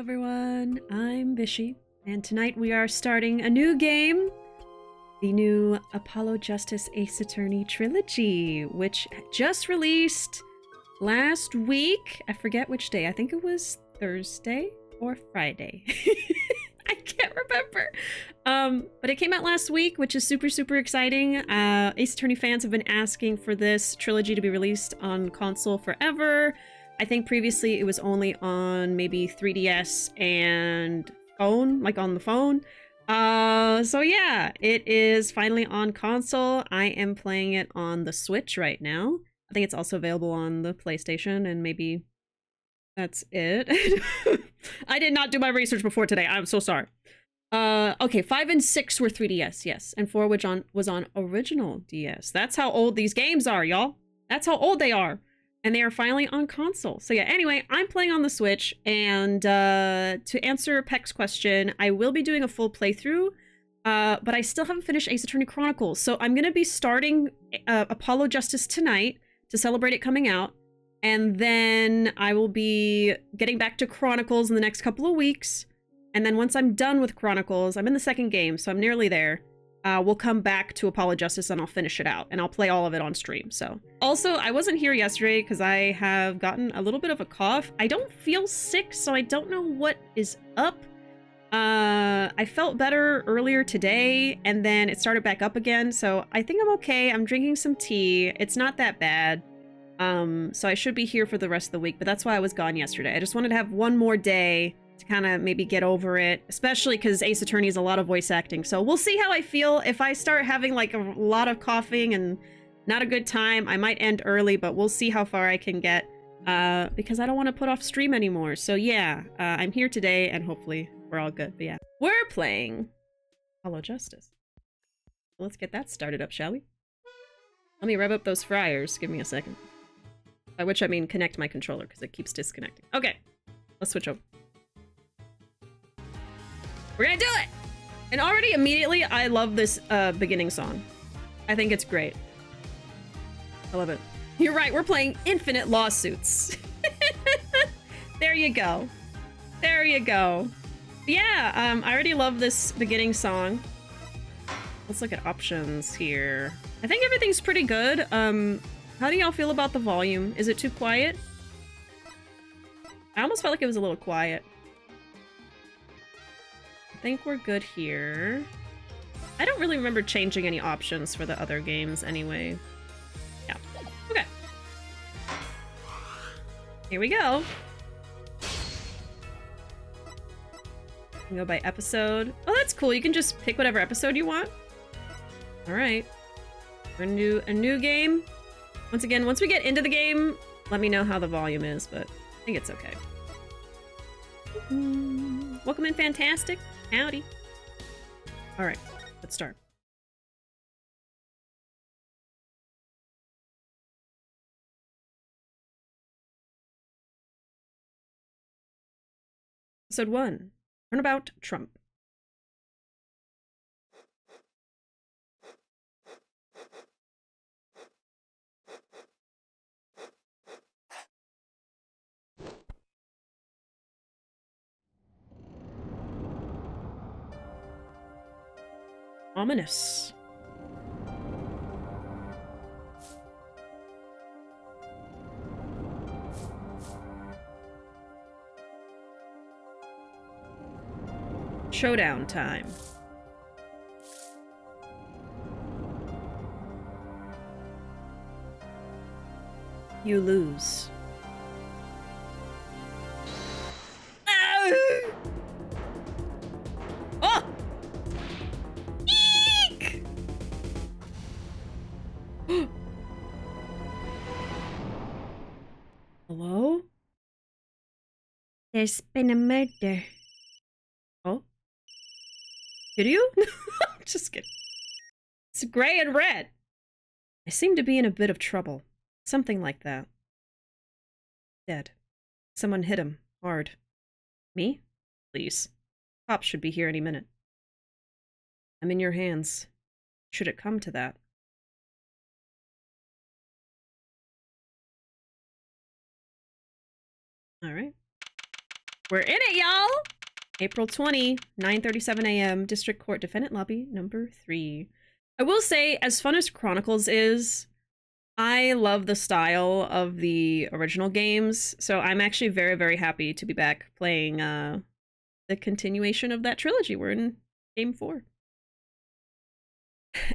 everyone, I'm Bishi, and tonight we are starting a new game, the new Apollo Justice Ace Attorney Trilogy, which just released last week. I forget which day, I think it was Thursday or Friday. I can't remember. But it came out last week, which is super exciting. Ace Attorney fans have been asking for this trilogy to be released on console forever. I think previously it was only on maybe 3DS and phone, like on the phone. So yeah, it is finally on console. I am playing it on the Switch right now. I think it's also available on the PlayStation, and maybe that's it. I did not do my research before today. I'm so sorry. Okay, 5 and 6 were 3DS, yes. And 4 which was on original DS. That's how old these games are, y'all. That's how old they are. And they are finally on console. So yeah, anyway, I'm playing on the Switch, and to answer Peck's question, I will be doing a full playthrough, but I still haven't finished Ace Attorney Chronicles. So I'm going to be starting Apollo Justice tonight to celebrate it coming out, and then I will be getting back to Chronicles in the next couple of weeks, and then once I'm done with Chronicles, I'm in the second game, so I'm nearly there. We'll come back to Apollo Justice and I'll finish it out, and I'll play all of it on stream. So also, I wasn't here yesterday because I have gotten a little bit of a cough. I don't feel sick, so I don't know what is up. I felt better earlier today, and then it started back up again, so I think I'm okay. I'm drinking some tea. It's not that bad. So I should be here for the rest of the week, but that's why I was gone yesterday. I just wanted to have one more day to kind of maybe get over it, especially because Ace Attorney is a lot of voice acting. So we'll see how I feel. If I start having like a lot of coughing and not a good time, I might end early, but we'll see how far I can get, because I don't want to put off stream anymore. So yeah, I'm here today, and hopefully we're all good. But yeah, we're playing Apollo Justice. Let's get that started up, shall we? Let me rev up those fryers. Give me a second. By which I mean connect my controller, because it keeps disconnecting. Okay, let's switch over. We're gonna do it! And already immediately, I love this beginning song. I think it's great. I love it. You're right, we're playing Infinite Lawsuits. There you go. There you go. Yeah, I already love this beginning song. Let's look at options here. I think everything's pretty good. How do y'all feel about the volume? Is it too quiet? I almost felt like it was a little quiet. I think we're good here. I don't really remember changing any options for the other games anyway. Yeah. Okay. Here we go. You can go by episode. Oh, that's cool. You can just pick whatever episode you want. All right. We're gonna do a new game. Once again, once we get into the game, let me know how the volume is, but I think it's okay. Welcome in, Fantastic. Howdy. All right, let's start. Episode 1, Turnabout Trump. Ominous. Showdown time. You lose. Oh! Eek! Hello? There's been a murder. Oh? Did you? Just kidding. It's gray and red. I seem to be in a bit of trouble. Something like that. Dead. Someone hit him. Hard. Me? Please. Cops should be here any minute. I'm in your hands. Should it come to that. Alright. We're in it, y'all! April 20, 9:37 a.m. District Court Defendant Lobby number 3. I will say, as fun as Chronicles is, I love the style of the original games, so I'm actually very, very happy to be back playing the continuation of that trilogy. We're in game 4.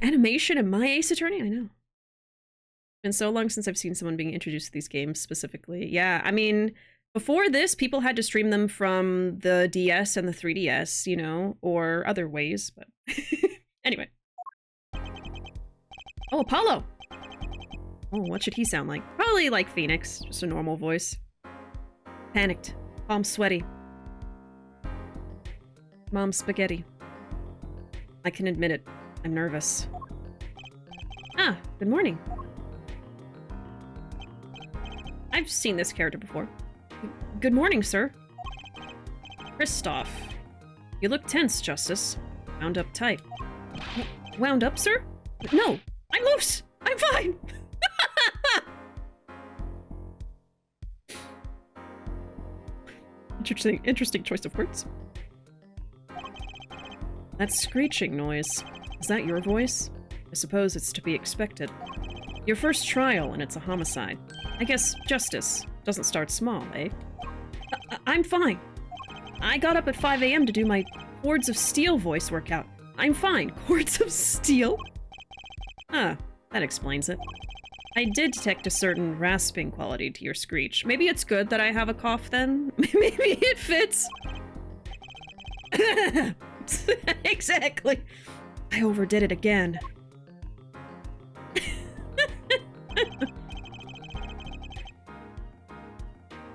Animation and My Ace Attorney? I know. It's been so long since I've seen someone being introduced to these games specifically. Yeah, I mean, before this, people had to stream them from the DS and the 3DS, you know, or other ways, but... Anyway. Oh, Apollo! Oh, what should he sound like? Probably like Phoenix, just a normal voice. Panicked. Palms sweaty. Mom's spaghetti. I can admit it. I'm nervous. Ah, good morning. I've seen this character before. Good morning, sir. Christoph. You look tense, Justice. Wound up tight. Wound up, sir? No, I'm loose! I'm fine! Interesting choice of words. That screeching noise. Is that your voice? I suppose it's to be expected. Your first trial, and it's a homicide. I guess justice doesn't start small, eh? I'm fine. I got up at 5 a.m. to do my Cords of Steel voice workout. I'm fine. Cords of Steel? Ah, that explains it. I did detect a certain rasping quality to your screech. Maybe it's good that I have a cough then? Maybe it fits. Exactly. I overdid it again.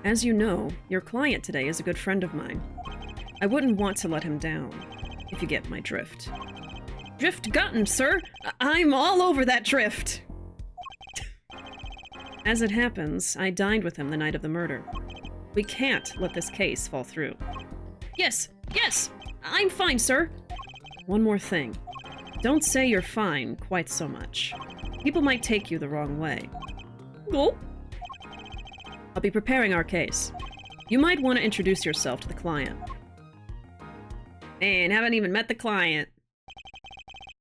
As you know, your client today is a good friend of mine. I wouldn't want to let him down, if you get my drift. Drift gotten, sir! I'm all over that drift! As it happens, I dined with him the night of the murder. We can't let this case fall through. Yes! Yes! I'm fine, sir! One more thing. Don't say you're fine quite so much. People might take you the wrong way. Gulp. I'll be preparing our case. You might want to introduce yourself to the client. Man, haven't even met the client.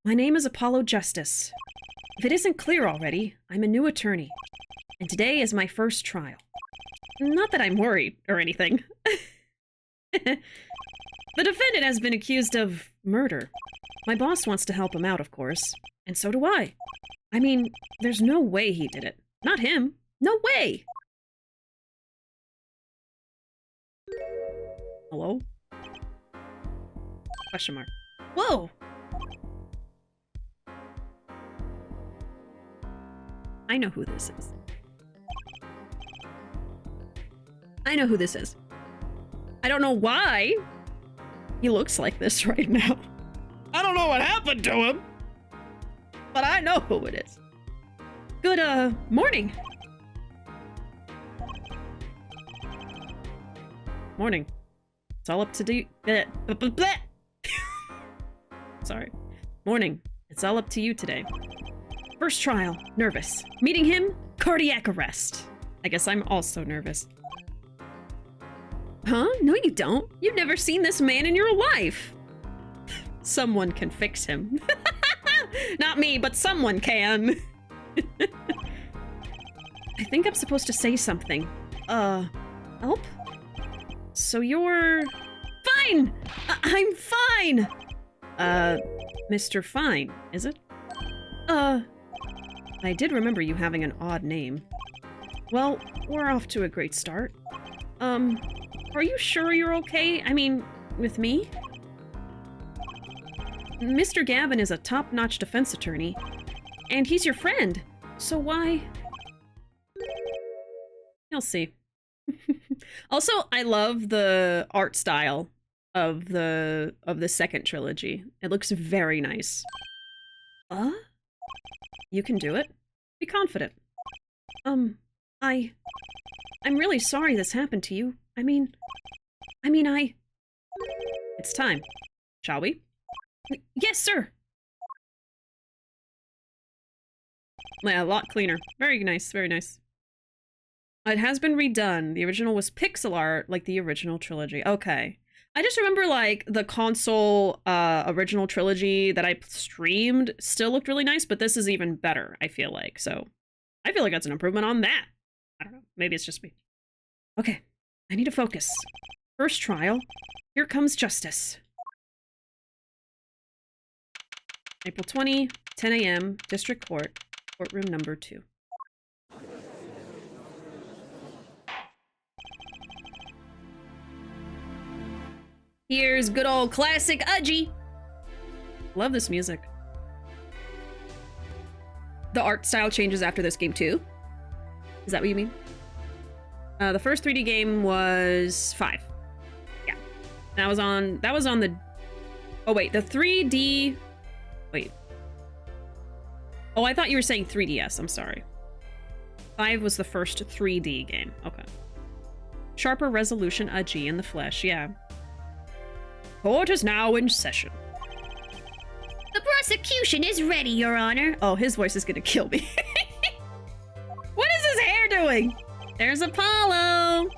My name is Apollo Justice. If it isn't clear already, I'm a new attorney. And today is my first trial. Not that I'm worried or anything. The defendant has been accused of murder. My boss wants to help him out, of course. And so do I. I mean, there's no way he did it. Not him. No way! Hello? Question mark. Whoa! I know who this is. I know who this is. I don't know why he looks like this right now. I don't know what happened to him, but I know who it is. Good, morning. Morning. It's all up to do. Sorry. Morning. It's all up to you today. First trial. Nervous. Meeting him. Cardiac arrest. I guess I'm also nervous. Huh? No, you don't. You've never seen this man in your life. Someone can fix him. Not me, but someone can. I think I'm supposed to say something. Help? So you're... Fine! I'm fine! Mr. Fine, is it? I did remember you having an odd name. Well, we're off to a great start. Are you sure you're okay? I mean, with me? Mr. Gavin is a top-notch defense attorney, and he's your friend, so why... You'll see. Also, I love the art style of the second trilogy. It looks very nice. You can do it. Be confident. I'm really sorry this happened to you. I mean, It's time. Shall we? Yes, sir! Yeah, a lot cleaner. Very nice, very nice. It has been redone. The original was pixel art, like the original trilogy. Okay. I just remember, like, the console original trilogy that I streamed still looked really nice, but this is even better, I feel like. So, I feel like that's an improvement on that. I don't know. Maybe it's just me. Okay. I need to focus. First trial. Here comes justice. April 20, 10 a.m., District Court, courtroom number 2. Here's good old classic Udgy. Love this music. The art style changes after this game too. Is that what you mean? The first 3D game was 5. Yeah. That was on the... Oh wait, the 3D... Wait. Oh, I thought you were saying 3DS, I'm sorry. 5 was the first 3D game. Okay. Sharper resolution Udgy in the flesh, yeah. Court is now in session. The prosecution is ready, Your Honor. Oh, his voice is gonna kill me. What is his hair doing? There's Apollo.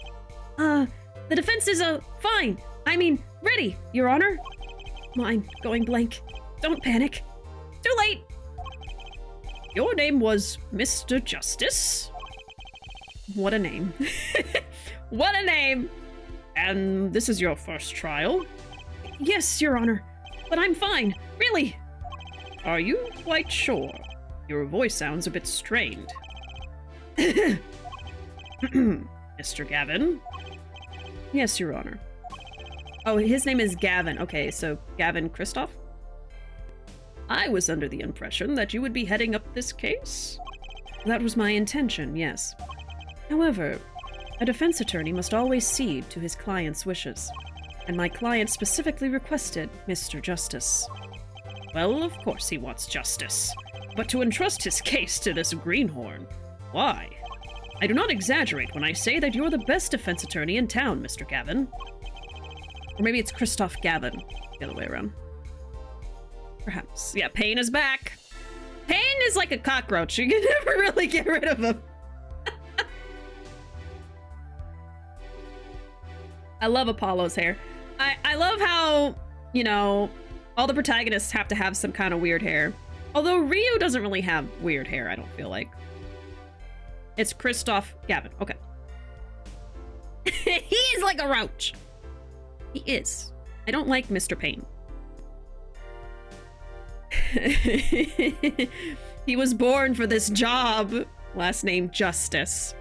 The defense is, fine. I mean, ready, Your Honor. Mine going blank. Don't panic. Too late. Your name was Mr. Justice? What a name. What a name. And this is your first trial? Yes, Your Honor, but I'm fine, really. Are you quite sure? Your voice sounds a bit strained. Mr. Gavin? Yes, Your Honor. Oh, his name is Gavin. Okay, so Gavin Kristoff? I was under the impression that you would be heading up this case. That was my intention, yes. However, a defense attorney must always cede to his client's wishes. And my client specifically requested Mr. Justice. Well, of course he wants justice. But to entrust his case to this greenhorn, why? I do not exaggerate when I say that you're the best defense attorney in town, Mr. Gavin. Or maybe it's Christoph Gavin, the other way around. Perhaps. Yeah, Payne is back. Payne is like a cockroach. You can never really get rid of him. I love Apollo's hair. I love how, you know, all the protagonists have to have some kind of weird hair. Although Ryu doesn't really have weird hair, I don't feel like. It's Christoph Gavin. Okay. He is like a roach. He is. I don't like Mr. Payne. He was born for this job. Last name Justice.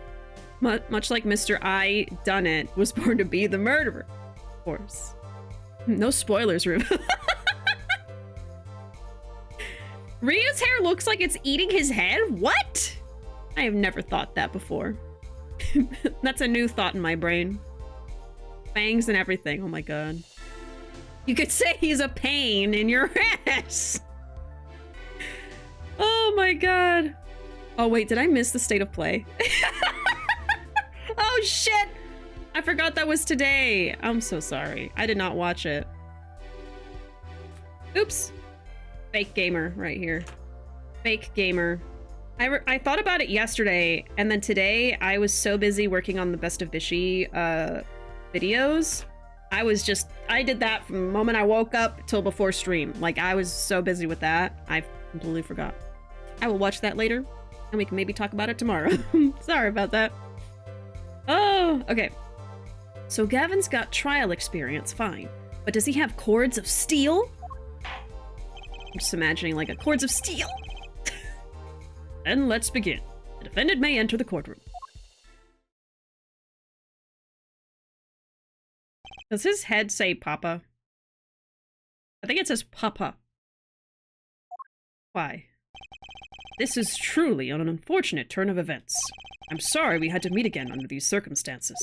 Much like Mr. I Dunnit was born to be the murderer. Of course. No spoilers, Rube. Ryu's hair looks like it's eating his head? What? I have never thought that before. That's a new thought in my brain. Fangs and everything. Oh my god. You could say he's a pain in your ass. Oh my god. Oh wait, did I miss the state of play? Oh shit! I forgot that was today. I'm so sorry. I did not watch it. Oops. Fake gamer right here. Fake gamer. I thought about it yesterday, and then today I was so busy working on the Best of Bishi videos. I did that from the moment I woke up till before stream. Like, I was so busy with that, I completely forgot. I will watch that later, and we can maybe talk about it tomorrow. Sorry about that. Oh, okay. So Gavin's got trial experience, fine. But does he have cords of steel? I'm just imagining like a cords of steel. Then let's begin. The defendant may enter the courtroom. Does his head say Papa? I think it says Papa. Why? This is truly an unfortunate turn of events. I'm sorry we had to meet again under these circumstances.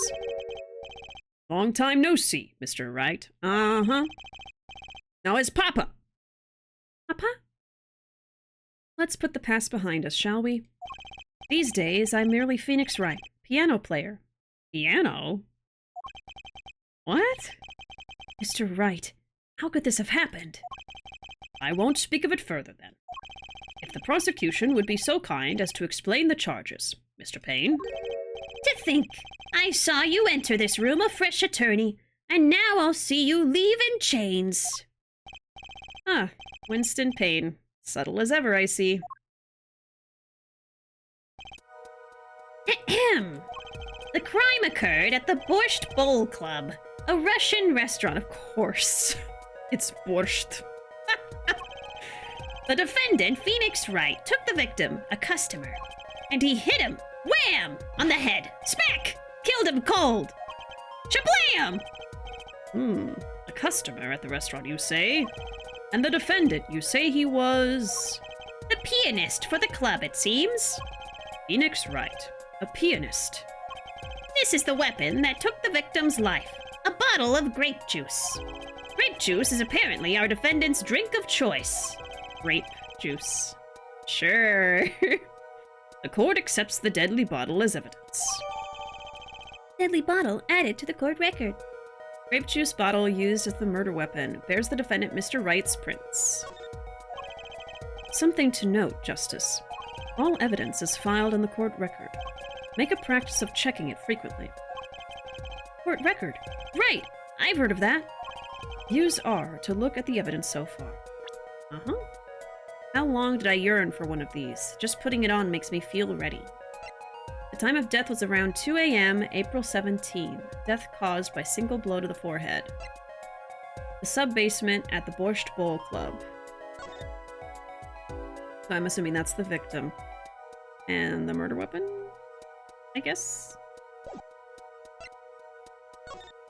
Long time no see, Mr. Wright. Uh-huh. Now it's Papa. Papa? Let's put the past behind us, shall we? These days, I'm merely Phoenix Wright, piano player. Piano? What? Mr. Wright, how could this have happened? I won't speak of it further, then. If the prosecution would be so kind as to explain the charges, Mr. Payne. To think, I saw you enter this room a fresh attorney, and now I'll see you leave in chains. Ah, Winston Payne. Subtle as ever, I see. Ahem. The crime occurred at the Borscht Bowl Club, a Russian restaurant. Of course. It's borscht. The defendant, Phoenix Wright, took the victim, a customer, and he hit him, wham, on the head. Smack! Killed him cold. Shablam! A customer at the restaurant, you say? And the defendant, you say he was... The pianist for the club, it seems. Phoenix Wright. A pianist. This is the weapon that took the victim's life. A bottle of grape juice. Grape juice is apparently our defendant's drink of choice. Grape juice. Sure. The court accepts the deadly bottle as evidence. Deadly bottle added to the court record. Grape juice bottle used as the murder weapon bears the defendant Mr. Wright's prints. Something to note, Justice. All evidence is filed in the court record. Make a practice of checking it frequently. Court record. Right! I've heard of that. Use R to look at the evidence so far. Uh-huh. How long did I yearn for one of these? Just putting it on makes me feel ready. The time of death was around 2 a.m., April 17. Death caused by single blow to the forehead. The sub-basement at the Borscht Bowl Club. So I'm assuming that's the victim. And the murder weapon? I guess?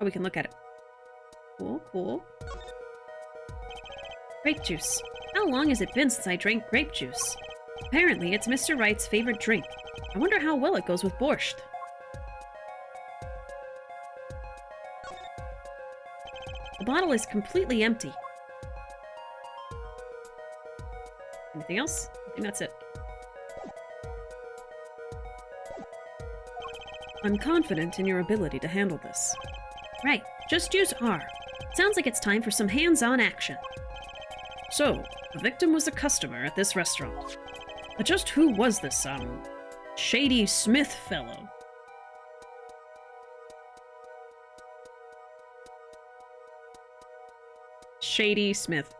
Oh, we can look at it. Cool, cool. Grape juice. How long has it been since I drank grape juice? Apparently, it's Mr. Wright's favorite drink. I wonder how well it goes with borscht. The bottle is completely empty. Anything else? I think that's it. I'm confident in your ability to handle this. Right, just use R. Sounds like it's time for some hands-on action. So, the victim was a customer at this restaurant. But just who was this, Shady Smith fellow? Shady Smith.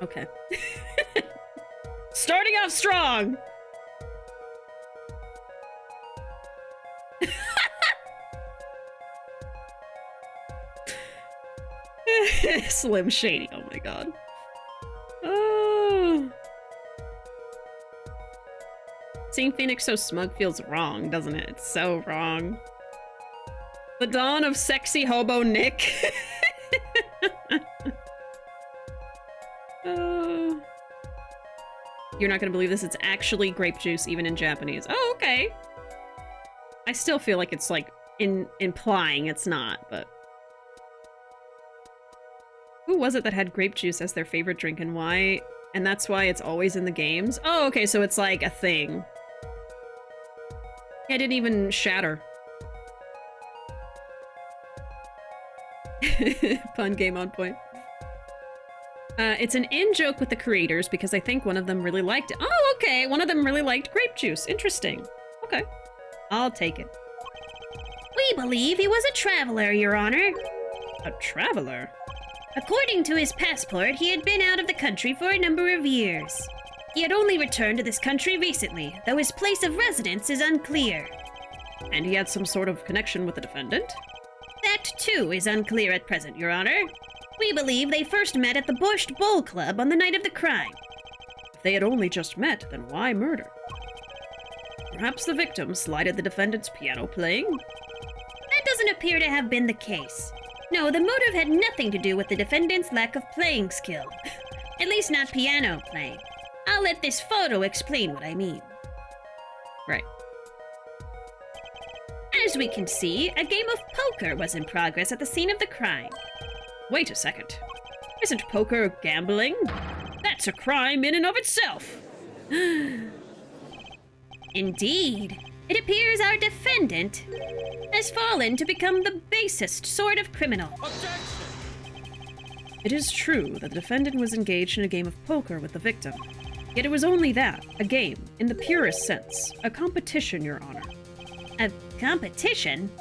Okay. Starting off strong! Slim Shady, oh my god. Oh. Seeing Phoenix so smug feels wrong, doesn't it? It's so wrong. The dawn of sexy hobo Nick. Oh. You're not gonna believe this, it's actually grape juice even in Japanese. Oh, okay. I still feel like it's like implying it's not, but who was it that had grape juice as their favorite drink and why? And that's why it's always in the games? Oh, okay, so it's like a thing. Yeah, it didn't even shatter. Pun game on point. It's an in-joke with the creators because I think one of them really liked it. Oh, okay, one of them really liked grape juice. Interesting. Okay, I'll take it. We believe he was a traveler, Your Honor. A traveler? According to his passport, he had been out of the country for a number of years. He had only returned to this country recently, though his place of residence is unclear. And he had some sort of connection with the defendant? That, too, is unclear at present, Your Honor. We believe they first met at the Borscht Bowl Club on the night of the crime. If they had only just met, then why murder? Perhaps the victim slighted the defendant's piano playing? That doesn't appear to have been the case. No, the motive had nothing to do with the defendant's lack of playing skill. At least not piano playing. I'll let this photo explain what I mean. Right. As we can see, a game of poker was in progress at the scene of the crime. Wait a second. Isn't poker gambling? That's a crime in and of itself. Indeed. It appears our defendant has fallen to become the basest sort of criminal. Objection! It is true that the defendant was engaged in a game of poker with the victim. Yet it was only that, a game, in the purest sense. A competition, Your Honor. A competition?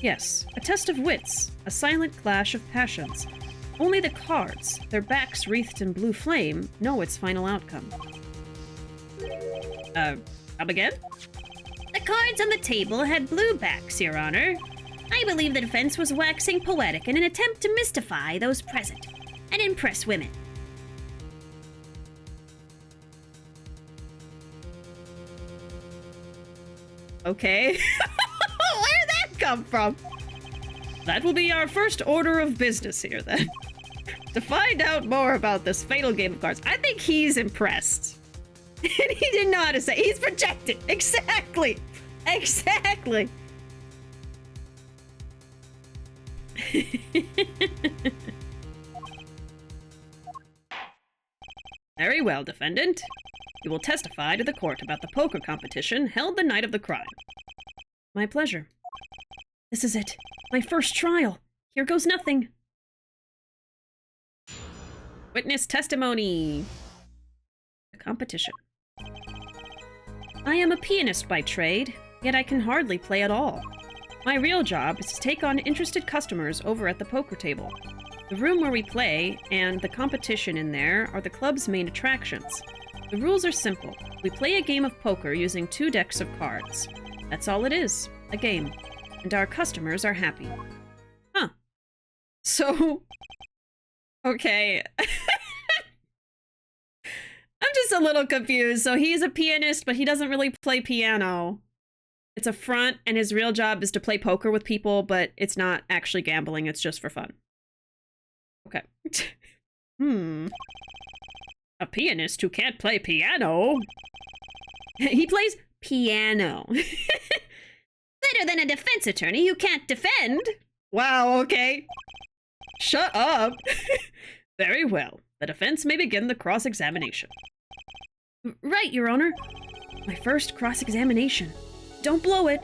Yes, a test of wits, a silent clash of passions. Only the cards, their backs wreathed in blue flame, know its final outcome. Come again? The cards on the table had blue backs, Your Honor. I believe the defense was waxing poetic in an attempt to mystify those present and impress women. Okay. Where'd that come from? That will be our first order of business here, then. To find out more about this fatal game of cards. I think he's impressed. And he didn't know how to say. He's projected. Exactly. Exactly. Very well, defendant. You will testify to the court about the poker competition held the night of the crime. My pleasure. This is it. My first trial. Here goes nothing. Witness testimony. The competition. I am a pianist by trade, yet I can hardly play at all. My real job is to take on interested customers over at the poker table. The room where we play and the competition in there are the club's main attractions. The rules are simple. We play a game of poker using 2 decks of cards. That's all it is, a game. And our customers are happy. Huh. So... Okay. I'm just a little confused. So he's a pianist, but he doesn't really play piano. It's a front, and his real job is to play poker with people, but it's not actually gambling, it's just for fun. Okay. A pianist who can't play piano? He plays piano. Better than a defense attorney who can't defend. Wow, okay. Shut up. Very well. The defense may begin the cross-examination. Right, Your Honor. My first cross-examination. Don't blow it.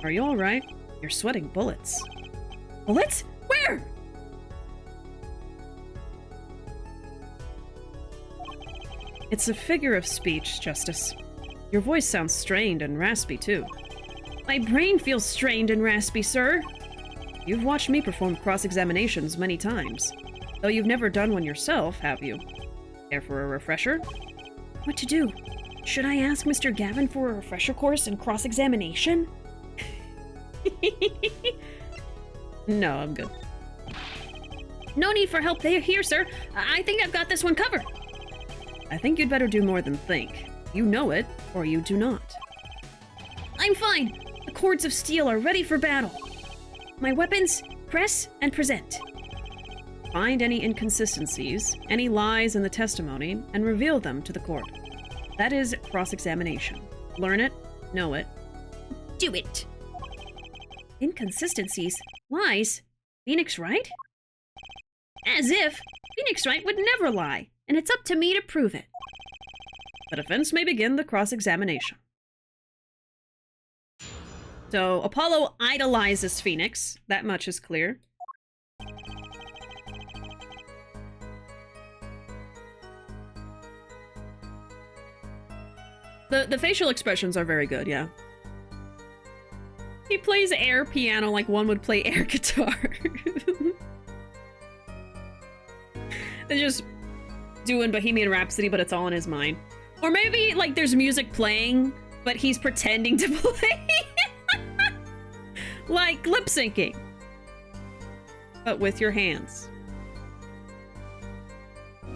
Are you all right? You're sweating bullets. Bullets? Where? It's a figure of speech, Justice. Your voice sounds strained and raspy, too. My brain feels strained and raspy, sir. You've watched me perform cross-examinations many times. Though you've never done one yourself, have you? Care for a refresher? What to do? Should I ask Mr. Gavin for a refresher course in cross-examination? No, I'm good. No need for help here, sir. I think I've got this one covered. I think you'd better do more than think. You know it, or you do not. I'm fine. The cords of steel are ready for battle. My weapons, press and present. Find any inconsistencies, any lies in the testimony, and reveal them to the court. That is cross-examination. Learn it, know it. Do it. Inconsistencies? Lies? Phoenix Wright? As if. Phoenix Wright would never lie, and it's up to me to prove it. The defense may begin the cross-examination. So, Apollo idolizes Phoenix. That much is clear. The facial expressions are very good, yeah. He plays air piano like one would play air guitar. They're just doing Bohemian Rhapsody, but it's all in his mind. Or maybe, like, there's music playing, but he's pretending to play. Like lip-syncing. But with your hands.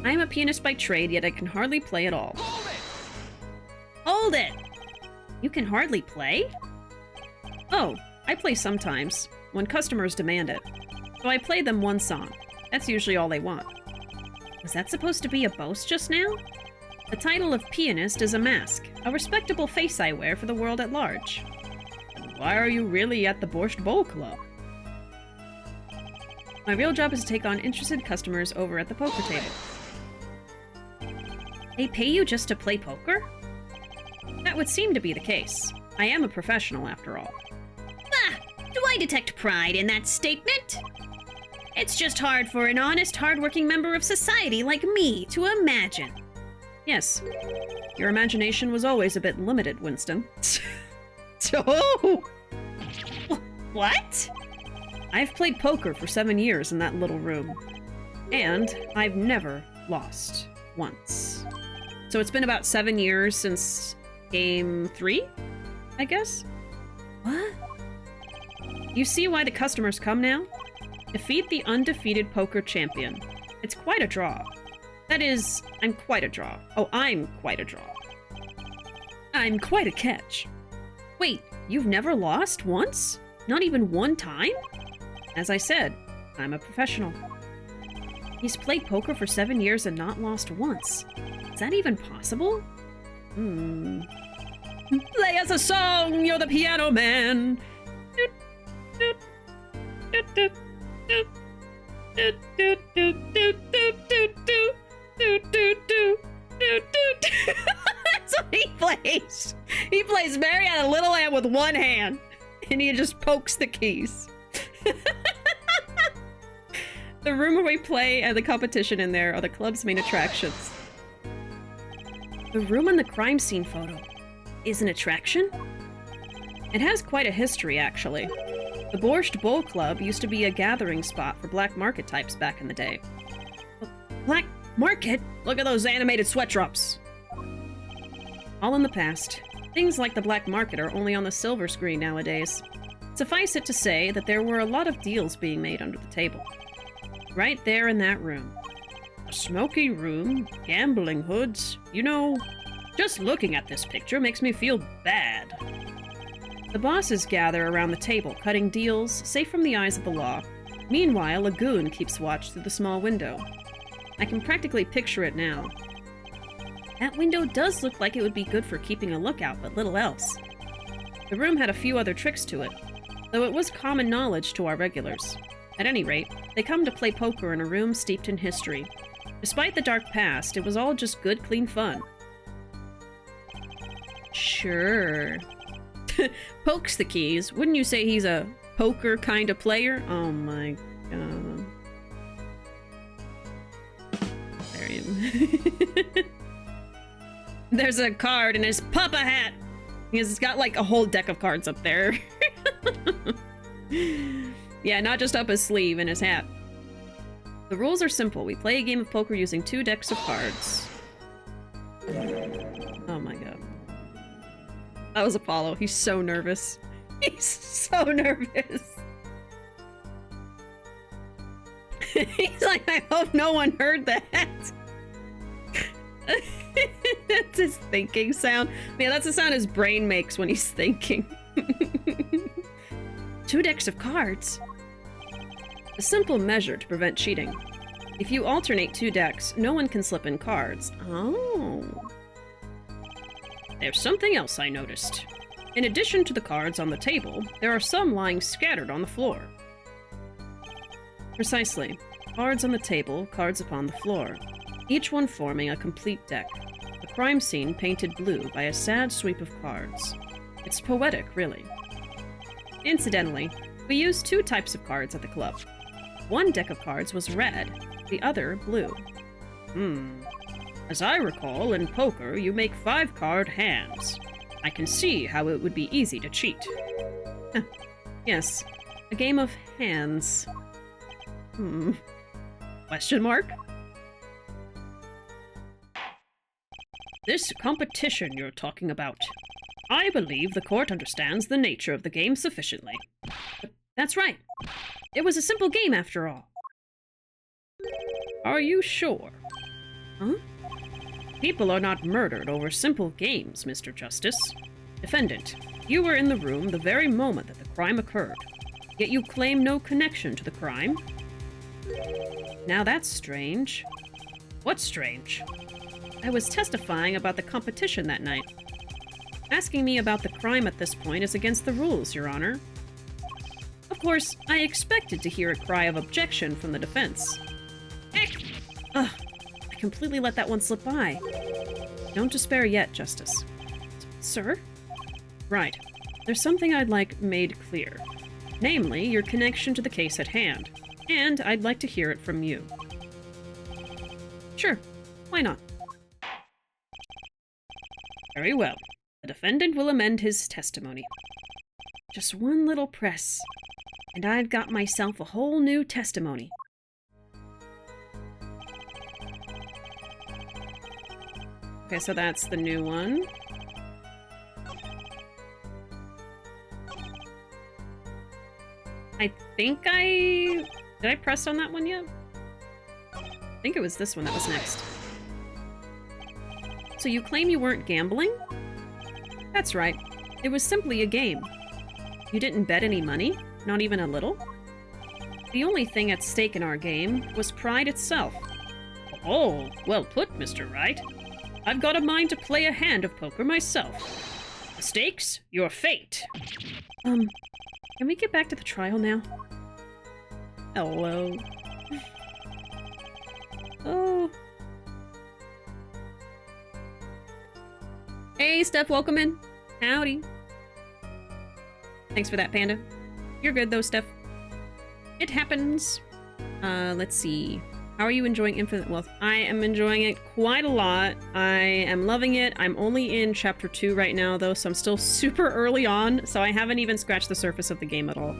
I am a pianist by trade, yet I can hardly play at all. Hold it! Hold it! You can hardly play? Oh, I play sometimes, when customers demand it. So I play them one song. That's usually all they want. Was that supposed to be a boast just now? The title of pianist is a mask, a respectable face I wear for the world at large. And why are you really at the Borscht Bowl Club? My real job is to take on interested customers over at the poker table. They pay you just to play poker? That would seem to be the case. I am a professional, after all. Ah! Do I detect pride in that statement? It's just hard for an honest, hard-working member of society like me to imagine. Yes. Your imagination was always a bit limited, Winston. Oh! What? I've played poker for 7 years in that little room. And I've never lost once. So it's been about 7 years since game 3, I guess? What? You see why the customers come now? Defeat the undefeated poker champion. It's quite a draw. That is, I'm quite a draw. Oh, I'm quite a draw. I'm quite a catch. Wait, you've never lost once? Not even one time? As I said, I'm a professional. He's played poker for 7 years and not lost once. Is that even possible? Play us a song, you're the piano man. That's what he plays. He plays Mariana Little Lamb with one hand, and he just pokes the keys. The room where we play and the competition in there are the club's main attractions. The room in the crime scene photo is an attraction? It has quite a history, actually. The Borscht Bowl Club used to be a gathering spot for black market types back in the day. Black market? Look at those animated sweat drops! All in the past. Things like the black market are only on the silver screen nowadays. Suffice it to say that there were a lot of deals being made under the table. Right there in that room. A smoky room, gambling hoods, you know, just looking at this picture makes me feel bad. The bosses gather around the table, cutting deals, safe from the eyes of the law. Meanwhile, a goon keeps watch through the small window. I can practically picture it now. That window does look like it would be good for keeping a lookout, but little else. The room had a few other tricks to it, though it was common knowledge to our regulars. At any rate, they come to play poker in a room steeped in history. Despite the dark past, it was all just good, clean fun. Sure. Pokes the keys. Wouldn't you say he's a poker kind of player? Oh my god. There he is. There's a card in his papa hat. He's got like a whole deck of cards up there. Yeah, not just up his sleeve, in his hat. The rules are simple. We play a game of poker using 2 decks of cards. Oh my god. That was Apollo. He's so nervous. He's so nervous. He's like, I hope no one heard that. That's his thinking sound. Yeah, that's the sound his brain makes when he's thinking. 2 decks of cards? A simple measure to prevent cheating. If you alternate 2 decks, no one can slip in cards. Oh. There's something else I noticed. In addition to the cards on the table, there are some lying scattered on the floor. Precisely. Cards on the table, cards upon the floor. Each one forming a complete deck. A crime scene painted blue by a sad sweep of cards. It's poetic, really. Incidentally, we used 2 types of cards at the club. One deck of cards was red, the other blue. As I recall, in poker, you make 5-card hands. I can see how it would be easy to cheat. Yes, a game of hands. Question mark? This competition you're talking about. I believe the court understands the nature of the game sufficiently. But that's right. It was a simple game after all. Are you sure? Huh? People are not murdered over simple games, Mr. Justice. Defendant, you were in the room the very moment that the crime occurred, yet you claim no connection to the crime? Now that's strange. What's strange? I was testifying about the competition that night. Asking me about the crime at this point is against the rules, Your Honor. Of course, I expected to hear a cry of objection from the defense. Ugh, I completely let that one slip by. Don't despair yet, Justice. Sir? Right. There's something I'd like made clear. Namely, your connection to the case at hand. And I'd like to hear it from you. Sure. Why not? Very well. The defendant will amend his testimony. Just one little press, and I've got myself a whole new testimony. Okay, so that's the new one. I think did I press on that one yet? I think it was this one that was next. So you claim you weren't gambling? That's right. It was simply a game. You didn't bet any money? Not even a little? The only thing at stake in our game was pride itself. Oh, well put, Mr. Wright. I've got a mind to play a hand of poker myself. The stakes? Your fate. Can we get back to the trial now? Hello. Oh. Hey, Steph, welcome in. Howdy. Thanks for that, Panda. You're good, though, Steph. It happens. Let's see. How are you enjoying Infinite Wealth? I am enjoying it quite a lot. I am loving it. I'm only in Chapter 2 right now, though, so I'm still super early on, so I haven't even scratched the surface of the game at all.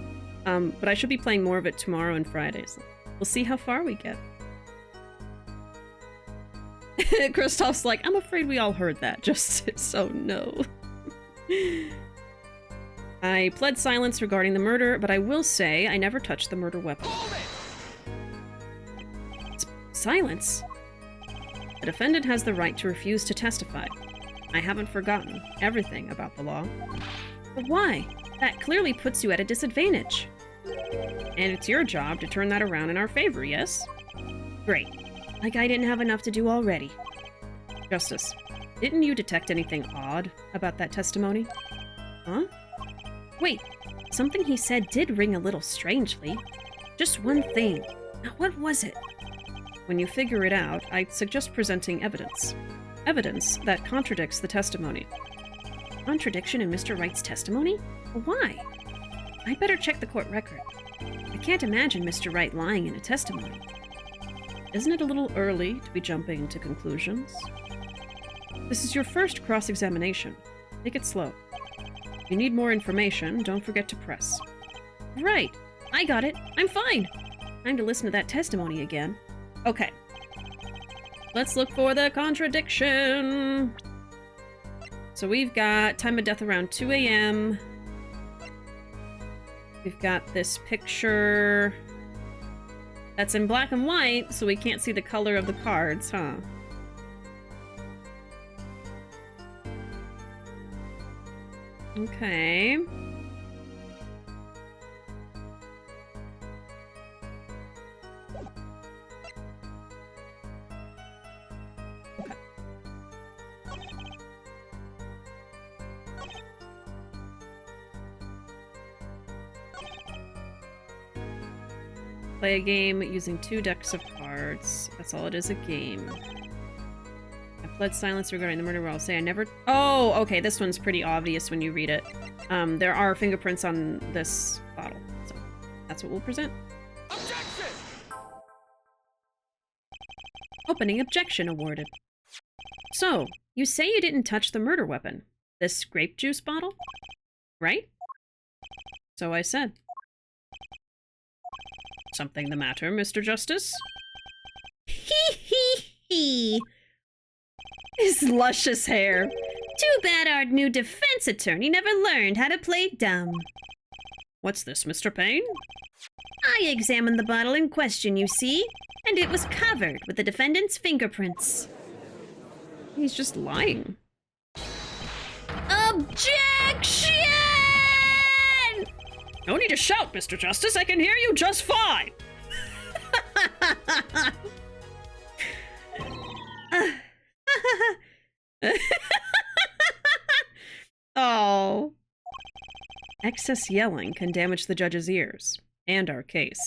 But I should be playing more of it tomorrow and Friday, so we'll see how far we get. Kristoff's like, I'm afraid we all heard that, just so no. I pled silence regarding the murder, but I will say I never touched the murder weapon. Silence? The defendant has the right to refuse to testify. I haven't forgotten everything about the law. But why? That clearly puts you at a disadvantage. And it's your job to turn that around in our favor, yes? Great. Like I didn't have enough to do already. Justice, didn't you detect anything odd about that testimony? Huh? Wait, something he said did ring a little strangely. Just one thing. Now what was it? When you figure it out, I'd suggest presenting evidence. Evidence that contradicts the testimony. Contradiction in Mr. Wright's testimony? Why? I'd better check the court record. I can't imagine Mr. Wright lying in a testimony. Isn't it a little early to be jumping to conclusions? This is your first cross-examination. Take it slow. If you need more information, don't forget to press. Right. I got it. I'm fine. Time to listen to that testimony again. Okay. Let's look for the contradiction. So we've got time of death around 2 a.m. We've got this picture that's in black and white, so we can't see the color of the cards, huh? Okay. Play a game using 2 decks of cards. That's all it is, a game. I pled silence regarding the murder. I'll say I never... Oh, okay, this one's pretty obvious when you read it. There are fingerprints on this bottle, so that's what we'll present. Objection! Opening objection awarded. So, you say you didn't touch the murder weapon. This grape juice bottle? Right? So I said. Something the matter, Mr. Justice? Hee hee hee. His luscious hair. Too bad our new defense attorney never learned how to play dumb. What's this, Mr. Payne? I examined the bottle in question, you see, and it was covered with the defendant's fingerprints. He's just lying. Objection! No need to shout, Mr. Justice. I can hear you just fine. Oh. Excess yelling can damage the judge's ears and our case.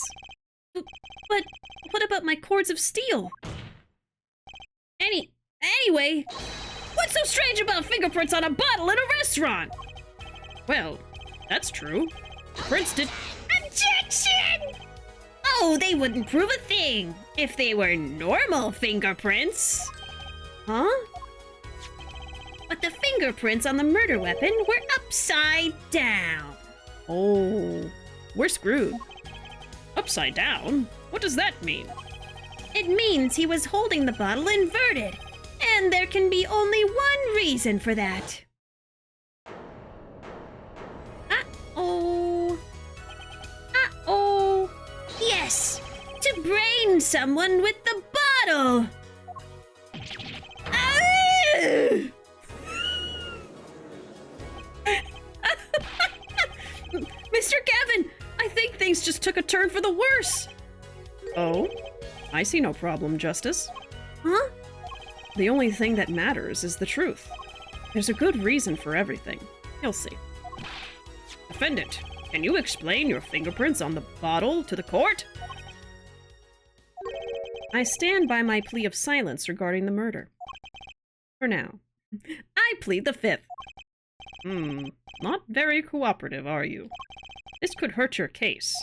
But what about my cords of steel? Anyway, what's so strange about fingerprints on a bottle in a restaurant? Well, that's true. Prints did... Objection! Oh, they wouldn't prove a thing if they were normal fingerprints. Huh? but the fingerprints on the murder weapon were upside down. Oh, we're screwed. Upside down? What does that mean? It means he was holding the bottle inverted, and there can be only one reason for that. Uh-oh. Uh-oh. Yes, to brain someone with the bottle. Ah! Mr. Gavin, I think things just took a turn for the worse. Oh, I see no problem, Justice. Huh? The only thing that matters is the truth. There's a good reason for everything. You'll see. Defendant, can you explain your fingerprints on the bottle to the court? I stand by my plea of silence regarding the murder. For now. I plead the fifth. Not very cooperative, are you? This could hurt your case.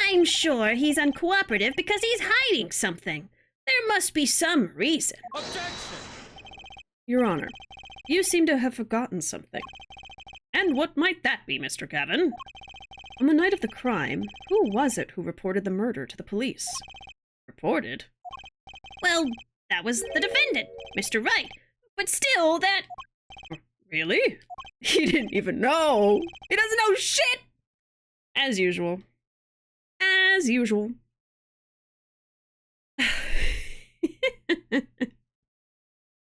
I'm sure he's uncooperative because he's hiding something. There must be some reason. Objection! Your Honor, you seem to have forgotten something. And what might that be, Mr. Gavin? On the night of the crime, who was it who reported the murder to the police? Reported? Well, that was the defendant, Mr. Wright. But still, that... Really? He didn't even know. He doesn't know shit! As usual. As usual.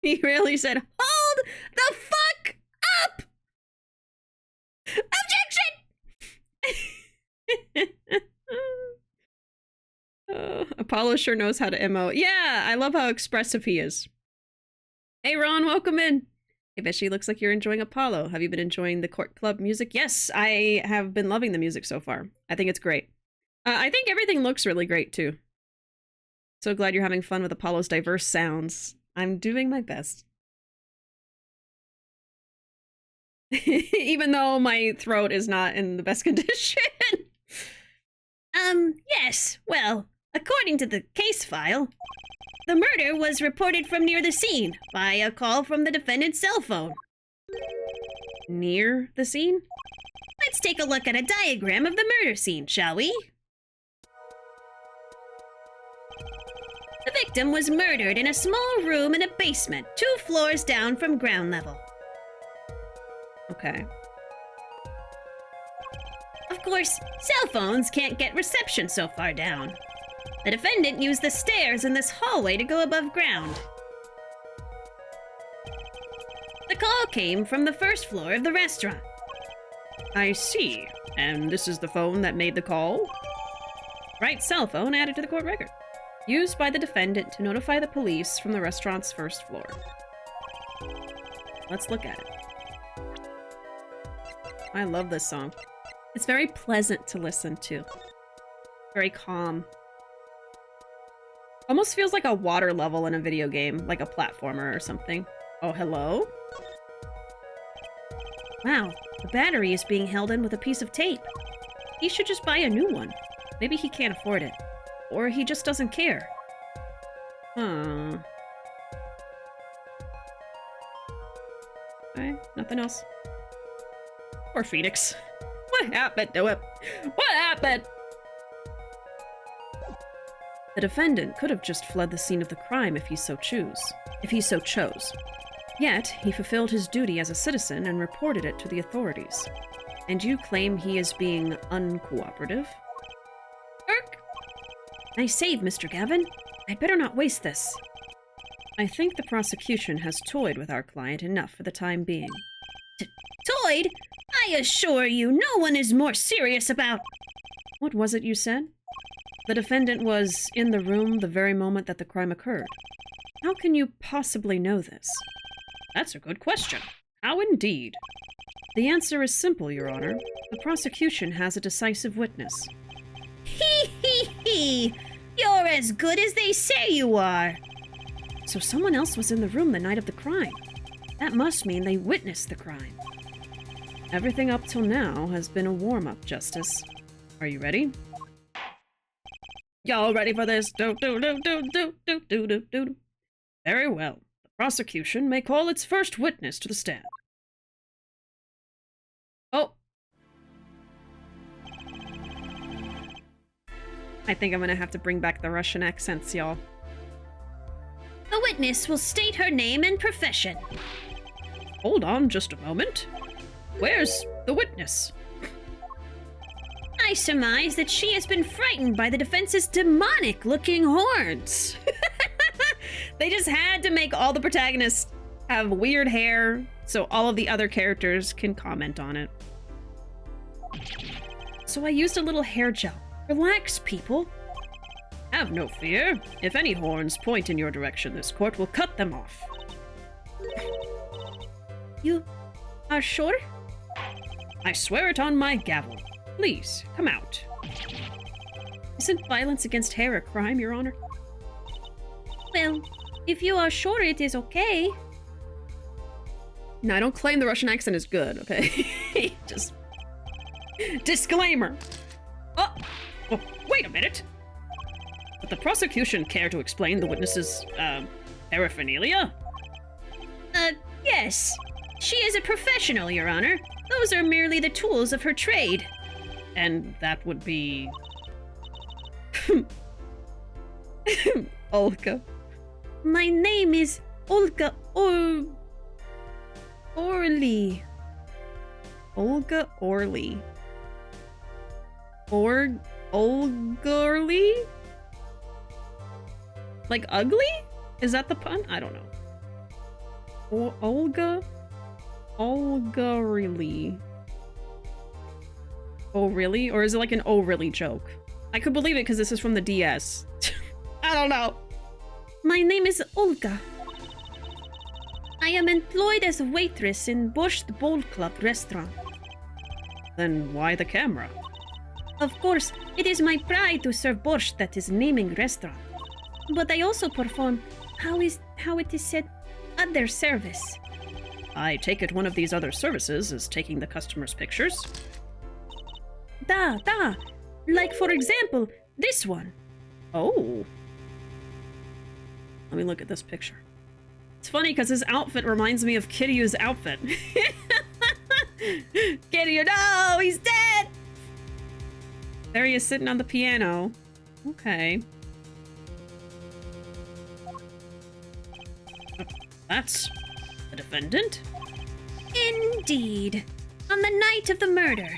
He really said, "Hold the fuck up!" Objection! Apollo sure knows how to emote. Yeah, I love how expressive he is. Hey Ron, welcome in. Hey Bishi, looks like you're enjoying Apollo. Have you been enjoying the Court Club music? Yes, I have been loving the music so far. I think it's great. I think everything looks really great too. So glad you're having fun with Apollo's diverse sounds. I'm doing my best. Even though my throat is not in the best condition. Yes. Well, according to the case file, the murder was reported from near the scene by a call from the defendant's cell phone. Near the scene? Let's take a look at a diagram of the murder scene, shall we? The victim was murdered in a small room in a basement, 2 floors down from ground level. Okay. Of course, cell phones can't get reception so far down. The defendant used the stairs in this hallway to go above ground. The call came from the 1st floor of the restaurant. I see. And this is the phone that made the call? Right cell phone added to the court record. Used by the defendant to notify the police from the restaurant's 1st floor. Let's look at it. I love this song. It's very pleasant to listen to. Very calm. Almost feels like a water level in a video game, like a platformer or something. Oh, hello? Wow, the battery is being held in with a piece of tape. He should just buy a new one. Maybe he can't afford it. Or he just doesn't care. Huh. Okay, nothing else. Poor Phoenix. What happened to him? What happened? The defendant could have just fled the scene of the crime if he so chose. Yet, he fulfilled his duty as a citizen and reported it to the authorities. And you claim he is being uncooperative? Irk! Nice save, Mr. Gavin. I'd better not waste this. I think the prosecution has toyed with our client enough for the time being. Toyed? I assure you, no one is more serious about... What was it you said? The defendant was in the room the very moment that the crime occurred. How can you possibly know this? That's a good question. How indeed? The answer is simple, Your Honor. The prosecution has a decisive witness. Hee hee hee! You're as good as they say you are! So someone else was in the room the night of the crime. That must mean they witnessed the crime. Everything up till now has been a warm-up, Justice. Are you ready? Y'all ready for this? Do. Very well. The Prosecution may call its first witness to the stand. Oh. I think I'm gonna have to bring back the Russian accents, y'all. The witness will state her name and profession. Hold on just a moment. Where's the witness? I surmise that she has been frightened by the defense's demonic-looking horns. They just had to make all the protagonists have weird hair so all of the other characters can comment on it. So I used a little hair gel. Relax, people. Have no fear. If any horns point in your direction, this court will cut them off. You are sure? I swear it on my gavel. Please, come out. Isn't violence against hair a crime, Your Honor? Well, if you are sure it is okay. No, I don't claim the Russian accent is good, okay? Just... Disclaimer! Oh, wait a minute! Would the prosecution care to explain the witness's, paraphernalia? Yes. She is a professional, Your Honor. Those are merely the tools of her trade. And that would be... Olga. My name is Olga Orly. Olga Orly. Olgarly? Like ugly? Is that the pun? I don't know. Olgarly. Oh, really? Or is it like an oh, really joke? I could believe it because this is from the DS. I don't know. My name is Olga. I am employed as a waitress in Borscht Bowl Club restaurant. Then why the camera? Of course, it is my pride to serve borscht at his naming restaurant. But I also perform, how it is said, other service. I take it one of these other services is taking the customer's pictures? Da. Like, for example, this one. Oh. Let me look at this picture. It's funny because his outfit reminds me of Kiryu's outfit. Kiryu, no! He's dead! There he is sitting on the piano. Okay. That's the defendant? Indeed. On the night of the murder.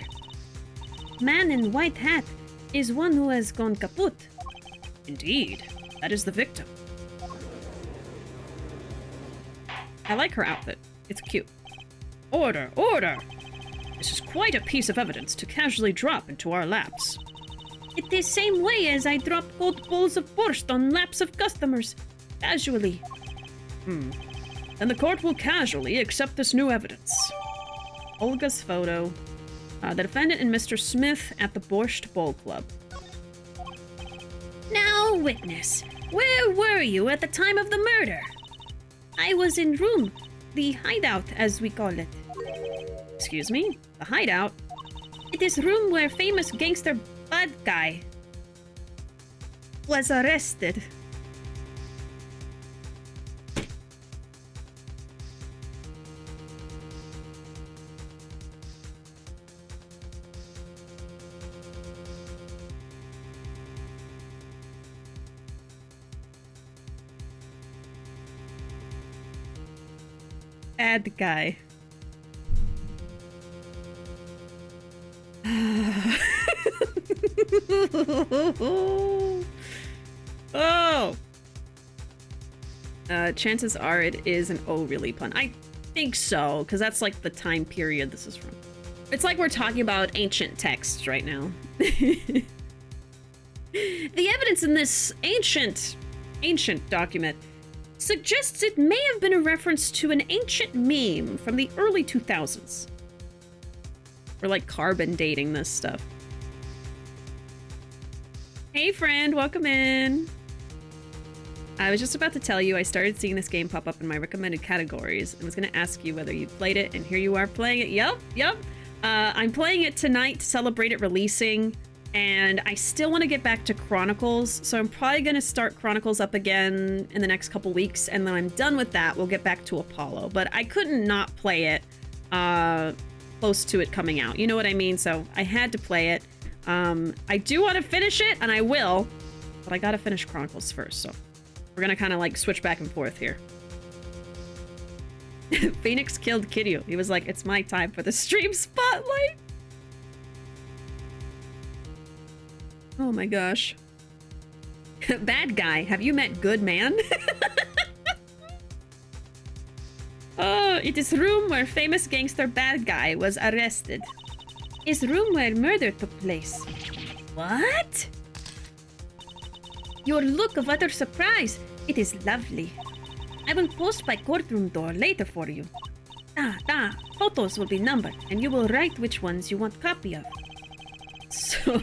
Man in white hat is one who has gone kaput. Indeed. That is the victim. I like her outfit. It's cute. Order! Order! This is quite a piece of evidence to casually drop into our laps. It is same way as I drop cold bowls of borscht on laps of customers. Casually. Then the court will casually accept this new evidence. Olga's photo. The defendant and Mr. Smith at the Borscht Bowl Club. Now, witness, where were you at the time of the murder? I was in room, the hideout as we call it. Excuse me? The hideout? It is room where famous gangster bad guy was arrested. Bad guy. Oh! Chances are it is an oh really pun. I think so, because that's like the time period this is from. It's like we're talking about ancient texts right now. The evidence in this ancient document suggests it may have been a reference to an ancient meme from the early 2000s. We're like carbon dating this stuff. Hey friend, welcome in. I was just about to tell you I started seeing this game pop up in my recommended categories and was going to ask you whether you played it, and here you are playing it. Yep. I'm playing it tonight to celebrate it releasing. And I still want to get back to Chronicles, so I'm probably going to start Chronicles up again in the next couple weeks, and then I'm done with that, we'll get back to Apollo. But I couldn't not play it close to it coming out, you know what I mean? So I had to play it. I do want to finish it, and I will, but I gotta finish Chronicles first, so we're gonna kind of like switch back and forth here. Phoenix killed Kiryu. He was like, it's my time for the stream spotlight. Oh my gosh. Bad guy, have you met good man? Oh, it is room where famous gangster bad guy was arrested. Is room where murder took place. What? Your look of utter surprise. It is lovely. I will post by courtroom door later for you. Photos will be numbered, and you will write which ones you want copy of. So...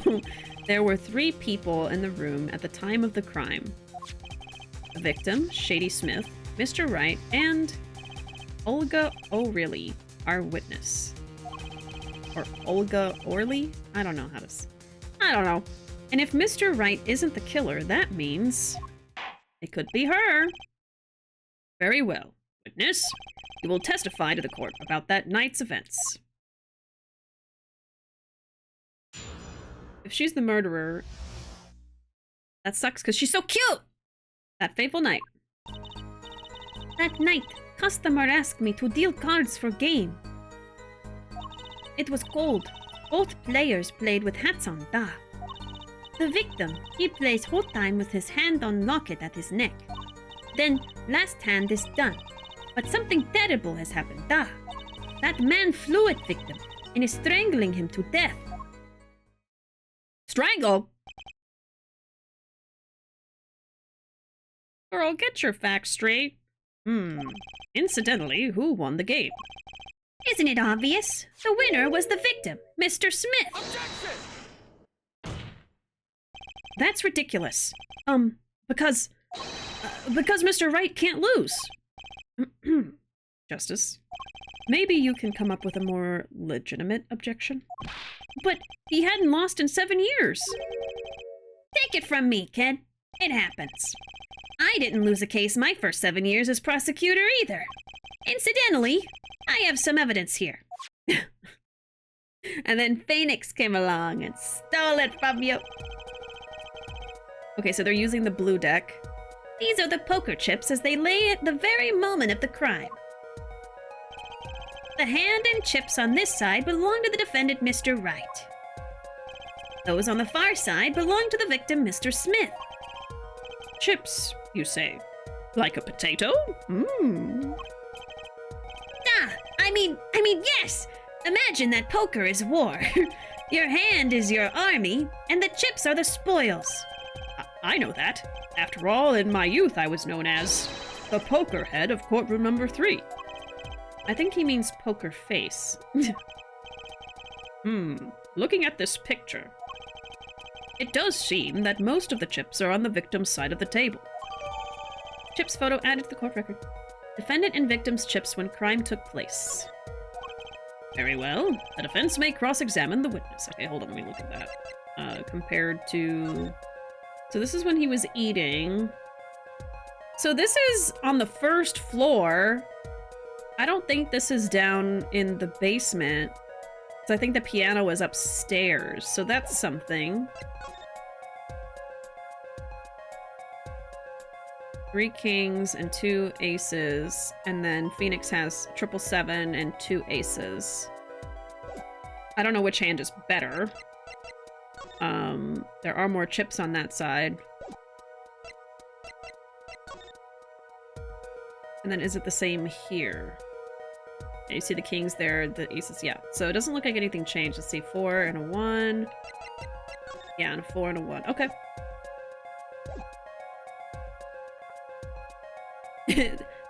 There were 3 people in the room at the time of the crime. The victim, Shady Smith, Mr. Wright, and Olga O'Reilly, our witness. Or Olga Orley? I don't know how to... I don't know. And if Mr. Wright isn't the killer, that means... it could be her. Very well. Witness, you will testify to the court about that night's events. If she's the murderer, that sucks because she's so cute! That fateful night. That night, customer asked me to deal cards for game. It was cold. Both players played with hats on, The victim, he plays whole time with his hand on locket at his neck. Then, last hand is done. But something terrible has happened, That man flew at victim and is strangling him to death. Strangle? Girl, get your facts straight. Incidentally, who won the game? Isn't it obvious? The winner was the victim, Mr. Smith. Objection! That's ridiculous. Because Mr. Wright can't lose. Justice, maybe you can come up with a more legitimate objection? But he hadn't lost in 7 years. Take it from me, kid. It happens. I didn't lose a case my first 7 years as prosecutor either. Incidentally, I have some evidence here. And then Phoenix came along and stole it from you. Okay, so they're using the blue deck. These are the poker chips as they lay at the very moment of the crime. The hand and chips on this side belong to the defendant, Mr. Wright. Those on the far side belong to the victim, Mr. Smith. Chips, you say? Like a potato? I mean, yes! Imagine that poker is war. Your hand is your army, and the chips are the spoils. I know that. After all, in my youth I was known as the poker head of courtroom number 3. I think he means poker face. Looking at this picture, it does seem that most of the chips are on the victim's side of the table. Chips photo added to the court record. Defendant and victim's chips when crime took place. Very well. The defense may cross-examine the witness. Okay, hold on, let me look at that. Compared to... So this is when he was eating. So this is on the first floor. I don't think this is down in the basement. So I think the piano was upstairs. So that's something. 3 kings and 2 aces. And then Phoenix has 777 and 2 aces. I don't know which hand is better. There are more chips on that side. And then is it the same here? Yeah, you see the kings there, the aces, yeah. So it doesn't look like anything changed. Let's see, 4 and a 1. Yeah, and a 4 and a 1. Okay.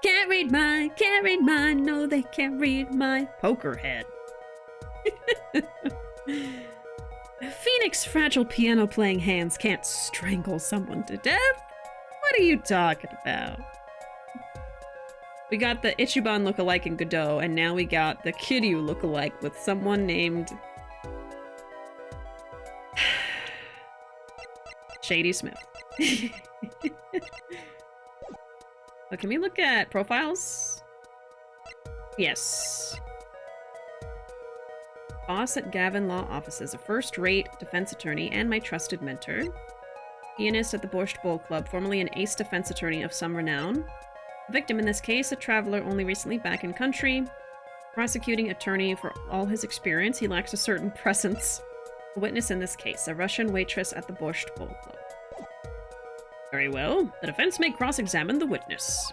Can't read mine, no they can't read my poker head. Phoenix fragile piano playing hands can't strangle someone to death? What are you talking about? We got the Ichiban lookalike in Godot, and now we got the Kiryu lookalike with someone named... Shady Smith. Oh, can we look at profiles? Yes. Boss at Gavin Law Offices, a first-rate defense attorney and my trusted mentor. Pianist at the Borscht Bowl Club, formerly an ace defense attorney of some renown. The victim in this case, a traveler only recently back in country. Prosecuting attorney for all his experience, he lacks a certain presence. The witness in this case, a Russian waitress at the Borscht Bowl Club. Very well. The defense may cross-examine the witness.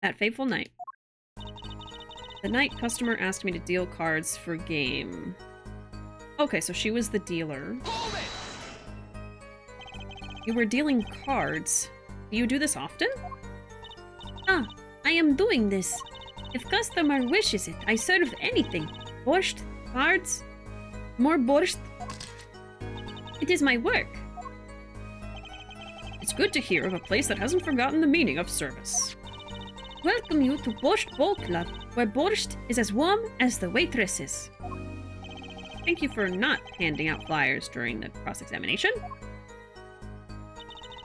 That fateful night. The night customer asked me to deal cards for game. Okay, so she was the dealer. You were dealing cards. Do you do this often? Ah, I am doing this. If customer wishes it, I serve anything. Borscht, cards, more borscht. It is my work. It's good to hear of a place that hasn't forgotten the meaning of service. Welcome you to Borscht Bowl Club, where borscht is as warm as the waitresses. Thank you for not handing out flyers during the cross-examination.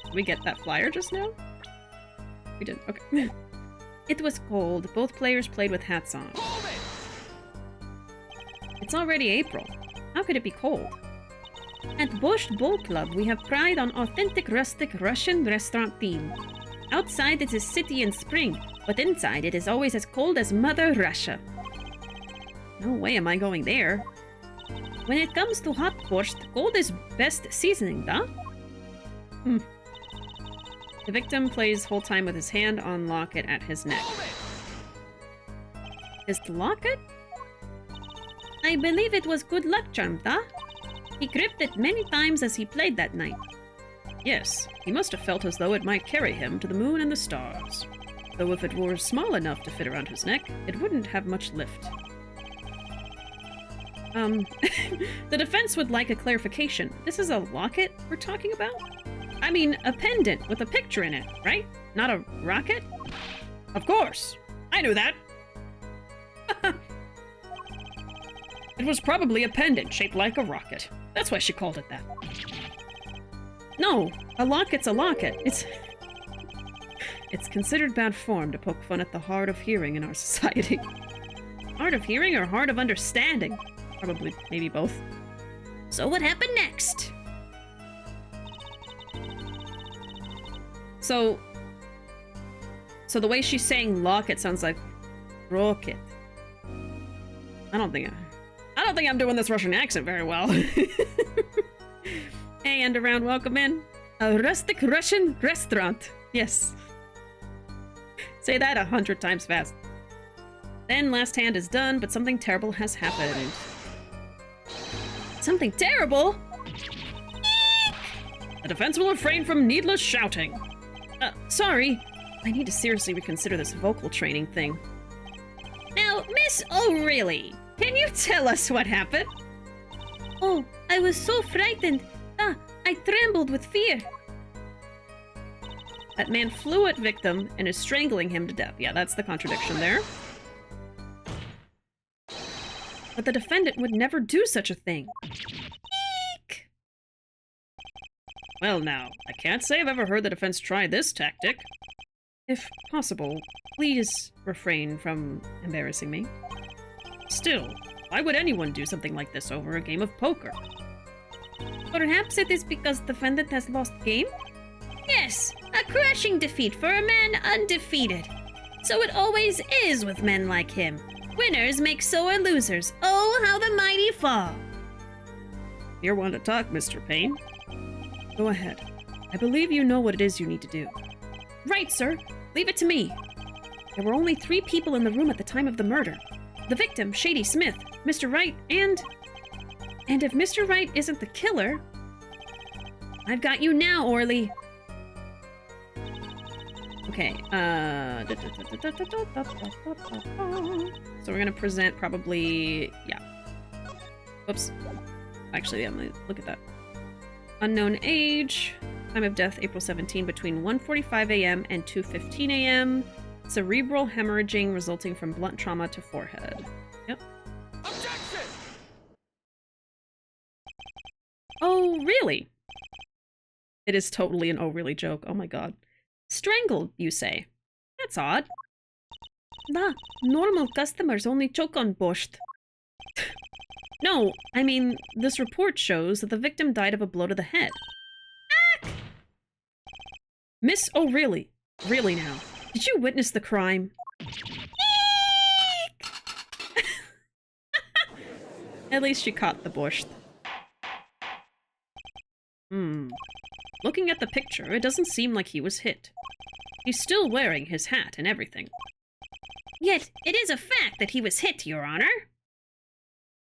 Did we get that flyer just now? We did, okay. It was cold. Both players played with hats on. It's already April. How could it be cold? At Borscht Bowl Club, we have pride on authentic rustic Russian restaurant theme. Outside it is city in spring, but inside it is always as cold as Mother Russia. No way am I going there. When it comes to hot borscht, cold is best seasoning, da? The victim plays whole time with his hand on locket at his neck. Is the locket? I believe it was good luck charm, da? He gripped it many times as he played that night. Yes, he must have felt as though it might carry him to the moon and the stars. Though if it were small enough to fit around his neck, it wouldn't have much lift. The defense would like a clarification. This is a locket we're talking about? I mean, a pendant with a picture in it, right? Not a rocket? Of course! I knew that! It was probably a pendant shaped like a rocket. That's why she called it that. No, a locket's a locket. It's considered bad form to poke fun at the hard of hearing in our society. Hard of hearing or hard of understanding? Probably, maybe both. So what happened next? So the way she's saying locket sounds like rocket. I don't think I'm doing this Russian accent very well. Hey, Underground, welcome in. A rustic Russian restaurant. Yes. Say that 100 times fast. Then last hand is done, but something terrible has happened. Something terrible? The defense will refrain from needless shouting. Sorry. I need to seriously reconsider this vocal training thing. Now, Miss O'Reilly, can you tell us what happened? Oh, I was so frightened. I trembled with fear. That man flew at victim and is strangling him to death. Yeah, that's the contradiction there. But the defendant would never do such a thing. Eek! Well now, I can't say I've ever heard the defense try this tactic. If possible, please refrain from embarrassing me. Still, why would anyone do something like this over a game of poker? Perhaps it is because the defendant has lost game? Yes, a crushing defeat for a man undefeated. So it always is with men like him. Winners make sore losers. Oh, how the mighty fall. You're one to talk, Mr. Payne. Go ahead. I believe you know what it is you need to do. Right, sir. Leave it to me. There were only 3 people in the room at the time of the murder. The victim, Shady Smith, Mr. Wright, and if Mr. Wright isn't the killer... I've got you now, Orly. Okay, so we're gonna present probably... yeah. Whoops. Actually, I'm gonna look at that. Unknown age. Time of death, April 17, between 1:45 a.m. and 2:15 a.m. Cerebral hemorrhaging resulting from blunt trauma to forehead. Yep. Objection! Oh, really? It is totally an oh, really joke. Oh my god. Strangled, you say? That's odd. Nah, normal customers only choke on borscht. No, I mean, this report shows that the victim died of a blow to the head. Miss O'Reilly. Really now? Did you witness the crime? At least she caught the borscht. Looking at the picture, it doesn't seem like he was hit. He's still wearing his hat and everything. Yet, it is a fact that he was hit, Your Honor.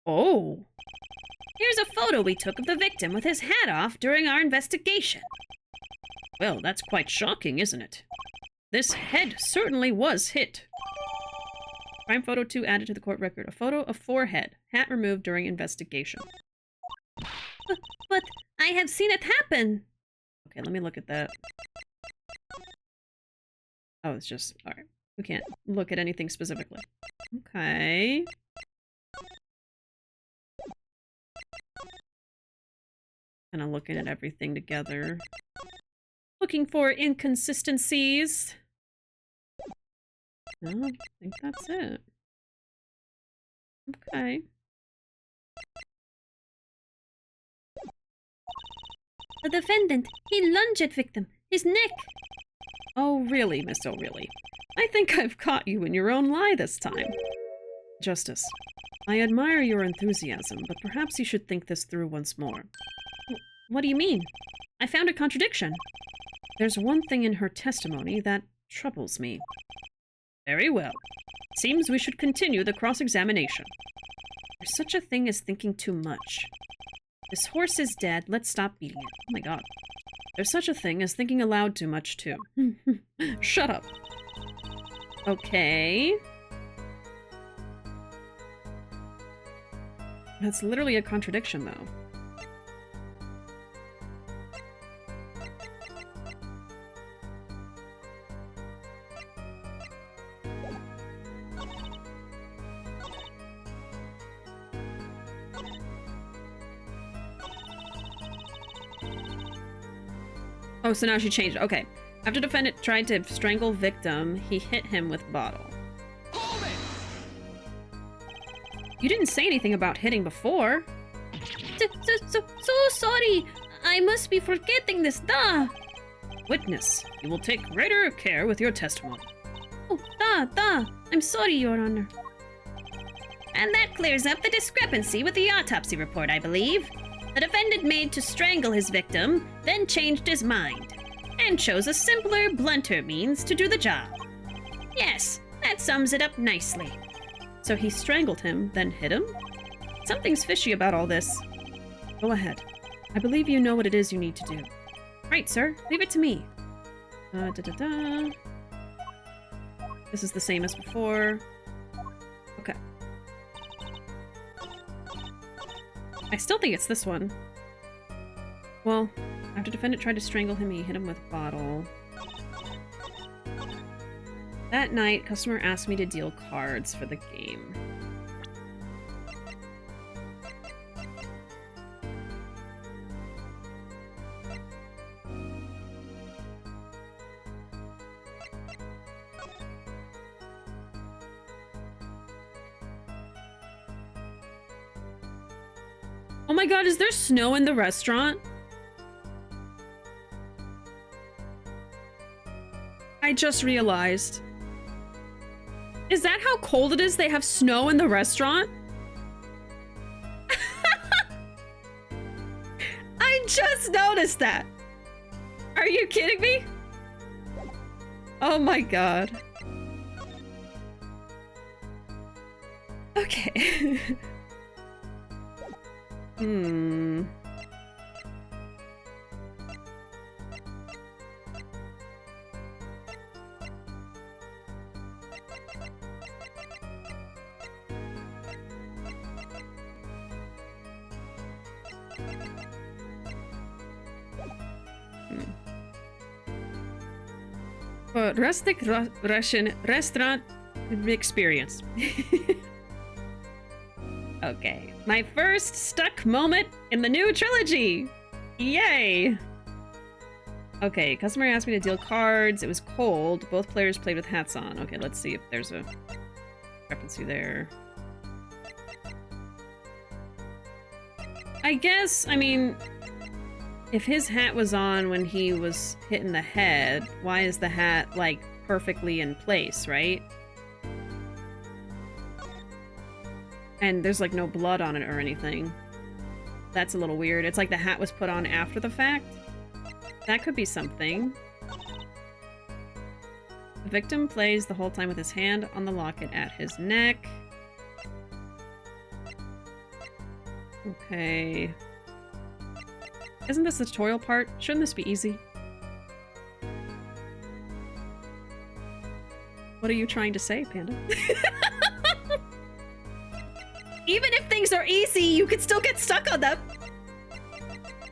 Oh. Here's a photo we took of the victim with his hat off during our investigation. Well, that's quite shocking, isn't it? This head certainly was hit. Crime photo 2 added to the court record. A photo of forehead. Hat removed during investigation. But I have seen it happen. Okay, let me look at that. Oh, it's just... Alright. We can't look at anything specifically. Okay. Kind of looking at everything together. Looking for inconsistencies. No, I think that's it. Okay. The defendant, he lunged at victim. His neck. Oh, really, Miss O'Reilly? I think I've caught you in your own lie this time. Justice, I admire your enthusiasm, but perhaps you should think this through once more. What do you mean? I found a contradiction. There's one thing in her testimony that troubles me. Very well. It seems we should continue the cross-examination. There's such a thing as thinking too much. This horse is dead. Let's stop beating it. Oh my god. There's such a thing as thinking aloud too much, too. Shut up. Okay. That's literally a contradiction, though. Oh, so now she changed. Okay. After defendant tried to strangle victim, he hit him with bottle. Hold it! You didn't say anything about hitting before. So sorry. I must be forgetting this. Da. Witness, you will take greater care with your testimony. Oh, da. I'm sorry, Your Honor. And that clears up the discrepancy with the autopsy report, I believe. The defendant made to strangle his victim, then changed his mind, and chose a simpler, blunter means to do the job. Yes, that sums it up nicely. So he strangled him, then hit him? Something's fishy about all this. Go ahead. I believe you know what it is you need to do. Right, sir. Leave it to me. This is the same as before. Okay. I still think it's this one. Well, after defendant tried to strangle him, he hit him with a bottle. That night, customer asked me to deal cards for the game. Oh my god, is there snow in the restaurant? I just realized. Is that how cold it is? They have snow in the restaurant? I just noticed that. Are you kidding me? Oh my god. Okay. Rustic Russian restaurant experience. Okay, my first stuck moment in the new trilogy. Yay! Okay, customer asked me to deal cards. It was cold. Both players played with hats on. Okay, let's see if there's a discrepancy there. I guess, I mean, if his hat was on when he was hit in the head, why is the hat, like, perfectly in place, right? And there's, like, no blood on it or anything. That's a little weird. It's like the hat was put on after the fact. That could be something. The victim plays the whole time with his hand on the locket at his neck. Okay. Isn't this the tutorial part? Shouldn't this be easy? What are you trying to say, Panda? Even if things are easy, you could still get stuck on them.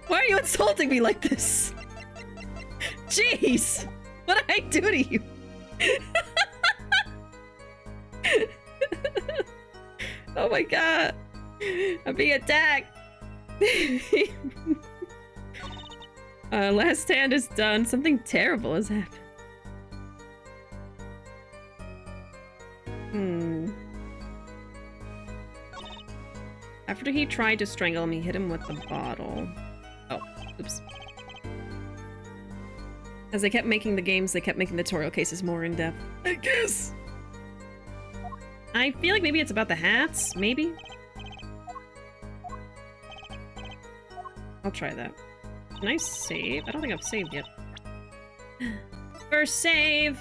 Why are you insulting me like this? Jeez! What did I do to you? Oh my god. I'm being attacked. Last hand is done. Something terrible has happened. After he tried to strangle him, he hit him with the bottle. Oh, oops. As they kept making the games, they kept making the tutorial cases more in-depth. I guess. I feel like maybe it's about the hats, maybe? I'll try that. Can I save? I don't think I've saved yet. First save!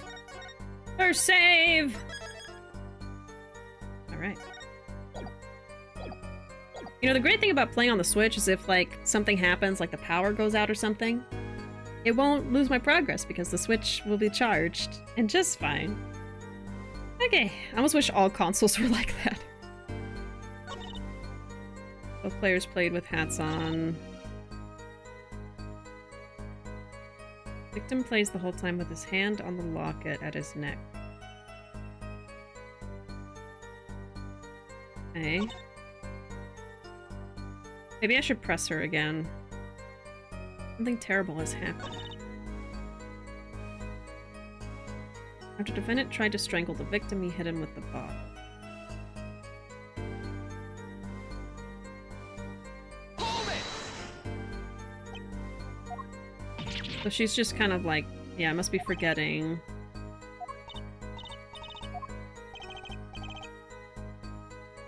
First save! Alright. You know, the great thing about playing on the Switch is if, like, something happens, like the power goes out or something, it won't lose my progress because the Switch will be charged, and just fine. Okay, I almost wish all consoles were like that. Both players played with hats on. Victim plays the whole time with his hand on the locket at his neck. Okay. Maybe I should press her again. Something terrible has happened. After the defendant tried to strangle the victim, he hit him with the bottle. So she's just kind of like, yeah, I must be forgetting.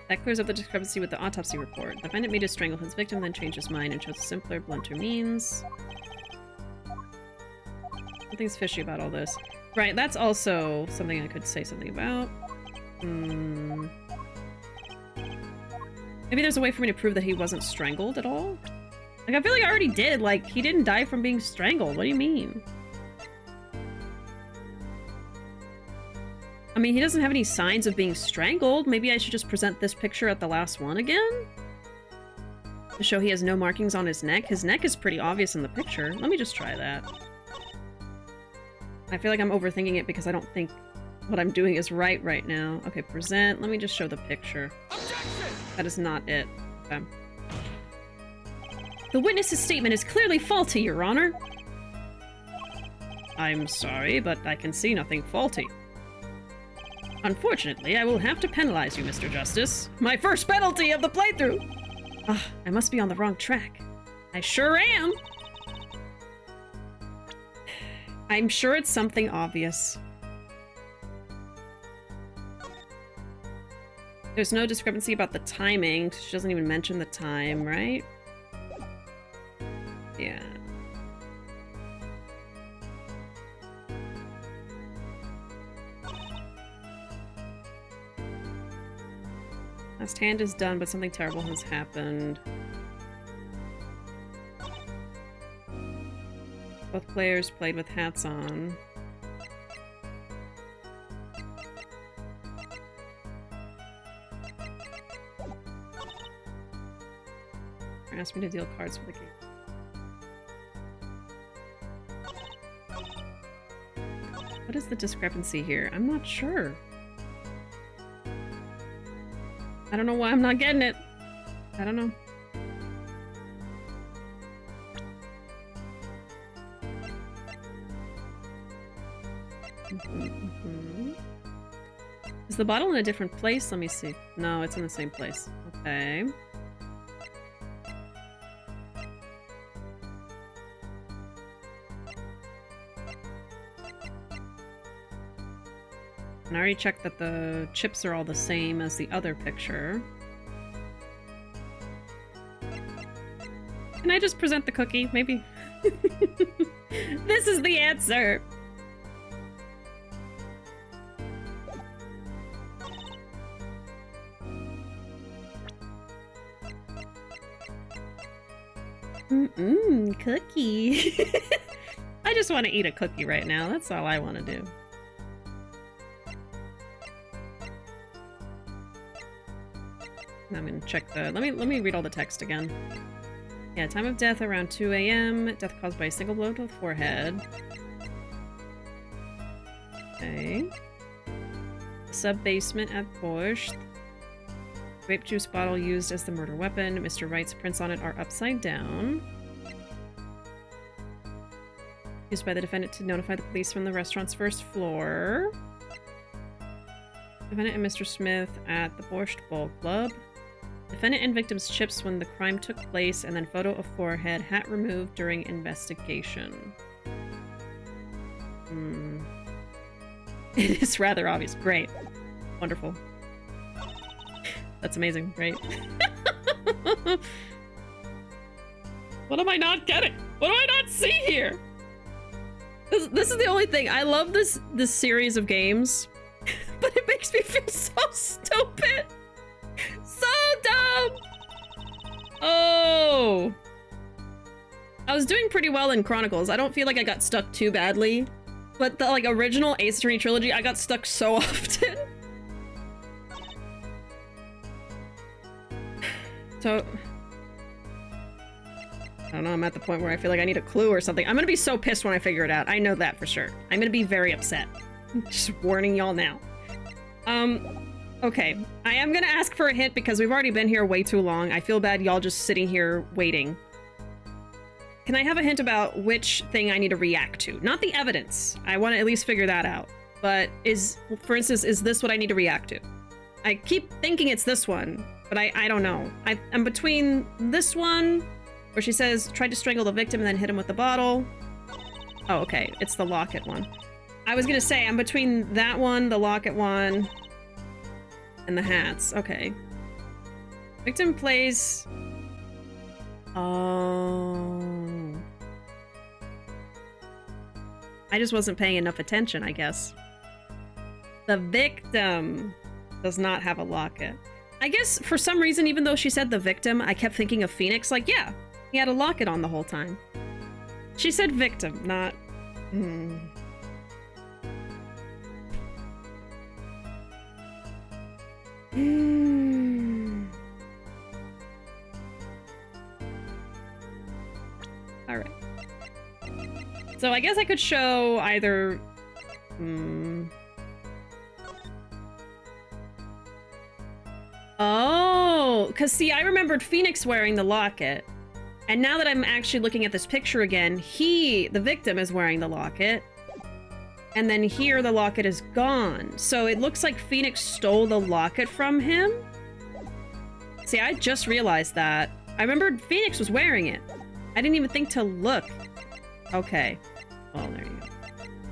That clears up the discrepancy with the autopsy report. The defendant made to strangle his victim, then changed his mind and chose simpler, blunter means. Something's fishy about all this. Right, that's also something I could say something about. Maybe there's a way for me to prove that he wasn't strangled at all? Like, I feel like I already did. Like, he didn't die from being strangled. What do you mean? I mean, he doesn't have any signs of being strangled. Maybe I should just present this picture at the last one again? To show he has no markings on his neck. His neck is pretty obvious in the picture. Let me just try that. I feel like I'm overthinking it because I don't think what I'm doing is right now. Okay, present. Let me just show the picture. Objection! That is not it. Okay. The witness's statement is clearly faulty, Your Honor. I'm sorry, but I can see nothing faulty. Unfortunately, I will have to penalize you, Mr. Justice. My first penalty of the playthrough! Ah, I must be on the wrong track. I sure am! I'm sure it's something obvious. There's no discrepancy about the timing. She doesn't even mention the time, right? Yeah. Last hand is done, but something terrible has happened. Both players played with hats on. Asked me to deal cards for the game. What is the discrepancy here? I'm not sure. I don't know why I'm not getting it. I don't know. Is the bottle in a different place? Let me see. No, it's in the same place. Okay. And I already checked that the chips are all the same as the other picture. Can I just present the cookie? Maybe. This is the answer. Cookie. I just want to eat a cookie right now. That's all I want to do. I'm gonna check the. Let me read all the text again. Yeah, time of death around 2 a.m. Death caused by a single blow to the forehead. Okay. Sub-basement at Borscht. Grape juice bottle used as the murder weapon. Mr. Wright's prints on it are upside down. Used by the defendant to notify the police from the restaurant's first floor. Defendant and Mr. Smith at the Borscht Bowl Club. Defendant and victim's chips when the crime took place, and then photo of forehead, hat removed during investigation. It is rather obvious. Great. Wonderful. That's amazing. Great. What am I not getting? What do I not see here? This is the only thing. I love this series of games, but it makes me feel so stupid. So dumb! Oh! I was doing pretty well in Chronicles. I don't feel like I got stuck too badly. But the original Ace Attorney Trilogy, I got stuck so often. So... I don't know, I'm at the point where I feel like I need a clue or something. I'm gonna be so pissed when I figure it out. I know that for sure. I'm gonna be very upset. Just warning y'all now. Okay, I am gonna ask for a hint because we've already been here way too long. I feel bad y'all just sitting here waiting. Can I have a hint about which thing I need to react to? Not the evidence. I want to at least figure that out. But for instance, is this what I need to react to? I keep thinking it's this one, but I don't know. I'm between this one, where she says, tried to strangle the victim and then hit him with the bottle. Oh, okay, it's the locket one. I was gonna say, I'm between that one, the locket one, and the hats. Okay. Victim plays... Oh... I just wasn't paying enough attention, I guess. The victim does not have a locket. I guess, for some reason, even though she said the victim, I kept thinking of Phoenix. Like, yeah, he had a locket on the whole time. She said victim, not... Alright. So I guess I could show either... Oh! Because see, I remembered Phoenix wearing the locket. And now that I'm actually looking at this picture again, the victim, is wearing the locket. And then here, the locket is gone. So it looks like Phoenix stole the locket from him? See, I just realized that. I remembered Phoenix was wearing it. I didn't even think to look. Okay. Well, there you go.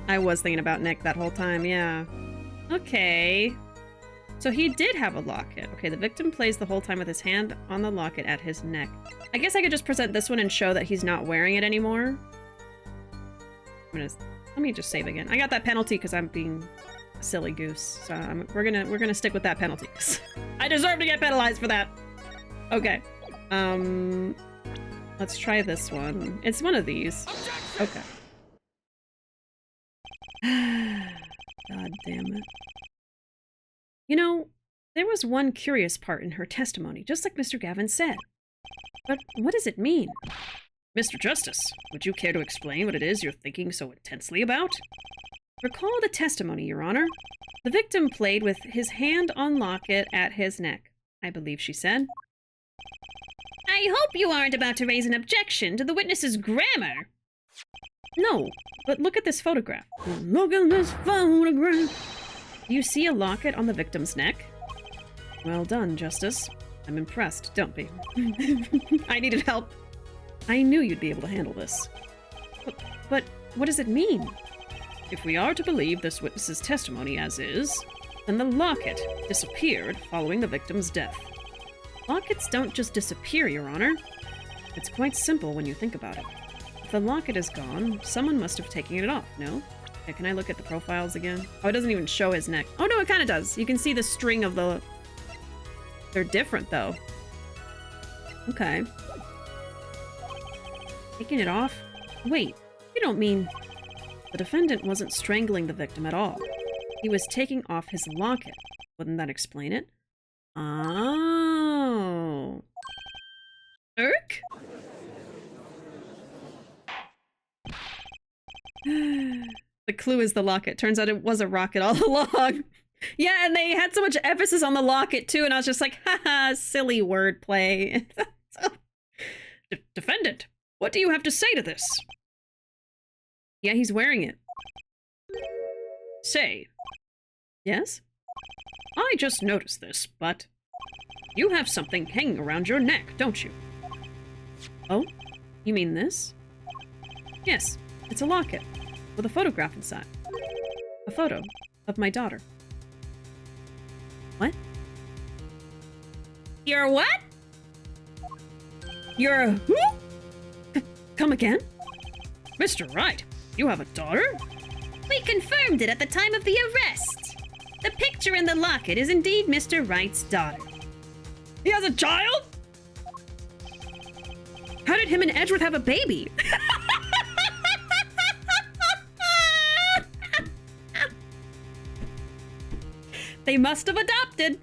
I was thinking about Nick that whole time, yeah. Okay. So he did have a locket. Okay, the victim plays the whole time with his hand on the locket at his neck. I guess I could just present this one and show that he's not wearing it anymore. Let me just save again. I got that penalty because I'm being a silly goose. So we're gonna stick with that penalty. I deserve to get penalized for that. Okay. Let's try this one. It's one of these. Okay. God damn it. You know, there was one curious part in her testimony, just like Mr. Gavin said. But what does it mean? Mr. Justice, would you care to explain what it is you're thinking so intensely about? Recall the testimony, Your Honor. The victim played with his hand on locket at his neck, I believe she said. I hope you aren't about to raise an objection to the witness's grammar. No, but look at this photograph. Look at this photograph. Do you see a locket on the victim's neck? Well done, Justice. I'm impressed, don't be. I needed help. I knew you'd be able to handle this. But what does it mean? If we are to believe this witness's testimony as is, then the locket disappeared following the victim's death. Lockets don't just disappear, Your Honor. It's quite simple when you think about it. If the locket is gone, someone must have taken it off, no? Yeah, can I look at the profiles again? Oh, it doesn't even show his neck. Oh no, it kind of does. You can see the string of the... They're different, though. Okay. Taking it off? Wait, you don't mean... The defendant wasn't strangling the victim at all. He was taking off his locket. Wouldn't that explain it? Oh. Irk? The clue is the locket. Turns out it was a rocket all along. Yeah, and they had so much emphasis on the locket, too, and I was just like, haha, silly wordplay. Defendant, what do you have to say to this? Yeah, he's wearing it. Say. Yes? I just noticed this, but you have something hanging around your neck, don't you? Oh? You mean this? Yes, it's a locket with a photograph inside. A photo of my daughter. What? You're what? You're who? Come again? Mr. Wright, you have a daughter? We confirmed it at the time of the arrest. The picture in the locket is indeed Mr. Wright's daughter. He has a child? How did him and Edgeworth have a baby? They must have adopted.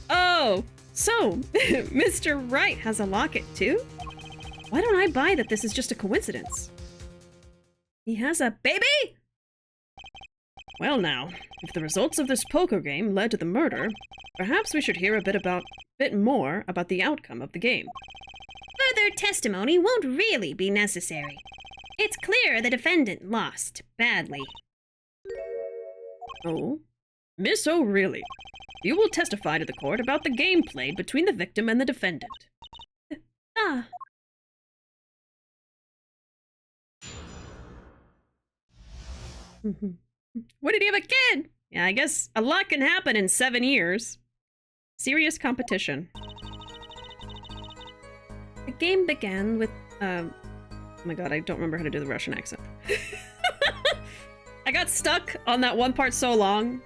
Oh, so Mr. Wright has a locket too? Why don't I buy that this is just a coincidence? He has a baby? Well now, if the results of this poker game led to the murder, perhaps we should hear a bit more about the outcome of the game. Further testimony won't really be necessary. It's clear the defendant lost badly. Oh? Miss O'Reilly, you will testify to the court about the game played between the victim and the defendant. Ah. What did he have a kid? Yeah, I guess a lot can happen in 7 years. Serious competition. The game began with, oh my god, I don't remember how to do the Russian accent. I got stuck on that one part so long.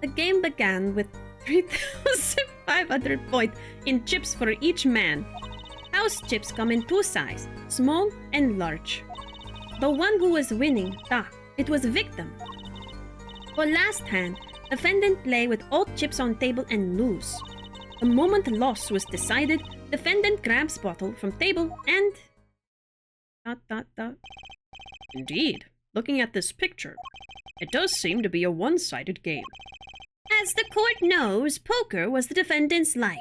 The game began with 3,500 points in chips for each man. House chips come in 2 sizes, small and large. The one who was winning, it was victim. For last hand, defendant play with all chips on table and lose. The moment loss was decided, defendant grabs bottle from table and... Indeed, looking at this picture, it does seem to be a one-sided game. As the court knows, poker was the defendant's life.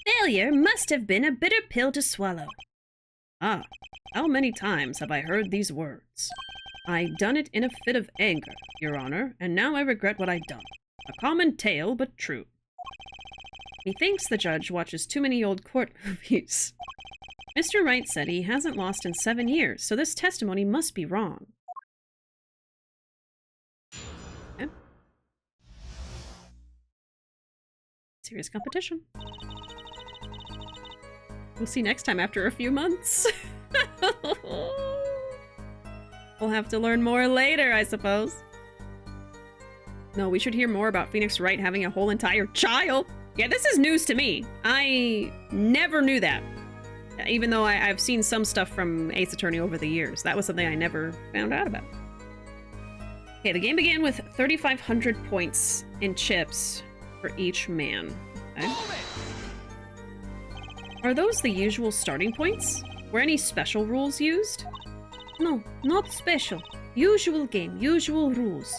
Failure must have been a bitter pill to swallow. Ah, how many times have I heard these words? I done it in a fit of anger, Your Honor, and now I regret what I done. A common tale, but true. Methinks the judge watches too many old court movies. Mr. Wright said he hasn't lost in 7 years, so this testimony must be wrong. Okay. Serious competition. We'll see next time after a few months. We'll have to learn more later, I suppose. No, we should hear more about Phoenix Wright having a whole entire child. Yeah, this is news to me. I never knew that. Even though I've seen some stuff from Ace Attorney over the years. That was something I never found out about. Okay, the game began with 3,500 points in chips for each man. Okay. Are those the usual starting points? Were any special rules used? No, not special. Usual game, usual rules.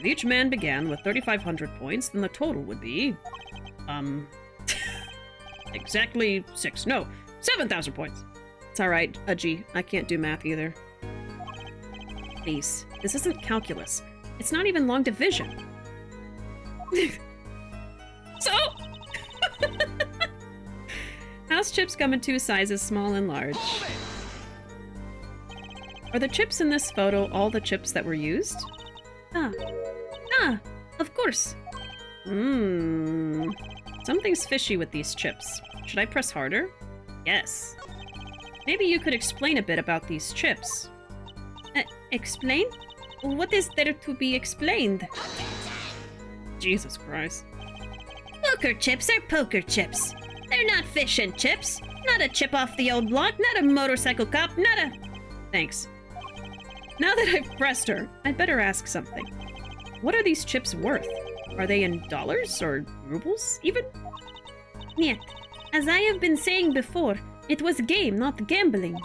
If each man began with 3,500 points, then the total would be... exactly 7,000 points. It's alright, Udgy. I can't do math either. Please, this isn't calculus. It's not even long division. So... House chips come in two sizes, small and large. Are the chips in this photo all the chips that were used? Of course. Something's fishy with these chips. Should I press harder? Yes. Maybe you could explain a bit about these chips. Explain? What is there to be explained? Jesus Christ. Poker chips are poker chips. They're not fish and chips. Not a chip off the old block, not a motorcycle cop, not a... Thanks. Now that I've pressed her, I'd better ask something. What are these chips worth? Are they in dollars or rubles, even? Niet. As I have been saying before, it was a game, not gambling.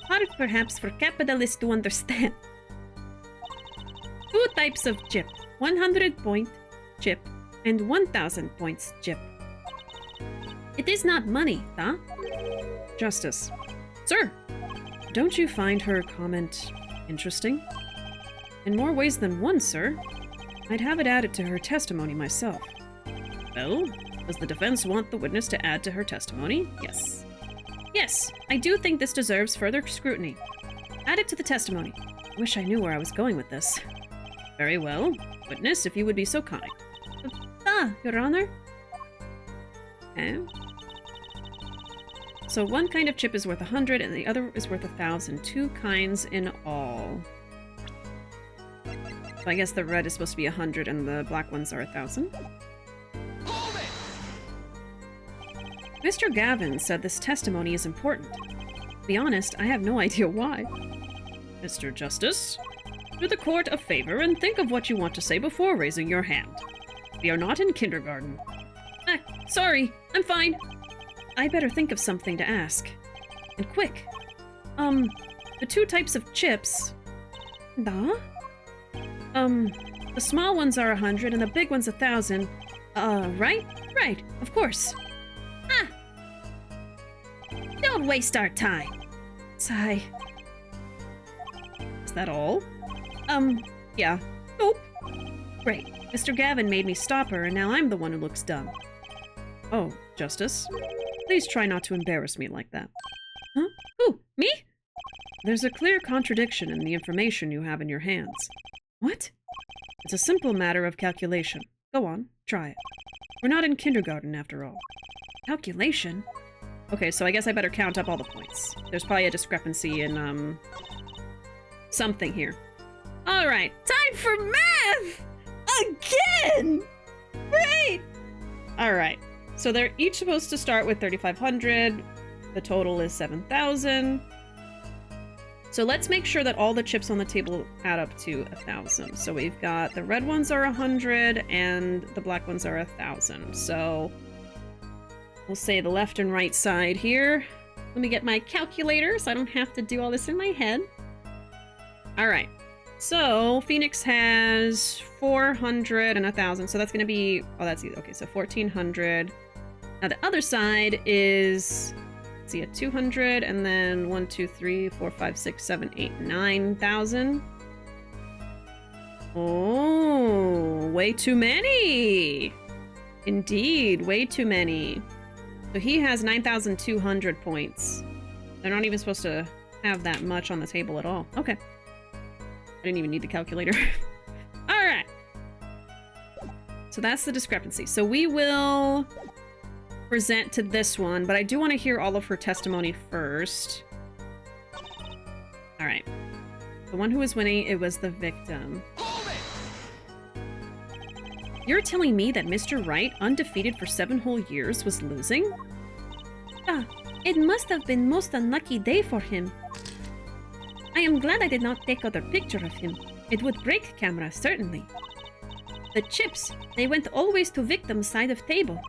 Hard perhaps for capitalists to understand. Two types of chip. 100-point chip and 1,000 points chip. It is not money, huh? Justice. Sir, don't you find her comment interesting? In more ways than one, sir. I'd have it added to her testimony myself. Well, does the defense want the witness to add to her testimony? Yes. Yes, I do think this deserves further scrutiny. Add it to the testimony. I wish I knew where I was going with this. Very well. Witness, if you would be so kind. Your Honor. Okay. So one kind of chip is worth 100 and the other is worth 1,000. Two kinds in all. So I guess the red is supposed to be 100 and the black ones are 1,000. Mr. Gavin said this testimony is important. To be honest, I have no idea why. Mr. Justice, do the court a favor and think of what you want to say before raising your hand. We are not in kindergarten. Sorry, I'm fine. I better think of something to ask. And quick. The two types of chips... Da? The small ones are 100 and the big one's 1,000. Right? Right, of course. Don't waste our time. Sigh. Is that all? Yeah. Nope. Great. Mr. Gavin made me stop her, and now I'm the one who looks dumb. Oh, Justice. Please try not to embarrass me like that. Huh? Who? Me? There's a clear contradiction in the information you have in your hands. What? It's a simple matter of calculation. Go on, try it. We're not in kindergarten, after all. Calculation? Okay, so I guess I better count up all the points. There's probably a discrepancy in, something here. Alright, time for math! Again! Great! Alright, so they're each supposed to start with 3,500. The total is 7,000. So let's make sure that all the chips on the table add up to 1,000. So we've got the red ones are 100 and the black ones are 1,000. So we'll say the left and right side here. Let me get my calculator so I don't have to do all this in my head. All right. So Phoenix has 400 and 1,000. So that's going to be, oh, that's easy. Okay, so 1,400. Now the other side is, let's see, a 200 and then 1, 2, 3, 4, 5, 6, 7, 8, 9,000. Oh, way too many. Indeed, way too many. So he has 9,200 points. They're not even supposed to have that much on the table at all. Okay. I didn't even need the calculator. All right. So that's the discrepancy. So we will present to this one, but I do want to hear all of her testimony first. All right. The one who was winning, it was the victim. You're telling me that Mr. Wright, undefeated for 7 whole years, was losing? It must have been most unlucky day for him. I am glad I did not take other picture of him. It would break camera, certainly. The chips, they went always to victim's side of table.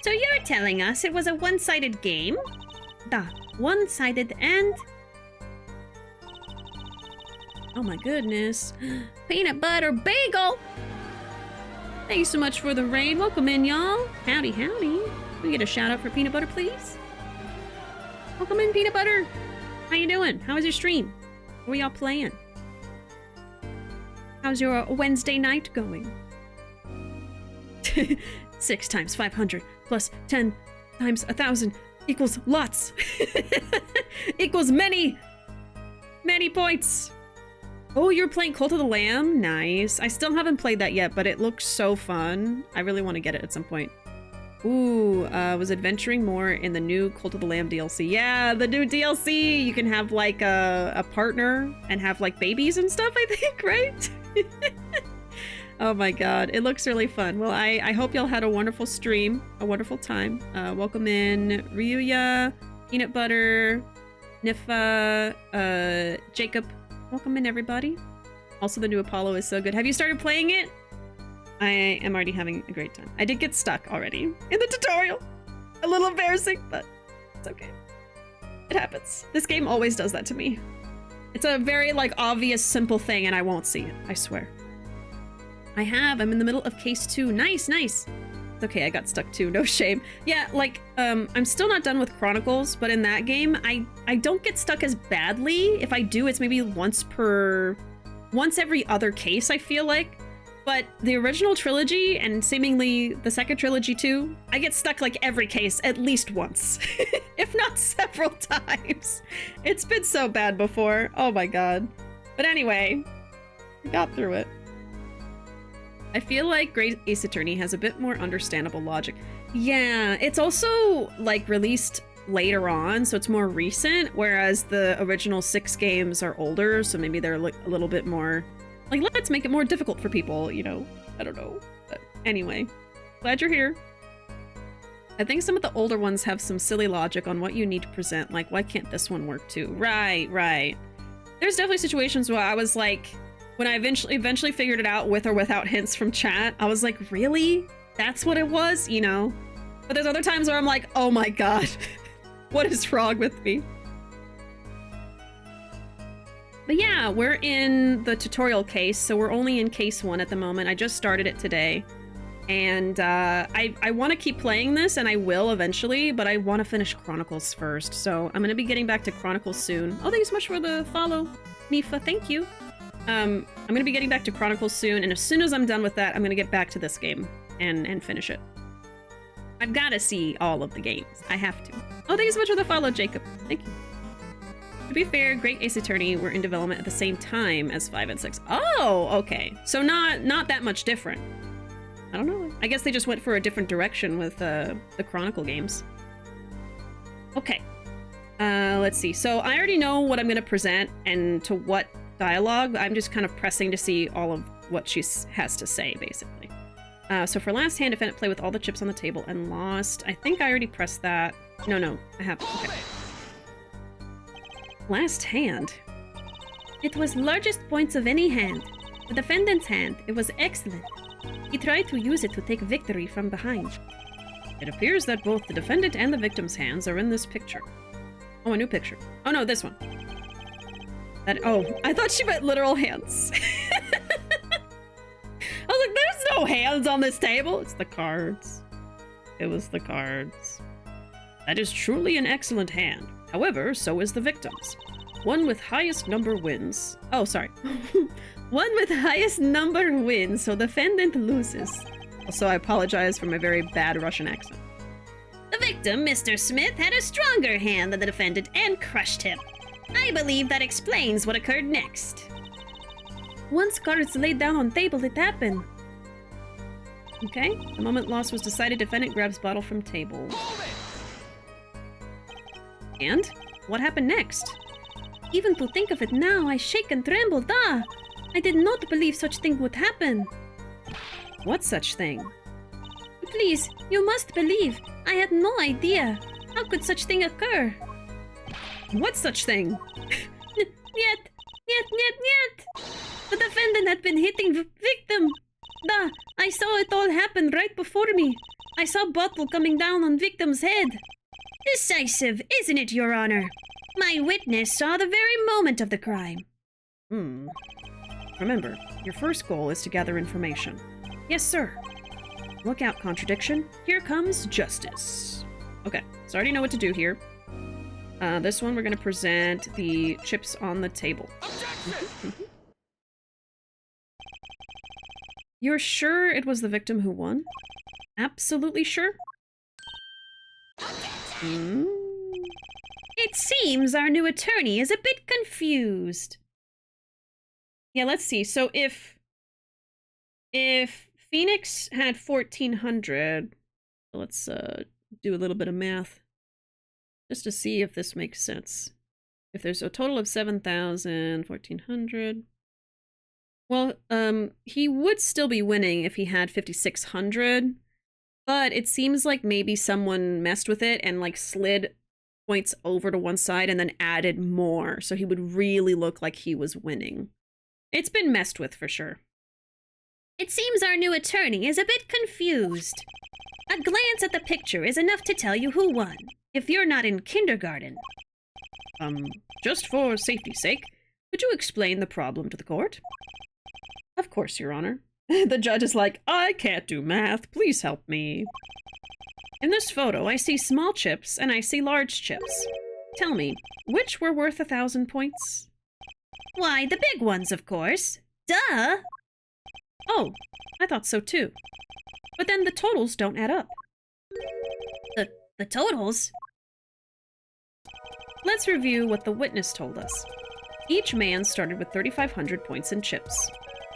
So you're telling us it was a one-sided game? One-sided and... Oh my goodness. Peanut butter bagel! Thanks so much for the raid. Welcome in, y'all. Howdy, howdy. Can we get a shout out for peanut butter, please? Welcome in, peanut butter. How you doing? How was your stream? What were y'all playing? How's your Wednesday night going? 6 times 500 plus 10 times 1,000 equals lots. Equals many points. Oh, you're playing Cult of the Lamb? Nice. I still haven't played that yet, but it looks so fun. I really want to get it at some point. Ooh, was adventuring more in the new Cult of the Lamb DLC. Yeah, the new DLC. You can have like a partner and have like babies and stuff, I think, right? Oh my god, it looks really fun. Well, I hope y'all had a wonderful stream, a wonderful time. Welcome in Ryuya, Peanut Butter, Nifa, Jacob. Welcome in, everybody. Also, the new Apollo is so good. Have you started playing it? I am already having a great time. I did get stuck already in the tutorial. A little embarrassing, but it's okay. It happens. This game always does that to me. It's a very, like, obvious, simple thing, and I won't see it. I swear. I'm in the middle of case 2. Nice, nice. It's okay, I got stuck too. No shame. Yeah, like, I'm still not done with Chronicles, but in that game, I don't get stuck as badly. If I do, it's maybe once every other case, I feel like. But the original trilogy, and seemingly the second trilogy too, I get stuck like every case at least once, if not several times. It's been so bad before. Oh my god. But anyway, we got through it. I feel like Great Ace Attorney has a bit more understandable logic. Yeah, it's also like released later on, so it's more recent, whereas the original 6 games are older, so maybe they're like a little bit more like, let's make it more difficult for people, you know? I don't know. But anyway, glad you're here. I think some of the older ones have some silly logic on what you need to present, like, why can't this one work too? Right. There's definitely situations where I was like, when I eventually figured it out with or without hints from chat, I was like, really? That's what it was? You know? But there's other times where I'm like, oh my god, what is wrong with me? But yeah, we're in the tutorial case, so we're only in case 1 at the moment. I just started it today. And I want to keep playing this, and I will eventually, but I want to finish Chronicles first. So I'm going to be getting back to Chronicles soon. Oh, thanks so much for the follow, Nifa. Thank you. I'm going to be getting back to Chronicles soon, and as soon as I'm done with that, I'm going to get back to this game and finish it. I've got to see all of the games. I have to. Oh, thank you so much for the follow, Jacob. Thank you. To be fair, Great Ace Attorney were in development at the same time as 5 and 6. Oh, okay. So not that much different. I don't know. I guess they just went for a different direction with the Chronicle games. Okay. Let's see. So I already know what I'm going to present and to what dialogue. I'm just kind of pressing to see all of what she has to say, basically. So for last hand, defendant play with all the chips on the table and lost. I think I already pressed that. No, I haven't. Okay. Last hand. It was largest points of any hand. The defendant's hand. It was excellent. He tried to use it to take victory from behind. It appears that both the defendant and the victim's hands are in this picture. Oh, a new picture. Oh no, this one. Oh, I thought she meant literal hands. I was like, there's no hands on this table. It's the cards. It was the cards. That is truly an excellent hand. However, so is the victim's. One with highest number wins. Oh, sorry. One with highest number wins, so defendant loses. Also, I apologize for my very bad Russian accent. The victim, Mr. Smith, had a stronger hand than the defendant and crushed him. I believe that explains what occurred next. Once cards laid down on table, it happened. Okay. The moment loss was decided, defendant grabs bottle from table. And? What happened next? Even to think of it now, I shake and tremble, I did not believe such thing would happen. What such thing? Please, you must believe. I had no idea. How could such thing occur? What such thing? Yet. The defendant had been hitting the victim. I saw it all happen right before me. I saw bottle coming down on victim's head. Decisive, isn't it, Your Honor? My witness saw the very moment of the crime. Remember, your first goal is to gather information. Yes, sir. Look out, contradiction. Here comes justice. Okay, so I already know what to do here. This one, we're going to present the chips on the table. Objection! You're sure it was the victim who won? Absolutely sure? It seems our new attorney is a bit confused. Yeah, let's see. So if Phoenix had 1,400, let's do a little bit of math just to see if this makes sense. If there's a total of 7,000, 1,400. Well, he would still be winning if he had 5,600, but it seems like maybe someone messed with it and like slid points over to one side and then added more, so he would really look like he was winning. It's been messed with for sure. It seems our new attorney is a bit confused. A glance at the picture is enough to tell you who won, if you're not in kindergarten. Just for safety's sake, could you explain the problem to the court? Of course, Your Honor. The judge is like, I can't do math, please help me. In this photo, I see small chips and I see large chips. Tell me, which were worth 1,000 points? Why, the big ones, of course. Duh! Oh, I thought so too. But then the totals don't add up. The totals? Let's review what the witness told us. Each man started with 3,500 points in chips,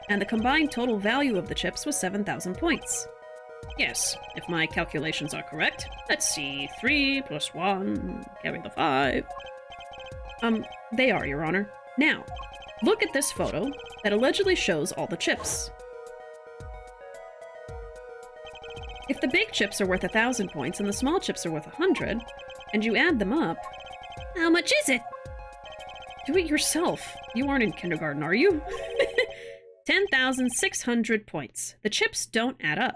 and the combined total value of the chips was 7,000 points. Yes, if my calculations are correct. Let's see, 3 plus 1, carry the 5. They are, Your Honor. Now, look at this photo that allegedly shows all the chips. If the big chips are worth 1,000 points and the small chips are worth 100, and you add them up... How much is it? Do it yourself. You aren't in kindergarten, are you? 10,600 points. The chips don't add up.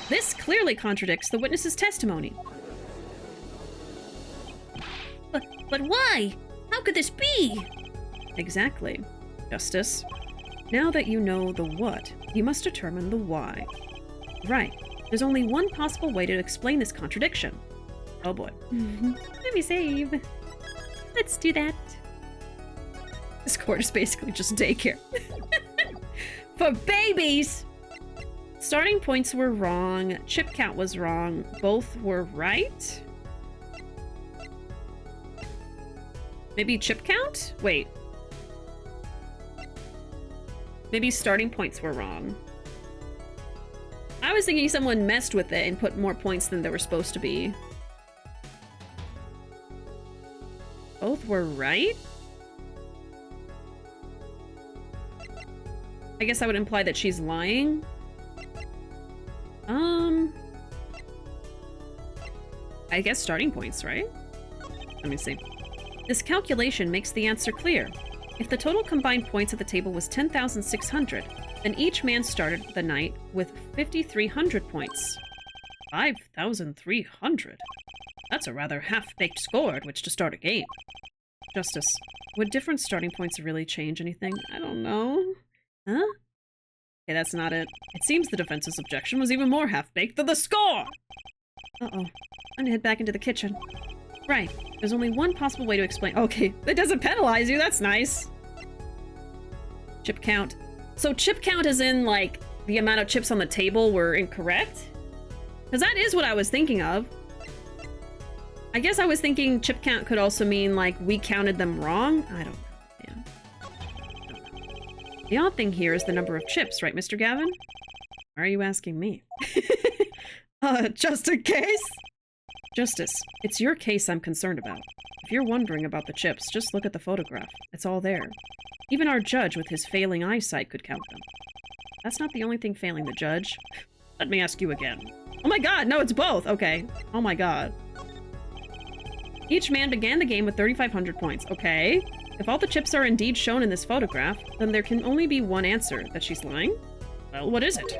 This clearly contradicts the witness's testimony. But why? How could this be? Exactly, Justice. Now that you know the what, you must determine the why. Right. There's only one possible way to explain this contradiction. Oh boy. Let me save. Let's do that. This court is basically just daycare. For babies! Starting points were wrong. Chip count was wrong. Both were right? Maybe chip count? Wait. Maybe starting points were wrong. I was thinking someone messed with it and put more points than there were supposed to be. Both were right? I guess that would imply that she's lying. I guess starting points, right? Let me see. This calculation makes the answer clear. If the total combined points at the table was 10,600, then each man started the night with 5,300 points. 5,300? That's a rather half-baked score at which to start a game. Justice, would different starting points really change anything? I don't know. Huh? Okay, that's not it. It seems the defense's objection was even more half-baked than the score! Uh-oh. I'm gonna head back into the kitchen. Right. There's only one possible way to explain— okay, that doesn't penalize you, that's nice. Chip count. So chip count is in, like, the amount of chips on the table were incorrect? Because that is what I was thinking of. I guess I was thinking chip count could also mean, like, we counted them wrong? I don't know. Yeah. The odd thing here is the number of chips, right, Mr. Gavin? Why are you asking me? Just in case? Justice, it's your case I'm concerned about. If you're wondering about the chips, just look at the photograph. It's all there. Even our judge with his failing eyesight could count them. That's not the only thing failing the judge. Let me ask you again. Oh my god, no, it's both! Okay. Oh my god. Each man began the game with 3,500 points. Okay. If all the chips are indeed shown in this photograph, then there can only be one answer, that she's lying? Well, what is it?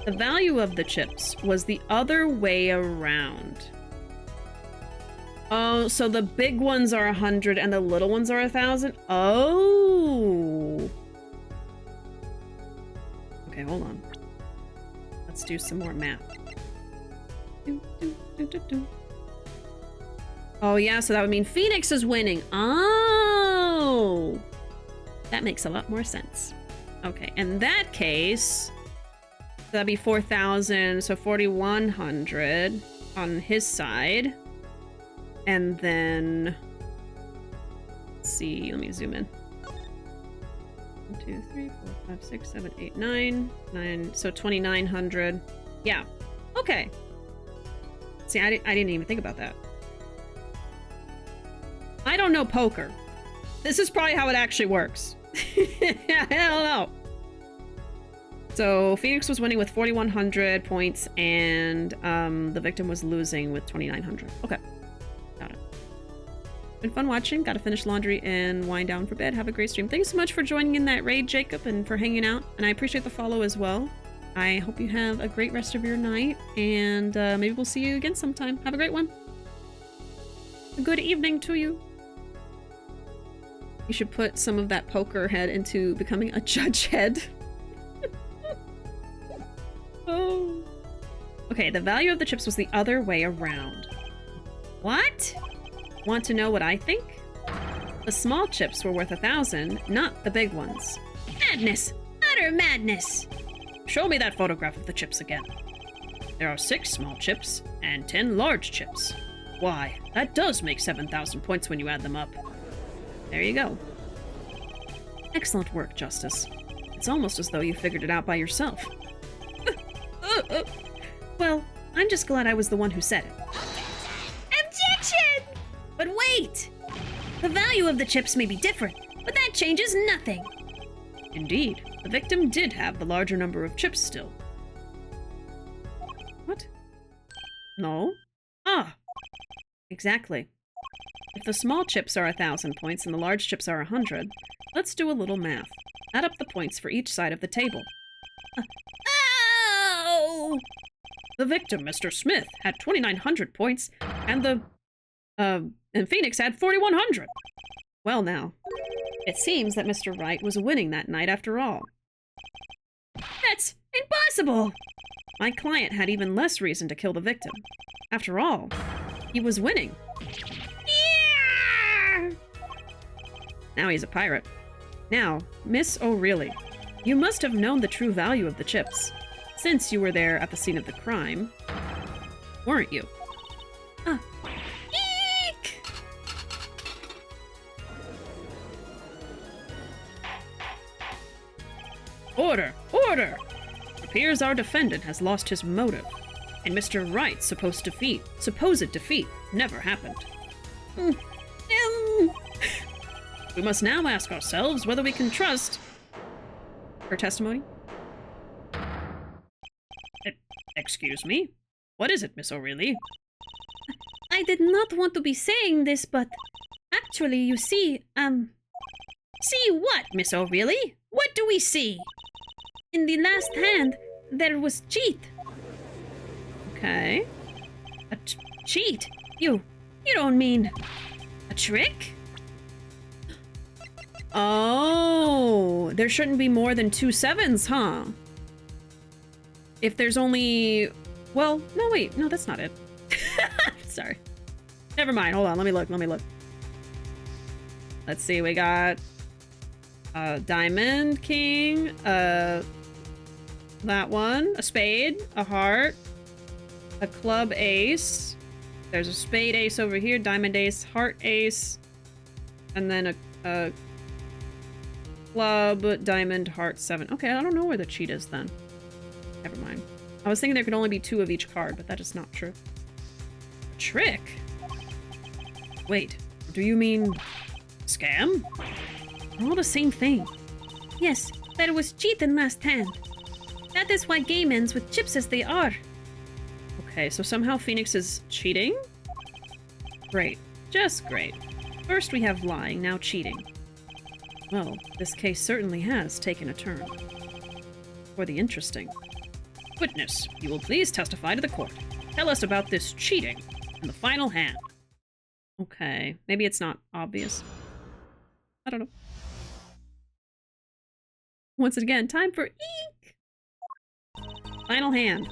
The value of the chips was the other way around. Oh, so the big ones are 100 and the little ones are 1,000? Oh! Okay, hold on. Let's do some more math. Oh, yeah, so that would mean Phoenix is winning. Oh! That makes a lot more sense. Okay, in that case, that'd be 4,000, so 4,100 on his side. And then, let's see, let me zoom in. 1, 2, 3, 4, 5, 6, 7, 8, 9, 9, so 2,900. Yeah, okay. See, I didn't even think about that. I don't know poker. This is probably how it actually works. I don't know. So Phoenix was winning with 4,100 points, and the victim was losing with 2,900. Okay, got it. Been fun watching. Got to finish laundry and wind down for bed. Have a great stream. Thanks so much for joining in that raid, Jacob, and for hanging out. And I appreciate the follow as well. I hope you have a great rest of your night, and maybe we'll see you again sometime. Have a great one. A good evening to you. You should put some of that poker head into becoming a judge head. Oh. Okay, the value of the chips was the other way around. What? Want to know what I think? The small chips were worth 1,000, not the big ones. Madness! Utter madness! Show me that photograph of the chips again. There are 6 small chips and 10 large chips. Why, that does make 7,000 points when you add them up. There you go. Excellent work, Justice. It's almost as though you figured it out by yourself. Well, I'm just glad I was the one who said it. Objection! But wait! The value of the chips may be different, but that changes nothing. Indeed, the victim did have the larger number of chips still. What? No? Ah! Exactly. If the small chips are 1,000 points and the large chips are 100, let's do a little math. Add up the points for each side of the table. Oh! The victim, Mr. Smith, had 2,900 points, and Phoenix had 4,100. Well now, it seems that Mr. Wright was winning that night after all. That's impossible! My client had even less reason to kill the victim. After all, he was winning. Yeah! Now he's a pirate. Now, Miss O'Reilly, you must have known the true value of the chips, since you were there at the scene of the crime, weren't you? Eek! Order! Order! It appears our defendant has lost his motive, and Mr. Wright's supposed defeat never happened. We must now ask ourselves whether we can trust Her testimony? Excuse me? What is it, Miss O'Reilly? I did not want to be saying this, but actually, you see, See what, Miss O'Reilly? What do we see? in the last hand, there was cheat. Okay. A cheat? You don't mean a trick? Oh, there shouldn't be more than 2 sevens, huh? If there's only... Well, no, wait. No, that's not it. Sorry. Never mind. Hold on. Let me look. Let's see. We got... Diamond, King, that one, a spade, a heart, a club ace. There's a spade ace over here, diamond ace, heart ace, and then a club, diamond, heart, 7. Okay, I don't know where the cheat is then. Never mind. I was thinking there could only be 2 of each card, but that is not true. A trick? Wait, do you mean scam? They're all the same thing. Yes, there was cheat in last hand. That is why game ends with chips as they are. Okay, so somehow Phoenix is cheating? Great. Just great. First we have lying, now cheating. Well, this case certainly has taken a turn. For the interesting. Witness, you will please testify to the court. Tell us about this cheating in the final hand. Okay, maybe it's not obvious. I don't know. Once again, time for eek! Final hand.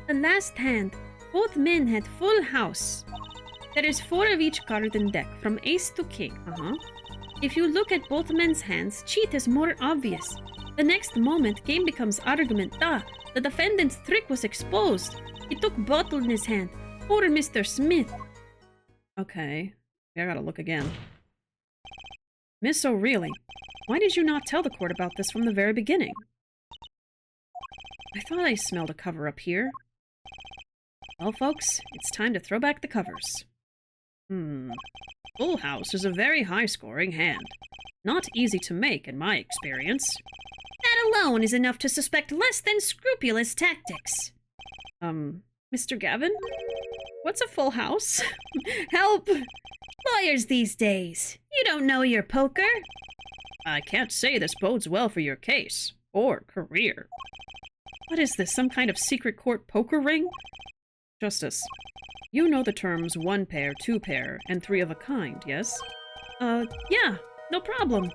The last hand, both men had full house. There is 4 of each card in deck, from ace to king. If you look at both men's hands, cheat is more obvious. The next moment, game becomes argument. The defendant's trick was exposed. He took bottle in his hand. Poor Mr. Smith. Okay. I gotta look again. Miss O'Reilly, why did you not tell the court about this from the very beginning? I thought I smelled a cover up here. Well, folks, it's time to throw back the covers. Full house is a very high-scoring hand. Not easy to make, in my experience. That alone is enough to suspect less than scrupulous tactics. Mr. Gavin? What's a full house? Help! Lawyers these days. You don't know your poker? I can't say this bodes well for your case. Or career. What is this, some kind of secret court poker ring? Justice, you know the terms 1 pair, 2 pair, and 3 of a kind, yes? Yeah, no problem.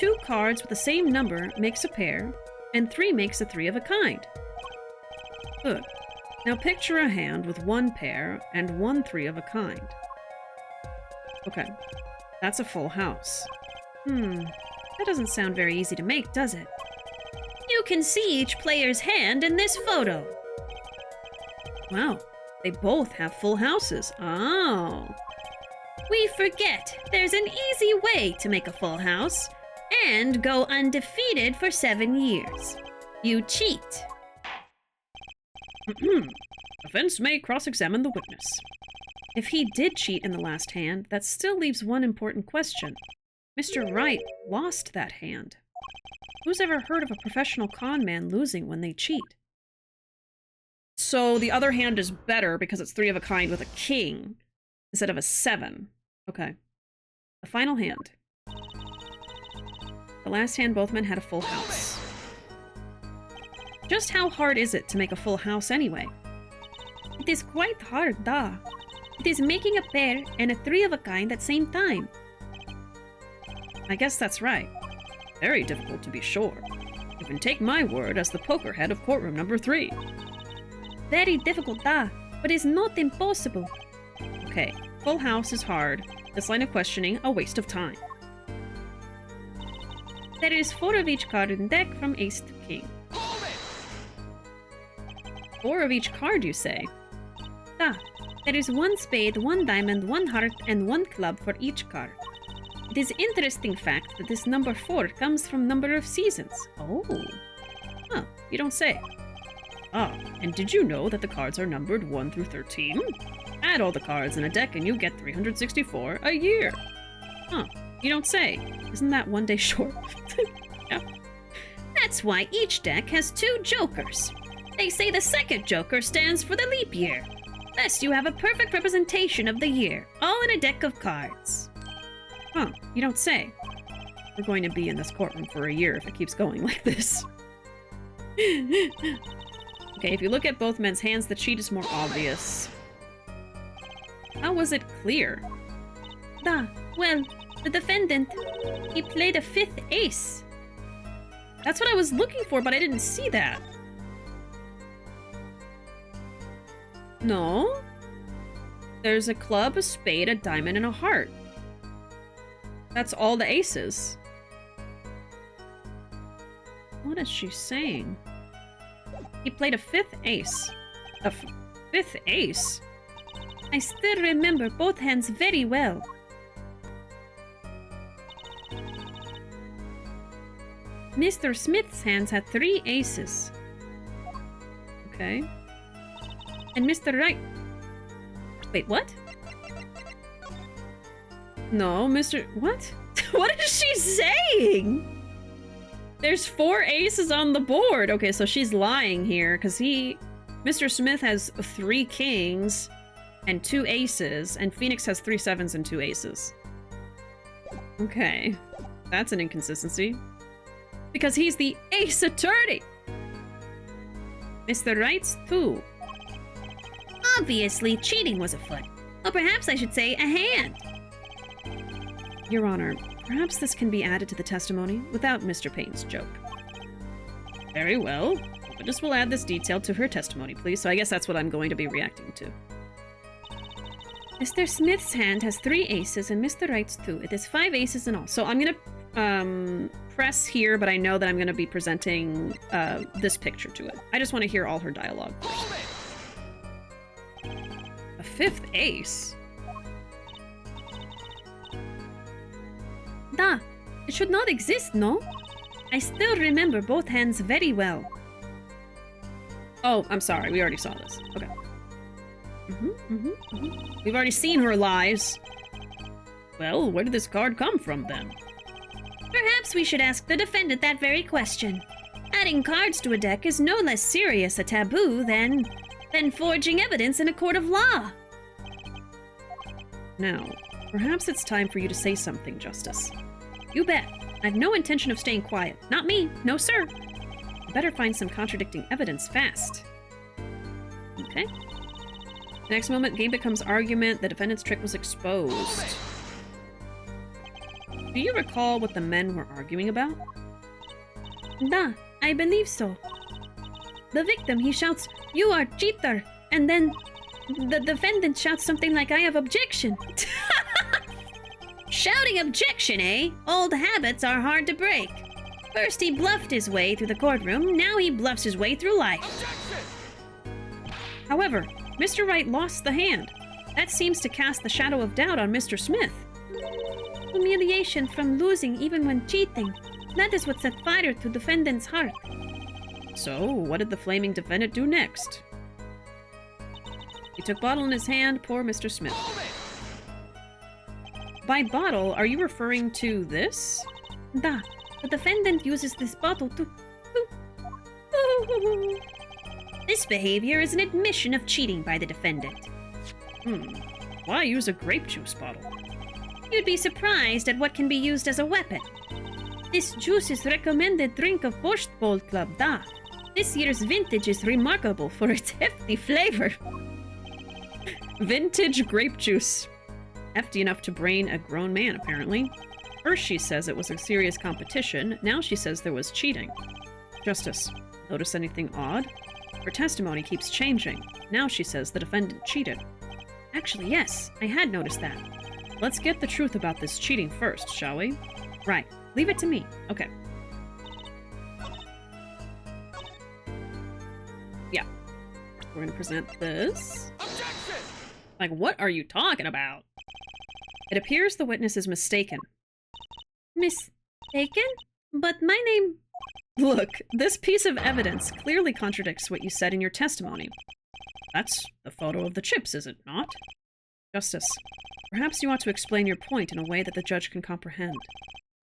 2 cards with the same number makes a pair, and 3 makes a 3 of a kind. Good. Now picture a hand with 1 pair and 1 3 of a kind. Okay, that's a full house. That doesn't sound very easy to make, does it? You can see each player's hand in this photo. Wow, they both have full houses. Oh. We forget there's an easy way to make a full house and go undefeated for 7 years. You cheat. Defense may cross-examine the witness. If he did cheat in the last hand, that still leaves one important question. Mr. Wright lost that hand. Who's ever heard of a professional con man losing when they cheat? So the other hand is better because it's 3 of a kind with a king instead of a 7. Okay. The final hand. The last hand, both men had a full house. Just how hard is it to make a full house anyway? It is quite hard, It is making a pair and a 3 of a kind at the same time. I guess that's right. Very difficult to be sure. You can take my word as the poker head of courtroom number 3. Very difficult, but it's not impossible. Okay, full house is hard. This line of questioning, a waste of time. There is 4 of each card in deck from ace to king. 4 of each card, you say? There is 1 spade, 1 diamond, 1 heart, and 1 club for each card. It is interesting fact that this number 4 comes from number of seasons. Oh. Huh, you don't say. And did you know that the cards are numbered 1 through 13? Add all the cards in a deck and you get 364 a year. Huh, you don't say. Isn't that 1 day short? Yeah. That's why each deck has 2 jokers. They say the second joker stands for the leap year. Thus, you have a perfect representation of the year, all in a deck of cards. Huh, you don't say. We're going to be in this courtroom for a year if it keeps going like this. Okay, if you look at both men's hands, the cheat is more obvious. How was it clear? Well, the defendant, he played a 5th ace. That's what I was looking for, but I didn't see that. No. There's a club, a spade, a diamond, and a heart. That's all the aces. What is she saying? He played a 5th ace. A 5th ace? I still remember both hands very well. Mr. Smith's hands had 3 aces. Okay. And Mr. Wright... Wait, what? No, Mr... What? What is she saying? There's 4 aces on the board. Okay, so she's lying here, because Mr. Smith has 3 kings and 2 aces, and Phoenix has 3 sevens and 2 aces. Okay, that's an inconsistency. Because he's the ace attorney! Mr. Wright's 2. Obviously, cheating was afoot. Or perhaps I should say a hand. Your Honor, perhaps this can be added to the testimony without Mr. Payne's joke. Very well. Witness will add this detail to her testimony, please. So I guess that's what I'm going to be reacting to. Mr. Smith's hand has 3 aces and Mr. Wright's 2. It is 5 aces in all. So I'm going to press here, but I know that I'm going to be presenting this picture to it. I just want to hear all her dialogue first. A 5th ace? Da, it should not exist, no? I still remember both hands very well. Oh, I'm sorry. We already saw this. Okay. We've already seen her lies. Well, where did this card come from, then? Perhaps we should ask the defendant that very question. Adding cards to a deck is no less serious a taboo than forging evidence in a court of law. Now, perhaps it's time for you to say something, Justice. You bet. I've no intention of staying quiet. Not me. No, sir. You better find some contradicting evidence fast. Okay. Next moment, game becomes argument. The defendant's trick was exposed. Do you recall what the men were arguing about? Da, I believe so. The victim, he shouts, "You are cheater," and then the defendant shouts something like, "I have objection." Shouting objection, eh? Old habits are hard to break. First he bluffed his way through the courtroom, now he bluffs his way through life. However, Mr. Wright lost the hand. That seems to cast the shadow of doubt on Mr. Smith. Humiliation from losing even when cheating. That is what set fire to defendant's heart. So, what did the flaming defendant do next? He took bottle in his hand, poor Mr. Smith. By bottle, are you referring to this? Da, the defendant uses this bottle to... This behavior is an admission of cheating by the defendant. Why use a grape juice bottle? You'd be surprised at what can be used as a weapon. This juice is recommended drink of Borscht Bowl Club, da. This year's vintage is remarkable for its hefty flavor. Vintage grape juice. Hefty enough to brain a grown man, apparently. First she says it was a serious competition, now she says there was cheating. Justice, notice anything odd? Her testimony keeps changing. Now she says the defendant cheated. Actually, yes, I had noticed that. Let's get the truth about this cheating first, shall we? Right. Leave it to me. Okay. Yeah. We're going to present this. Objection! Like, what are you talking about? It appears the witness is mistaken. Mistaken? But my name... Look, this piece of evidence clearly contradicts what you said in your testimony. That's the photo of the chips, is it not? Justice, perhaps you ought to explain your point in a way that the judge can comprehend.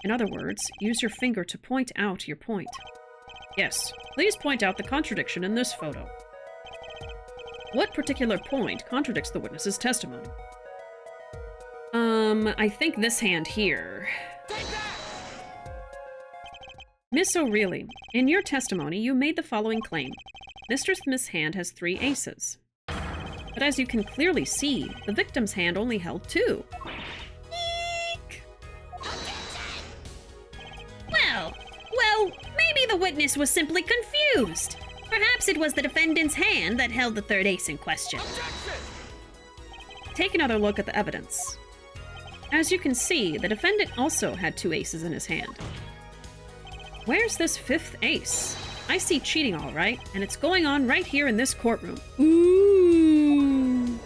In other words, use your finger to point out your point. Yes, please point out the contradiction in this photo. What particular point contradicts the witness's testimony? I think this hand here. Miss O'Reilly, in your testimony, you made the following claim. Mr. Smith's hand has 3 aces. But as you can clearly see, the victim's hand only held 2. Eek! Well, maybe the witness was simply confused. Perhaps it was the defendant's hand that held the 3rd ace in question. Take another look at the evidence. As you can see, the defendant also had 2 aces in his hand. Where's this 5th ace? I see cheating all right, and it's going on right here in this courtroom. Ooh!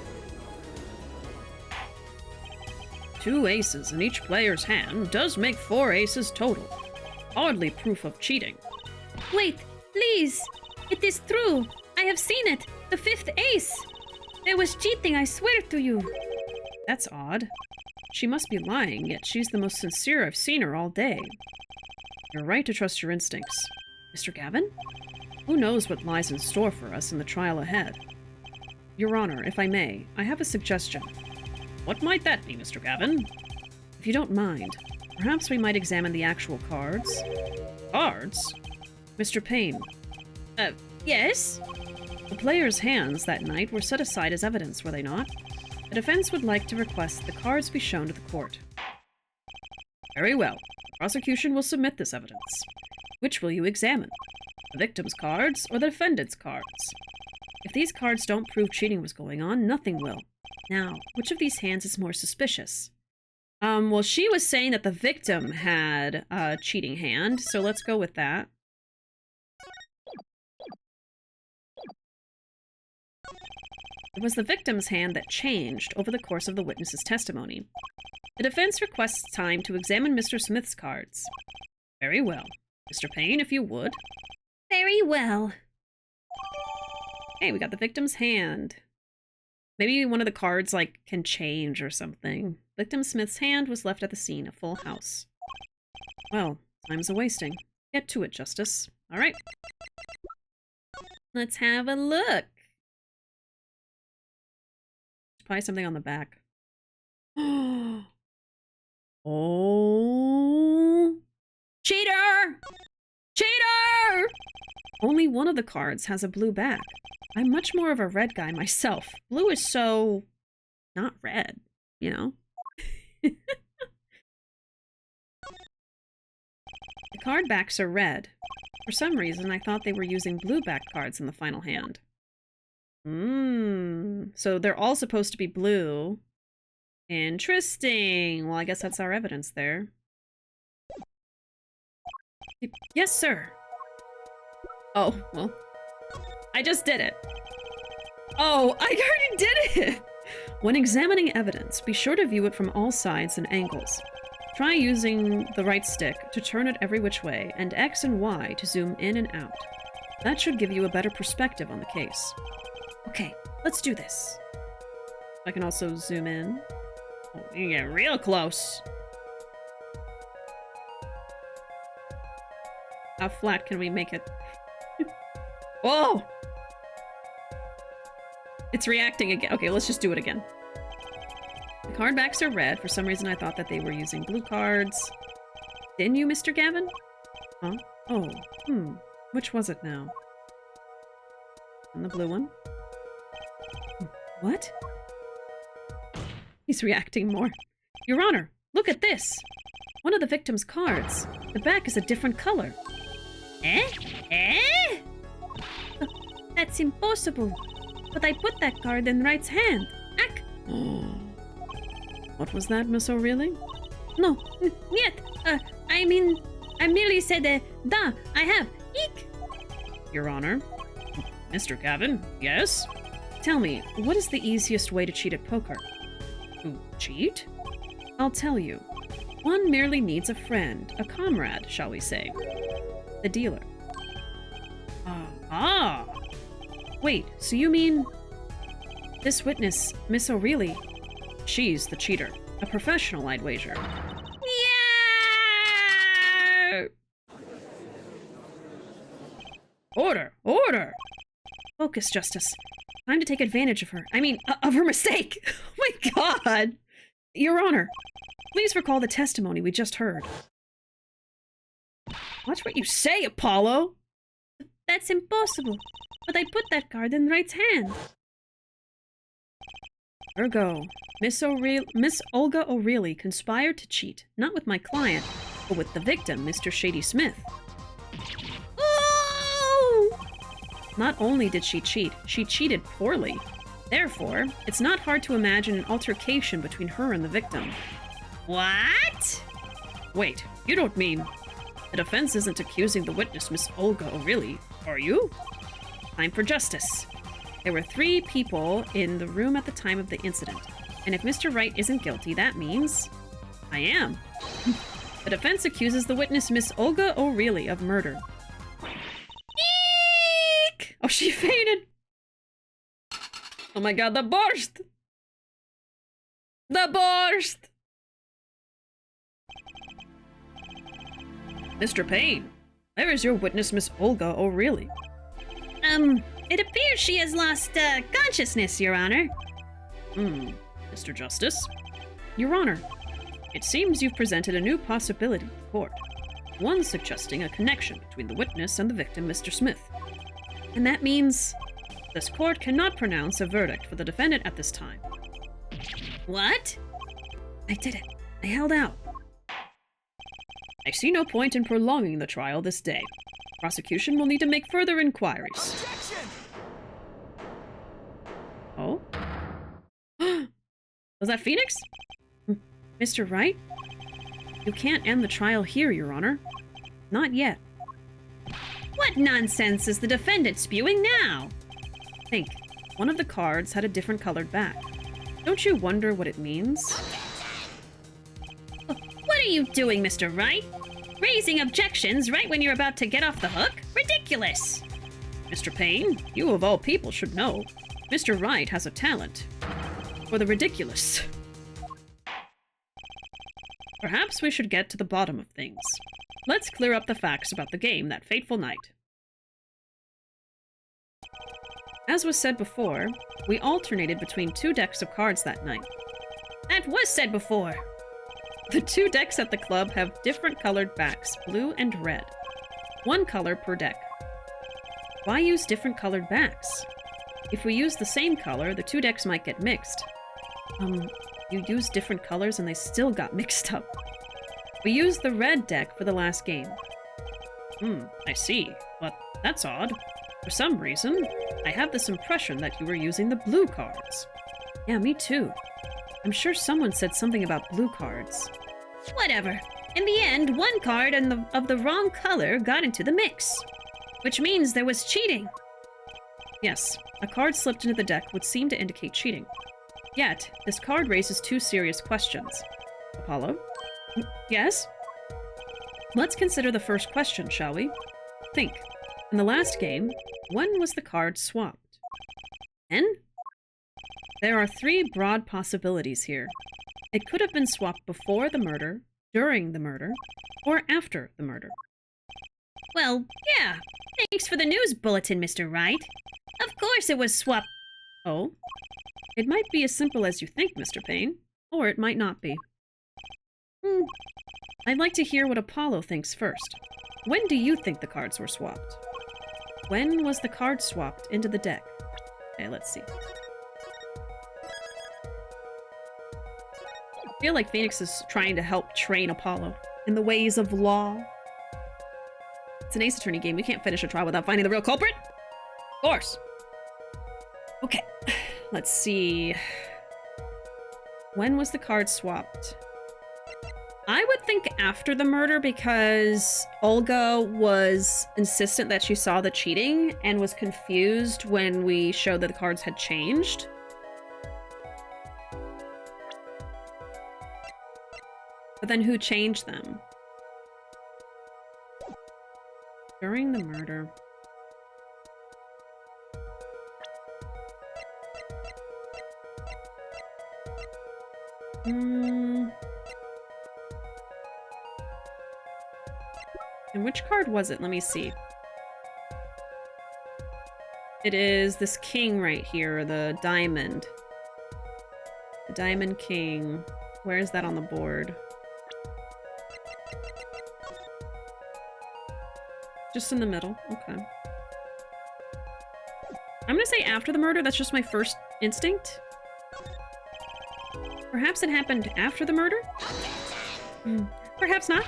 2 aces in each player's hand does make 4 aces total. Hardly proof of cheating. Wait, please. It is true. I have seen it. The 5th ace. There was cheating, I swear to you. That's odd. She must be lying, yet she's the most sincere I've seen her all day. You're right to trust your instincts. Mr. Gavin? Who knows what lies in store for us in the trial ahead? Your Honor, if I may, I have a suggestion. What might that be, Mr. Gavin? If you don't mind, perhaps we might examine the actual cards. Cards? Mr. Payne. Yes? The players' hands that night were set aside as evidence, were they not? The defense would like to request the cards be shown to the court. Very well. The prosecution will submit this evidence. Which will you examine? The victim's cards or the defendant's cards? If these cards don't prove cheating was going on, nothing will. Now, which of these hands is more suspicious? Well, she was saying that the victim had a cheating hand, so let's go with that. It was the victim's hand that changed over the course of the witness's testimony. The defense requests time to examine Mr. Smith's cards. Very well. Mr. Payne, if you would. Very well. Hey, we got the victim's hand. Maybe one of the cards, like, can change or something. Victim Smith's hand was left at the scene, a full house. Well, time's a-wasting. Get to it, Justice. All right. Let's have a look. There's probably something on the back. Oh. Cheater! Cheater! Only one of the cards has a blue back. I'm much more of a red guy myself. Blue is so... not red, you know? The card backs are red. For some reason, I thought they were using blue back cards in the final hand. So they're all supposed to be blue. Interesting. Well, I guess that's our evidence there. Yes, sir. Oh, well. I just did it. Oh, I already did it! When examining evidence, be sure to view it from all sides and angles. Try using the right stick to turn it every which way, and X and Y to zoom in and out. That should give you a better perspective on the case. Okay, let's do this. I can also zoom in. Oh, you get real close. How flat can we make it? Whoa! It's reacting again. Okay, let's just do it again. The card backs are red. For some reason, I thought that they were using blue cards. Didn't you, Mr. Gavin? Huh? Oh, Which was it now? And the blue one? What? He's reacting more. Your Honor, look at this! One of the victim's cards. The back is a different color. Eh? Eh? That's impossible. But I put that card in Wright's hand. Ack! What was that, Miss O'Reilly? No, yet. I mean, I merely said, da, I have. Eek! Your Honor. Mr. Gavin, yes? Tell me, what is the easiest way to cheat at poker? To cheat? I'll tell you. One merely needs a friend, a comrade, shall we say. The dealer. Ah! Wait, so you mean... This witness, Miss O'Reilly, she's the cheater. A professional, I'd wager. Yeah! Order! Order! Focus, Justice. Time to take advantage of her. I mean, of her mistake! Oh my god! Your Honor, please recall the testimony we just heard. Watch what you say, Apollo! That's impossible. But I put that card in Wright's hand. Ergo, Miss Olga O'Reilly conspired to cheat, not with my client, but with the victim, Mr. Shady Smith. Oh! Not only did she cheat, she cheated poorly. Therefore, it's not hard to imagine an altercation between her and the victim. What? Wait, you don't mean... The defense isn't accusing the witness, Miss Olga O'Reilly, are you? Time for justice. There were 3 people in the room at the time of the incident, and if Mr. Wright isn't guilty, that means... I am. The defense accuses the witness, Miss Olga O'Reilly, of murder. Eek! Oh, she fainted! Oh my god, the borscht! The borscht! Mr. Payne, where is your witness, Miss Olga O'Reilly? It appears she has lost, consciousness, Your Honor. Mr. Justice? Your Honor, it seems you've presented a new possibility to the court. One suggesting a connection between the witness and the victim, Mr. Smith. And that means this court cannot pronounce a verdict for the defendant at this time. What? I did it. I held out. I see no point in prolonging the trial this day. Prosecution will need to make further inquiries. Objection! Oh? Was that Phoenix? Mr. Wright? You can't end the trial here, Your Honor. Not yet. What nonsense is the defendant spewing now? Think. One of the cards had a different colored back. Don't you wonder what it means? What are you doing, Mr. Wright? Raising objections right when you're about to get off the hook? Ridiculous! Mr. Payne, you of all people should know. Mr. Wright has a talent for the ridiculous. Perhaps we should get to the bottom of things. Let's clear up the facts about the game that fateful night. As was said before, we alternated between 2 decks of cards that night. That was said before. The 2 decks at the club have different colored backs, blue and red. 1 color per deck. Why use different colored backs? If we use the same color, the 2 decks might get mixed. You used different colors and they still got mixed up. We used the red deck for the last game. I see. But that's odd. For some reason, I have this impression that you were using the blue cards. Yeah, me too. I'm sure someone said something about blue cards. Whatever. In the end, 1 card of the wrong color got into the mix. Which means there was cheating. Yes, a card slipped into the deck would seem to indicate cheating. Yet, this card raises 2 serious questions. Apollo? Yes? Let's consider the first question, shall we? Think. In the last game, when was the card swapped? When? There are 3 broad possibilities here. It could have been swapped before the murder, during the murder, or after the murder. Well, yeah. Thanks for the news bulletin, Mr. Wright. Of course it was swapped. Oh? It might be as simple as you think, Mr. Payne, or it might not be. I'd like to hear what Apollo thinks first. When do you think the cards were swapped? When was the card swapped into the deck? Okay, let's see. I feel like Phoenix is trying to help train Apollo in the ways of law. It's an Ace Attorney game. We can't finish a trial without finding the real culprit. Of course. Okay, let's see. When was the card swapped? I would think after the murder because Olga was insistent that she saw the cheating and was confused when we showed that the cards had changed. But then who changed them? During the murder. And which card was it? Let me see. It is this king right here, the diamond. The diamond king. Where is that on the board? Just in the middle. Okay. I'm gonna say after the murder. That's just my first instinct. Perhaps it happened after the murder? Perhaps not.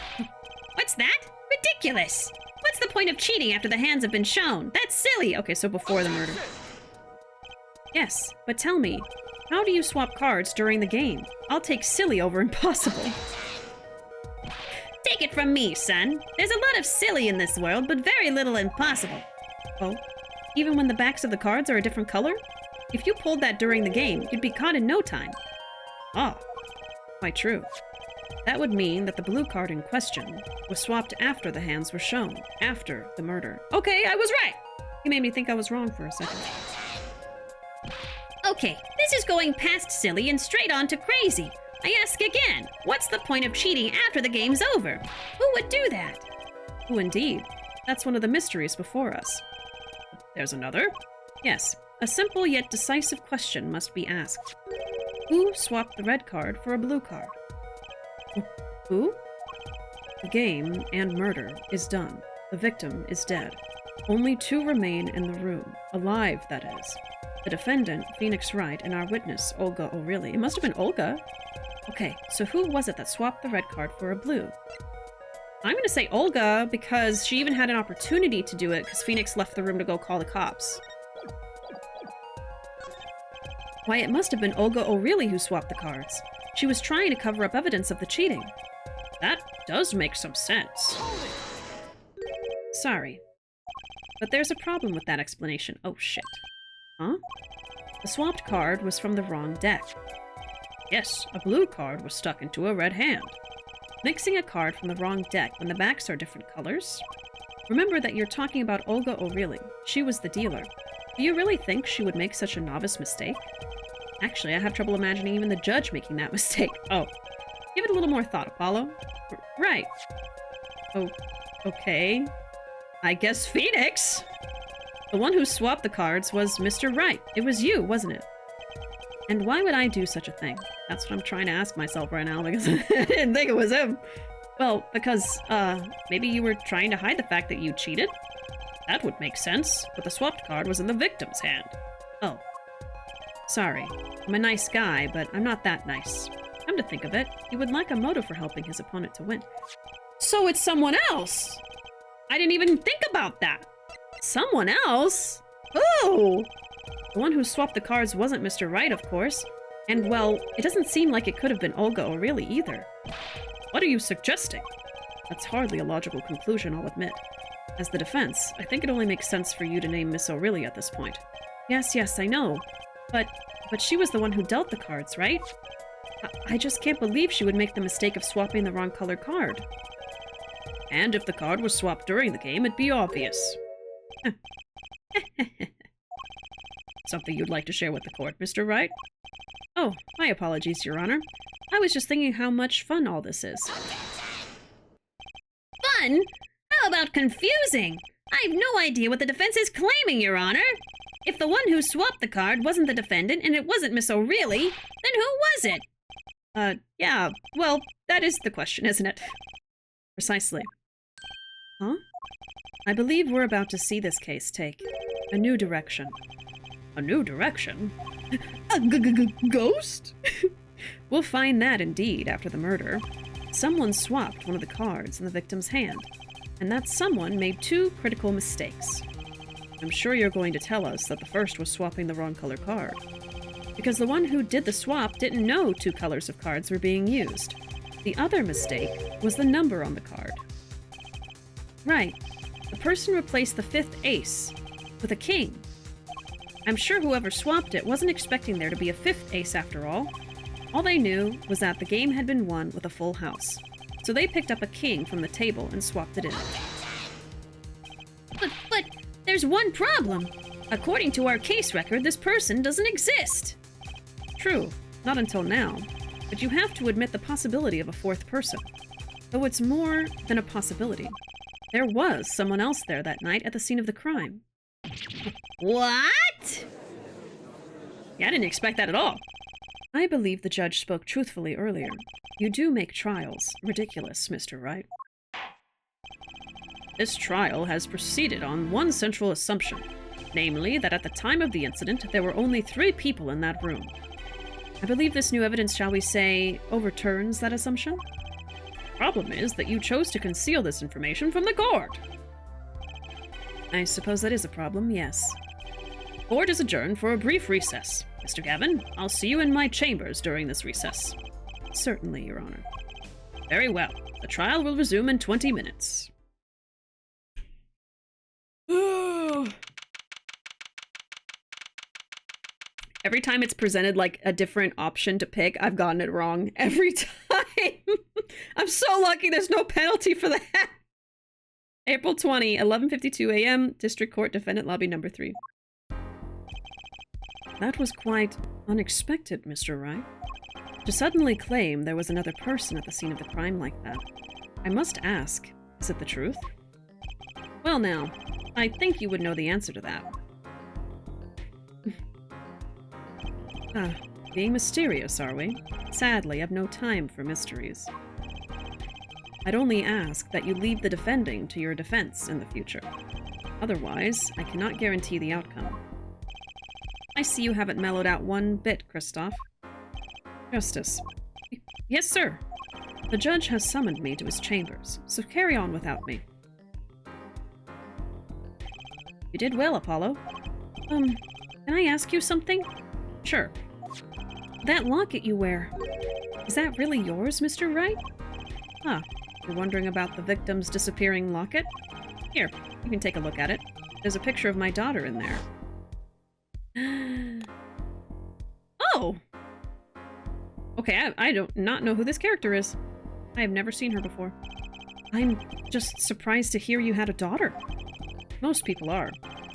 What's that? Ridiculous! What's the point of cheating after the hands have been shown? That's silly! Okay, so before the murder. Yes, but tell me, how do you swap cards during the game? I'll take silly over impossible. Take it from me, son. There's a lot of silly in this world, but very little impossible. Oh, even when the backs of the cards are a different color? If you pulled that during the game, you'd be caught in no time. Ah, quite true. That would mean that the blue card in question was swapped after the hands were shown, after the murder. Okay, I was right! You made me think I was wrong for a second. Okay, this is going past silly and straight on to crazy. I ask again, what's the point of cheating after the game's over? Who would do that? Oh, indeed. That's one of the mysteries before us. There's another? Yes, a simple yet decisive question must be asked. Who swapped the red card for a blue card? Who? The game and murder is done. The victim is dead. Only 2 remain in the room. Alive, that is. The defendant, Phoenix Wright, and our witness, Olga O'Reilly. It must have been Olga. Okay, so who was it that swapped the red card for a blue? I'm gonna say Olga because she even had an opportunity to do it because Phoenix left the room to go call the cops. Why, it must have been Olga O'Reilly who swapped the cards. She was trying to cover up evidence of the cheating. That does make some sense. Sorry. But there's a problem with that explanation. Oh, shit. Huh? The swapped card was from the wrong deck. Yes, a blue card was stuck into a red hand. Mixing a card from the wrong deck when the backs are different colors? Remember that you're talking about Olga O'Reilly. She was the dealer. Do you really think she would make such a novice mistake? Actually, I have trouble imagining even the judge making that mistake. Oh. Give it a little more thought, Apollo. Right. Oh, okay. I guess Phoenix! The one who swapped the cards was Mr. Wright. It was you, wasn't it? And why would I do such a thing? That's what I'm trying to ask myself right now, because I didn't think it was him. Well, because, maybe you were trying to hide the fact that you cheated? That would make sense, but the swapped card was in the victim's hand. Oh. Sorry. I'm a nice guy, but I'm not that nice. Come to think of it, he would lack a motive for helping his opponent to win. So it's someone else! I didn't even think about that! Someone else? Who? The one who swapped the cards wasn't Mr. Wright, of course. And, well, it doesn't seem like it could have been Olga O'Reilly either. What are you suggesting? That's hardly a logical conclusion, I'll admit. As the defense, I think it only makes sense for you to name Miss O'Reilly at this point. Yes, I know. But she was the one who dealt the cards, right? I just can't believe she would make the mistake of swapping the wrong colored card. And if the card was swapped during the game, it'd be obvious. Something you'd like to share with the court, Mr. Wright? Oh, my apologies, Your Honor. I was just thinking how much fun all this is. Fun? How about confusing? I have no idea what the defense is claiming, Your Honor. If the one who swapped the card wasn't the defendant and it wasn't Miss O'Reilly, then who was it? Yeah, well, that is the question, isn't it? Precisely. Huh? I believe we're about to see this case take a new direction. A new direction? A ghost? We'll find that indeed after the murder. Someone swapped one of the cards in the victim's hand, and that someone made two critical mistakes. I'm sure you're going to tell us that the first was swapping the wrong color card, because the one who did the swap didn't know two colors of cards were being used. The other mistake was the number on the card. Right. The person replaced the fifth ace with a king. I'm sure whoever swapped it wasn't expecting there to be a fifth ace after all. All they knew was that the game had been won with a full house. So they picked up a king from the table and swapped it in. But there's one problem. According to our case record, this person doesn't exist. True. Not until now. But you have to admit the possibility of a fourth person. Though it's more than a possibility. There was someone else there that night at the scene of the crime. What? Yeah, I didn't expect that at all. I believe the judge spoke truthfully earlier. You do make trials ridiculous, Mr. Wright. This trial has proceeded on one central assumption, namely that at the time of the incident, there were only 3 people in that room. I believe this new evidence, shall we say, overturns that assumption? Problem is that you chose to conceal this information from the court. I suppose that is a problem, yes. Court is adjourned for a brief recess. Mr. Gavin, I'll see you in my chambers during this recess. Certainly, Your Honor. Very well. The trial will resume in 20 minutes. Every time it's presented like a different option to pick, I've gotten it wrong. Every time! I'm so lucky there's no penalty for that! April 20, 11:52 a.m., District Court, Defendant Lobby Number 3. That was quite unexpected, Mr. Wright. To suddenly claim there was another person at the scene of the crime like that. I must ask, is it the truth? Well now, I think you would know the answer to that. Being mysterious, are we? Sadly, I've no time for mysteries. I'd only ask that you leave the defending to your defense in the future. Otherwise, I cannot guarantee the outcome. I see you haven't mellowed out one bit, Kristoff. Justice. Yes, sir. The judge has summoned me to his chambers, so carry on without me. You did well, Apollo. Can I ask you something? Sure. That locket you wear, is that really yours, Mr. Wright? Huh. You're wondering about the victim's disappearing locket? Here, you can take a look at it. There's a picture of my daughter in there. Oh! Okay, I do not know who this character is. I have never seen her before. I'm just surprised to hear you had a daughter. Most people are.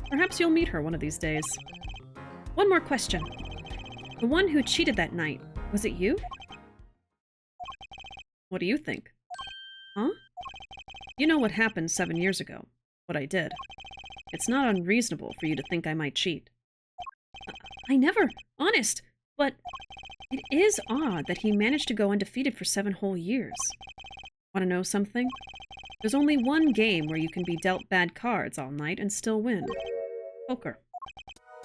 Perhaps you'll meet her one of these days. One more question. The one who cheated that night, was it you? What do you think? Huh? You know what happened 7 years ago. What I did. It's not unreasonable for you to think I might cheat. I never. Honest. But it is odd that he managed to go undefeated for 7 whole years. Want to know something? There's only one game where you can be dealt bad cards all night and still win. Poker.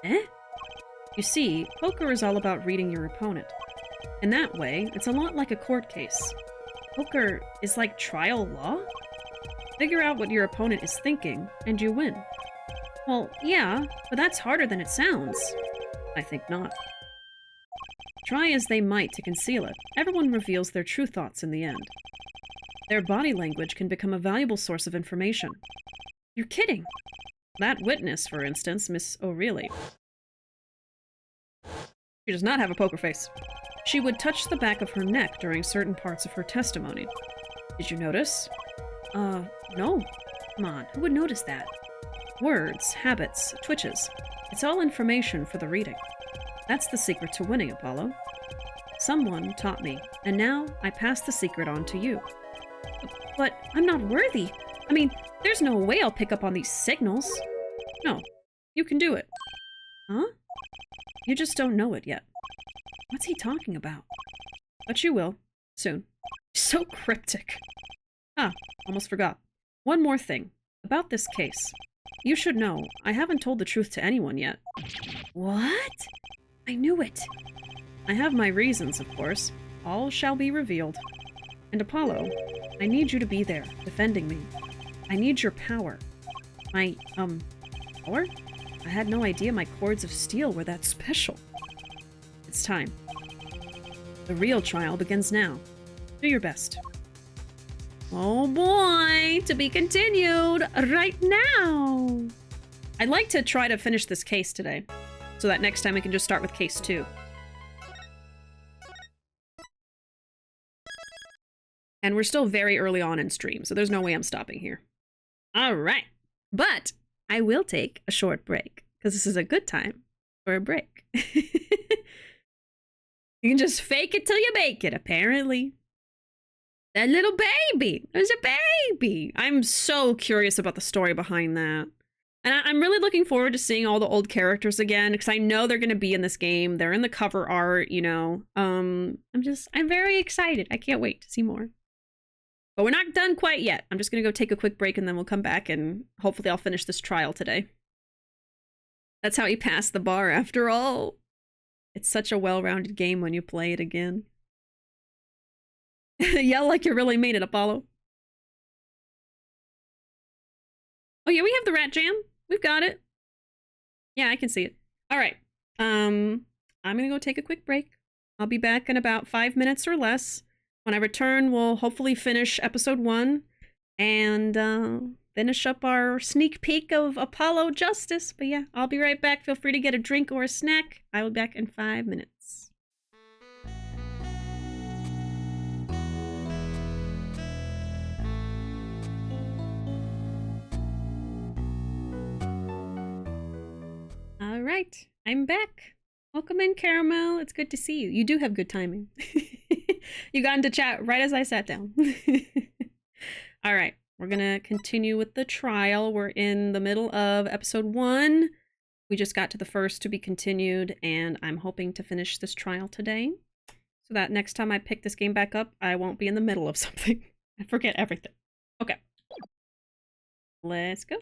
Eh? You see, poker is all about reading your opponent. In that way, it's a lot like a court case. Poker is like trial law? Figure out what your opponent is thinking, and you win. Well, yeah, but that's harder than it sounds. I think not. Try as they might to conceal it, everyone reveals their true thoughts in the end. Their body language can become a valuable source of information. You're kidding! That witness, for instance, Miss O'Reilly. She does not have a poker face. She would touch the back of her neck during certain parts of her testimony. Did you notice? No. Come on, who would notice that? Words, habits, twitches. It's all information for the reading. That's the secret to winning, Apollo. Someone taught me, and now I pass the secret on to you. But I'm not worthy. I mean, there's no way I'll pick up on these signals. No, you can do it. Huh? You just don't know it yet. What's he talking about? But you will, soon. So cryptic. Ah, almost forgot. One more thing. About this case. You should know, I haven't told the truth to anyone yet. What? I knew it. I have my reasons, of course. All shall be revealed. And Apollo, I need you to be there, defending me. I need your power. My, power? I had no idea my cords of steel were that special. It's time. The real trial begins now. Do your best. Oh boy, to be continued right now. I'd like to try to finish this case today, so that next time we can just start with case 2. And we're still very early on in stream, so there's no way I'm stopping here. All right. But I will take a short break, because this is a good time for a break. You can just fake it till you make it, apparently. That little baby! There's a baby! I'm so curious about the story behind that. And I'm really looking forward to seeing all the old characters again, because I know they're going to be in this game. They're in the cover art, you know. I'm very excited. I can't wait to see more. But we're not done quite yet. I'm just going to go take a quick break and then we'll come back and hopefully I'll finish this trial today. That's how you pass the bar after all. It's such a well-rounded game when you play it again. Yell like you really mean it, Apollo. Oh yeah, we have the rat jam. We've got it. Yeah, I can see it. All right. I'm going to go take a quick break. I'll be back in about 5 minutes or less. When I return, we'll hopefully finish episode 1 and finish up our sneak peek of Apollo Justice. But yeah, I'll be right back. Feel free to get a drink or a snack. I will be back in 5 minutes. All right, I'm back. Welcome in, Caramel. It's good to see you. You do have good timing. You got into chat right as I sat down. All right, we're going to continue with the trial. We're in the middle of episode 1. We just got to the first to be continued, and I'm hoping to finish this trial today so that next time I pick this game back up, I won't be in the middle of something. I forget everything. Okay. Let's go.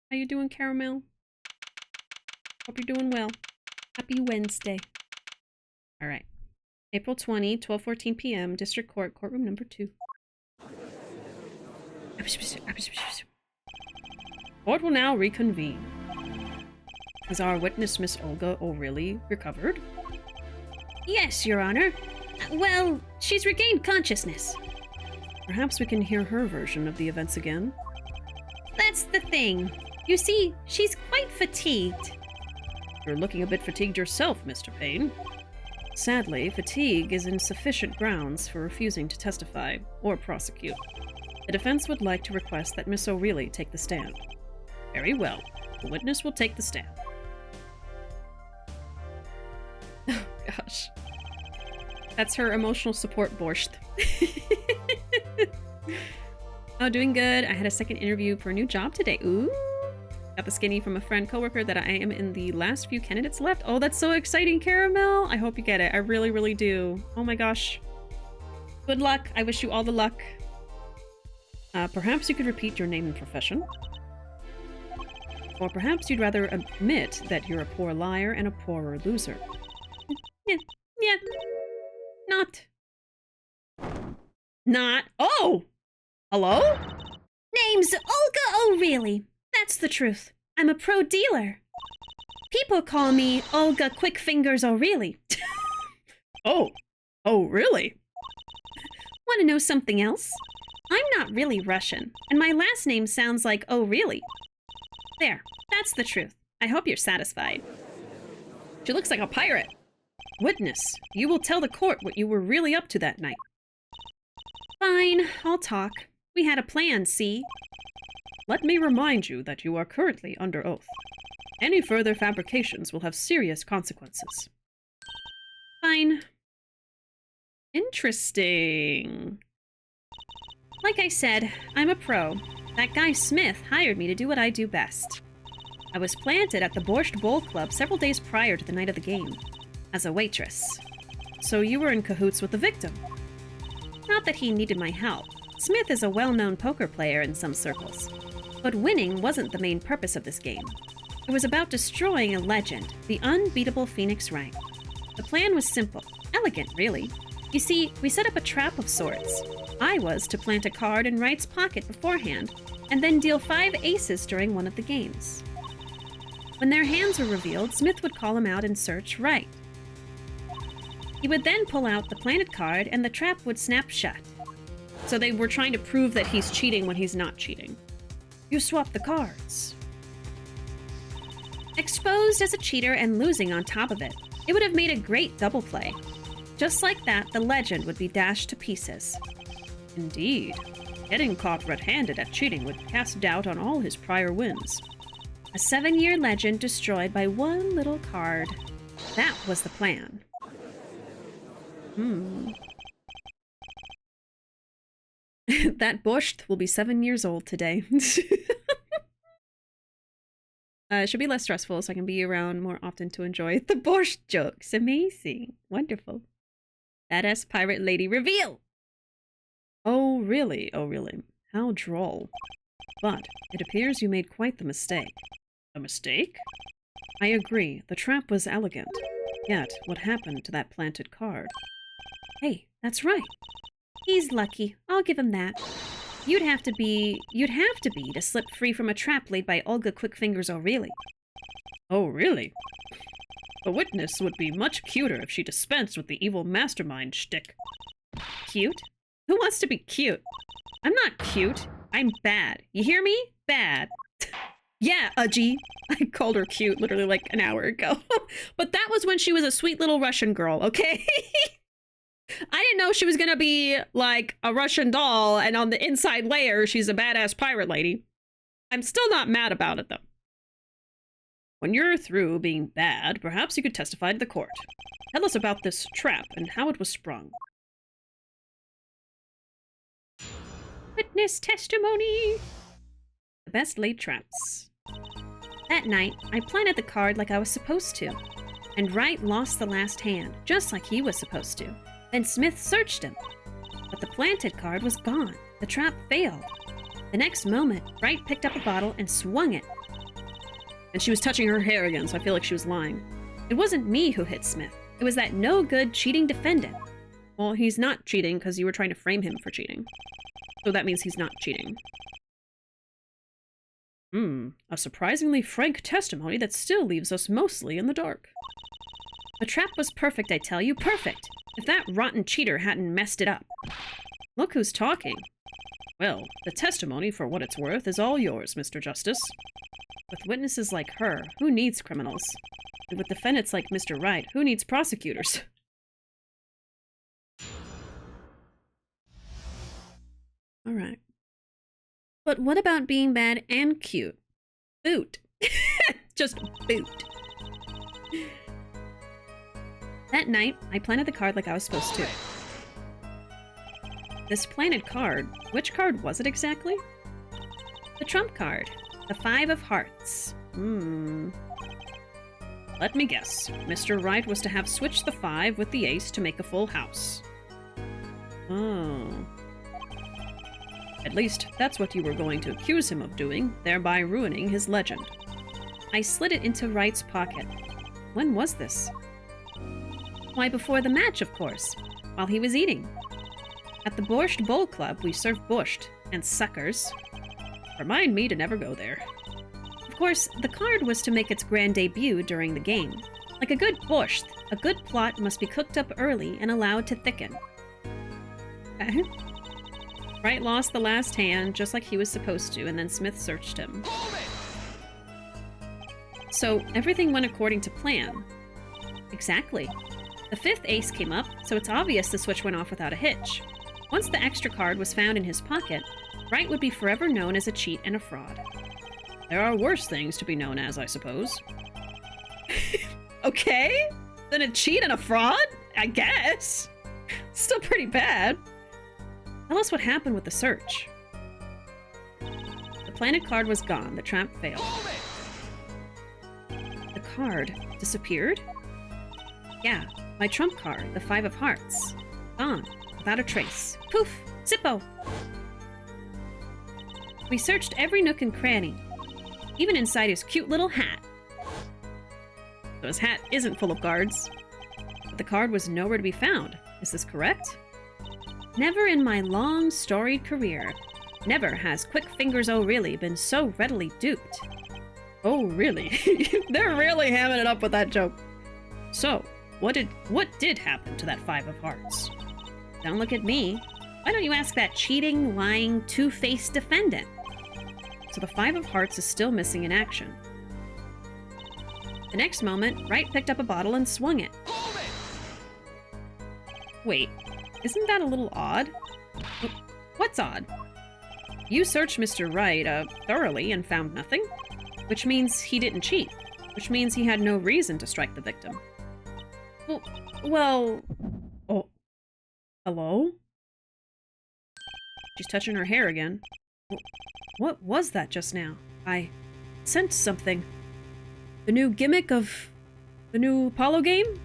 How you doing, Caramel? Hope you're doing well. Happy Wednesday. All right. April 20, 12:14 p.m., District Court, Courtroom number 2. Court will now reconvene. Has our witness, Miss Olga O'Reilly, recovered? Yes, Your Honor. Well, she's regained consciousness. Perhaps we can hear her version of the events again. That's the thing. You see, she's quite fatigued. You're looking a bit fatigued yourself, Mr. Payne. Sadly, fatigue is insufficient grounds for refusing to testify or prosecute. The defense would like to request that Miss O'Reilly take the stand. Very well. The witness will take the stand. Oh, gosh. That's her emotional support borscht. Oh, doing good. I had a second interview for a new job today. Ooh. Got the skinny from a friend coworker that I am in the last few candidates left. Oh, that's so exciting, Caramel. I hope you get it. I really, really do. Oh my gosh. Good luck. I wish you all the luck. Perhaps you could repeat your name and profession. Or perhaps you'd rather admit that you're a poor liar and a poorer loser. Yeah. Not. Oh! Hello? Name's Olga O'Reilly. That's the truth. I'm a pro dealer. People call me Olga Quick Fingers O'Reilly. Oh, really? Want to know something else? I'm not really Russian, and my last name sounds like O'Reilly. There, that's the truth. I hope you're satisfied. She looks like a pirate. Witness, you will tell the court what you were really up to that night. Fine, I'll talk. We had a plan, see? Let me remind you that you are currently under oath. Any further fabrications will have serious consequences. Fine. Interesting. Like I said, I'm a pro. That guy Smith hired me to do what I do best. I was planted at the Borscht Bowl Club several days prior to the night of the game, as a waitress. So you were in cahoots with the victim? Not that he needed my help. Smith is a well-known poker player in some circles. But winning wasn't the main purpose of this game. It was about destroying a legend, the unbeatable Phoenix Rank. The plan was simple, elegant, really. You see, we set up a trap of sorts. I was to plant a card in Wright's pocket beforehand, and then deal 5 aces during one of the games. When their hands were revealed, Smith would call him out and search Wright. He would then pull out the planted card, and the trap would snap shut. So they were trying to prove that he's cheating when he's not cheating. You swapped the cards. Exposed as a cheater and losing on top of it, it would have made a great double play. Just like that, the legend would be dashed to pieces. Indeed. Getting caught red-handed at cheating would cast doubt on all his prior wins. A 7-year legend destroyed by one little card. That was the plan. That borscht will be 7 years old today. It should be less stressful so I can be around more often to enjoy the borscht jokes. Amazing. Wonderful. Badass pirate lady reveal! Oh, really? Oh, really? How droll. But it appears you made quite the mistake. A mistake? I agree. The trap was elegant. Yet, what happened to that planted card? Hey, that's right. He's lucky. I'll give him that. You'd have to be to slip free from a trap laid by Olga Quickfingers O'Reilly. Oh, really? The witness would be much cuter if she dispensed with the evil mastermind shtick. Cute? Who wants to be cute? I'm not cute. I'm bad. You hear me? Bad. Yeah, Udgy. I called her cute literally like an hour ago. But that was when she was a sweet little Russian girl, okay? I didn't know she was gonna be like a Russian doll and on the inside layer she's a badass pirate lady. I'm still not mad about it though. When you're through being bad, perhaps you could testify to the court. Tell us about this trap and how it was sprung. Witness testimony! The best laid traps. That night, I planted the card like I was supposed to. And Wright lost the last hand, just like he was supposed to. Then Smith searched him. But the planted card was gone. The trap failed. The next moment, Wright picked up a bottle and swung it. And she was touching her hair again, so I feel like she was lying. It wasn't me who hit Smith. It was that no-good cheating defendant. Well, he's not cheating because you were trying to frame him for cheating. So that means he's not cheating. A surprisingly frank testimony that still leaves us mostly in the dark. The trap was perfect, I tell you, perfect. If that rotten cheater hadn't messed it up. Look who's talking. Well, the testimony, for what it's worth, is all yours, Mr. Justice. With witnesses like her, who needs criminals? And with defendants like Mr. Wright, who needs prosecutors? All right. But what about being bad and cute? Boot. Just boot. That night, I planted the card like I was supposed to. This planted card, which card was it exactly? The trump card. The 5 of Hearts. Let me guess. Mr. Wright was to have switched the 5 with the ace to make a full house. Oh. At least, that's what you were going to accuse him of doing, thereby ruining his legend. I slid it into Wright's pocket. When was this? Why, before the match, of course. While he was eating. At the Borscht Bowl Club, we serve borscht and suckers. Remind me to never go there. Of course, the card was to make its grand debut during the game. Like a good borscht, a good plot must be cooked up early and allowed to thicken. Wright lost the last hand, just like he was supposed to, and then Smith searched him. So, everything went according to plan. Exactly. The 5th ace came up, so it's obvious the switch went off without a hitch. Once the extra card was found in his pocket, Wright would be forever known as a cheat and a fraud. There are worse things to be known as, I suppose. Okay? Then a cheat and a fraud? I guess. Still pretty bad. Tell us what happened with the search. The planted card was gone. The trap failed. The card disappeared? Yeah, my trump card, the 5 of Hearts. Gone, without a trace. Poof! Zippo! We searched every nook and cranny, even inside his cute little hat. So his hat isn't full of cards. But the card was nowhere to be found. Is this correct? Never in my long, storied career, never has Quick Fingers O'Reilly been so readily duped. Oh, really? They're really hamming it up with that joke. So, what did happen to that 5 of Hearts? Don't look at me. Why don't you ask that cheating, lying, two-faced defendant? So the 5 of Hearts is still missing in action. The next moment, Wright picked up a bottle and swung it. Wait, isn't that a little odd? What's odd? You searched Mr. Wright thoroughly and found nothing, which means he didn't cheat, which means he had no reason to strike the victim. Well... Oh. Hello? She's touching her hair again. What was that just now? I sensed something. The new gimmick of the new Apollo game?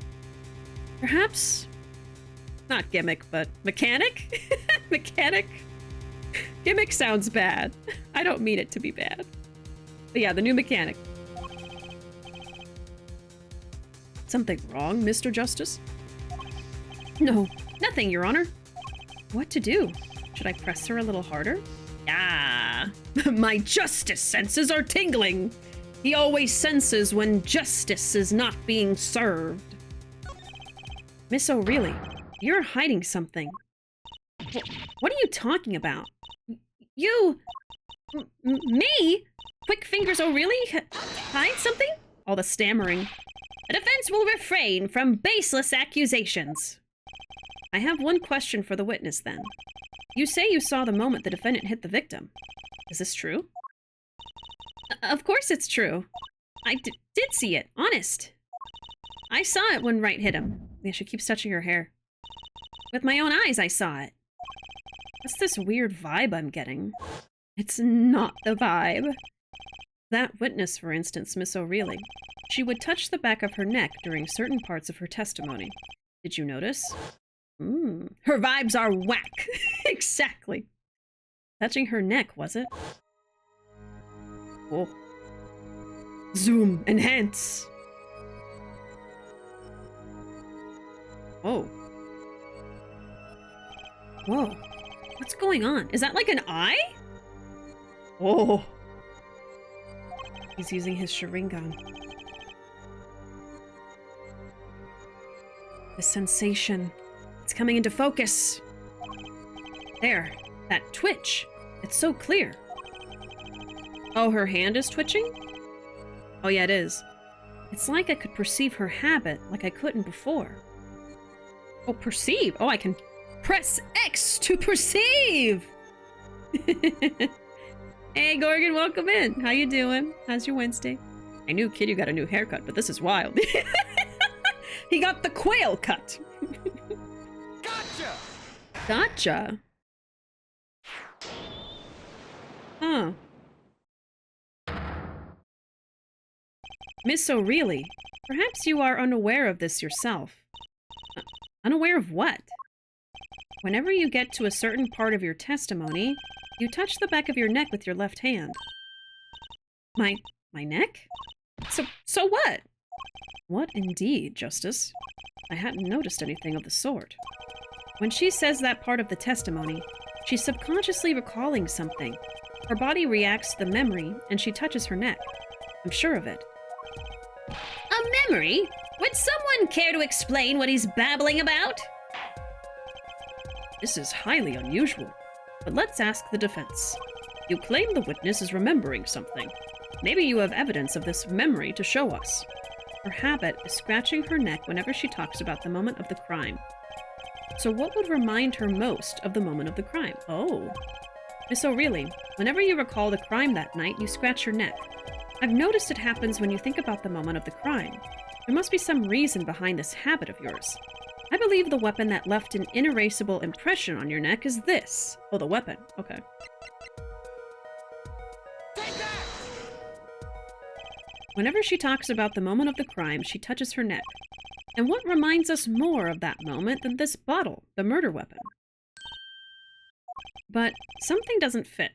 Perhaps? Not gimmick, but mechanic? Mechanic? Gimmick sounds bad. I don't mean it to be bad. But yeah, the new mechanic. Something wrong, Mr. Justice? No, nothing, Your Honor. What to do? Should I press her a little harder? Ah, my justice senses are tingling. He always senses when justice is not being served. Miss O'Reilly, you're hiding something. What are you talking about? You... me? Quick Fingers O'Reilly? Hide something? All the stammering. The defense will refrain from baseless accusations. I have one question for the witness, then. You say you saw the moment the defendant hit the victim. Is this true? Of course it's true. I did see it, honest. I saw it when Wright hit him. Yeah, she keeps touching her hair. With my own eyes, I saw it. What's this weird vibe I'm getting? It's not the vibe. That witness, for instance, Miss O'Reilly, she would touch the back of her neck during certain parts of her testimony. Did you notice? Her vibes are whack. Exactly. Touching her neck, was it? Oh. Zoom. Enhance. Whoa. Whoa. What's going on? Is that like an eye? Whoa. He's using his Sharingan. The sensation. It's coming into focus. There. That twitch. It's so clear. Oh, her hand is twitching? Oh yeah, it is. It's like I could perceive her habit like I couldn't before. Oh, perceive? Oh, I can press X to perceive! Hey, Gorgon, welcome in. How you doing? How's your Wednesday? I knew Kid, you got a new haircut, but this is wild. He got the quail cut. Gotcha! Gotcha. Huh. Miss O'Reilly, perhaps you are unaware of this yourself. Unaware of what? Whenever you get to a certain part of your testimony, you touch the back of your neck with your left hand. My neck? So what? What indeed, Justice? I hadn't noticed anything of the sort. When she says that part of the testimony, she's subconsciously recalling something. Her body reacts to the memory, and she touches her neck. I'm sure of it. A memory? Would someone care to explain what he's babbling about? This is highly unusual, but let's ask the defense. You claim the witness is remembering something. Maybe you have evidence of this memory to show us. Her habit is scratching her neck whenever she talks about the moment of the crime. So what would remind her most of the moment of the crime? Oh. Miss O'Reilly, whenever you recall the crime that night, you scratch your neck. I've noticed it happens when you think about the moment of the crime. There must be some reason behind this habit of yours. I believe the weapon that left an inerasable impression on your neck is this. Oh, the weapon. Okay. Whenever she talks about the moment of the crime, she touches her neck. And what reminds us more of that moment than this bottle, the murder weapon? But something doesn't fit.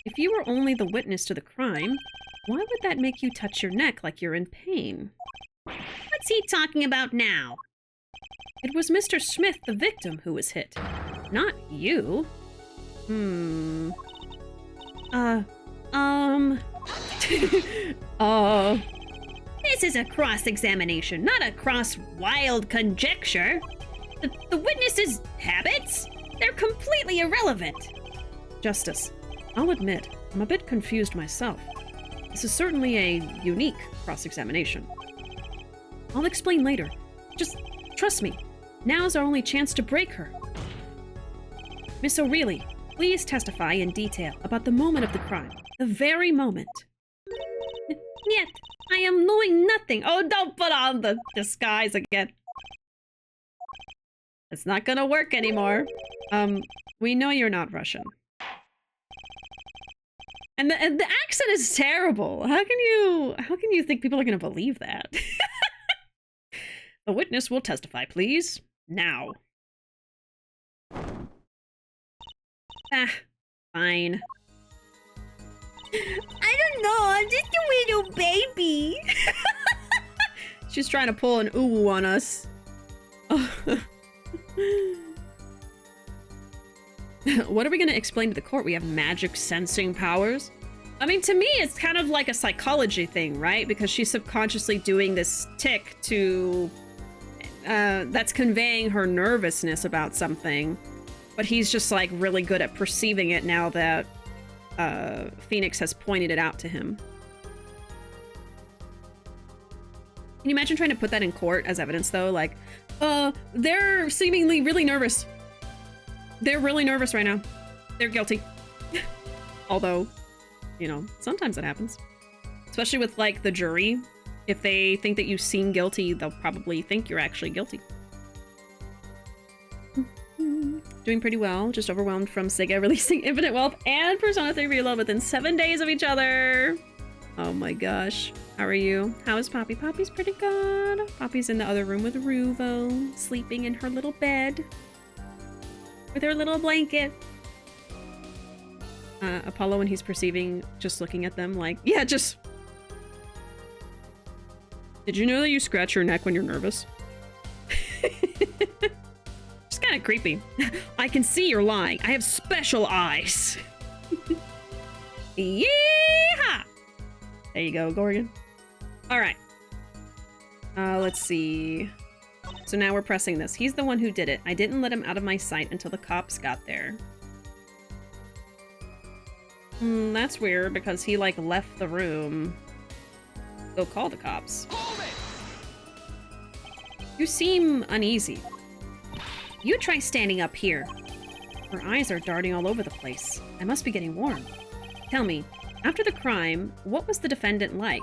If you were only the witness to the crime, why would that make you touch your neck like you're in pain? What's he talking about now? It was Mr. Smith, the victim, who was hit. Not you. This is a cross-examination, not a cross-wild conjecture. The witness's habits? They're completely irrelevant. Justice, I'll admit, I'm a bit confused myself. This is certainly a unique cross-examination. I'll explain later. Just trust me. Now's our only chance to break her. Miss O'Reilly, please testify in detail about the moment of the crime. The very moment. Yet, I am knowing nothing. Oh, don't put on the disguise again. It's not gonna work anymore. We know you're not Russian. And the accent is terrible. How can you think people are gonna believe that? The witness will testify, please. Now. Ah, fine. I don't know, I'm just a little baby. She's trying to pull an ooh on us. What are we gonna explain to the court? We have magic sensing powers? I mean, to me, it's kind of like a psychology thing, right? Because she's subconsciously doing this tick to... that's conveying her nervousness about something. But he's just, like, really good at perceiving it now that Phoenix has pointed it out to him. Can you imagine trying to put that in court as evidence, though? Like, they're seemingly really nervous. They're really nervous right now. They're guilty. Although, you know, sometimes it happens. Especially with, like, the jury. If they think that you seem guilty, they'll probably think you're actually guilty. Doing pretty well. Just overwhelmed from Sega releasing Infinite Wealth and Persona 3 Reload within 7 days of each other. Oh my gosh. How are you? How is Poppy? Poppy's pretty good. Poppy's in the other room with Ruvo, sleeping in her little bed. With her little blanket. Apollo, when he's perceiving, just looking at them like, yeah, just... Did you know that you scratch your neck when you're nervous? kind of creepy. I can see you're lying. I have special eyes. Yeehaw! There you go, Gorgon. All right. Let's see. So now we're pressing this. He's the one who did it. I didn't let him out of my sight until the cops got there. That's weird because he, like, left the room. Go call the cops. You seem uneasy. You try standing up here. Her eyes are darting all over the place. I must be getting warm. Tell me, after the crime, what was the defendant like?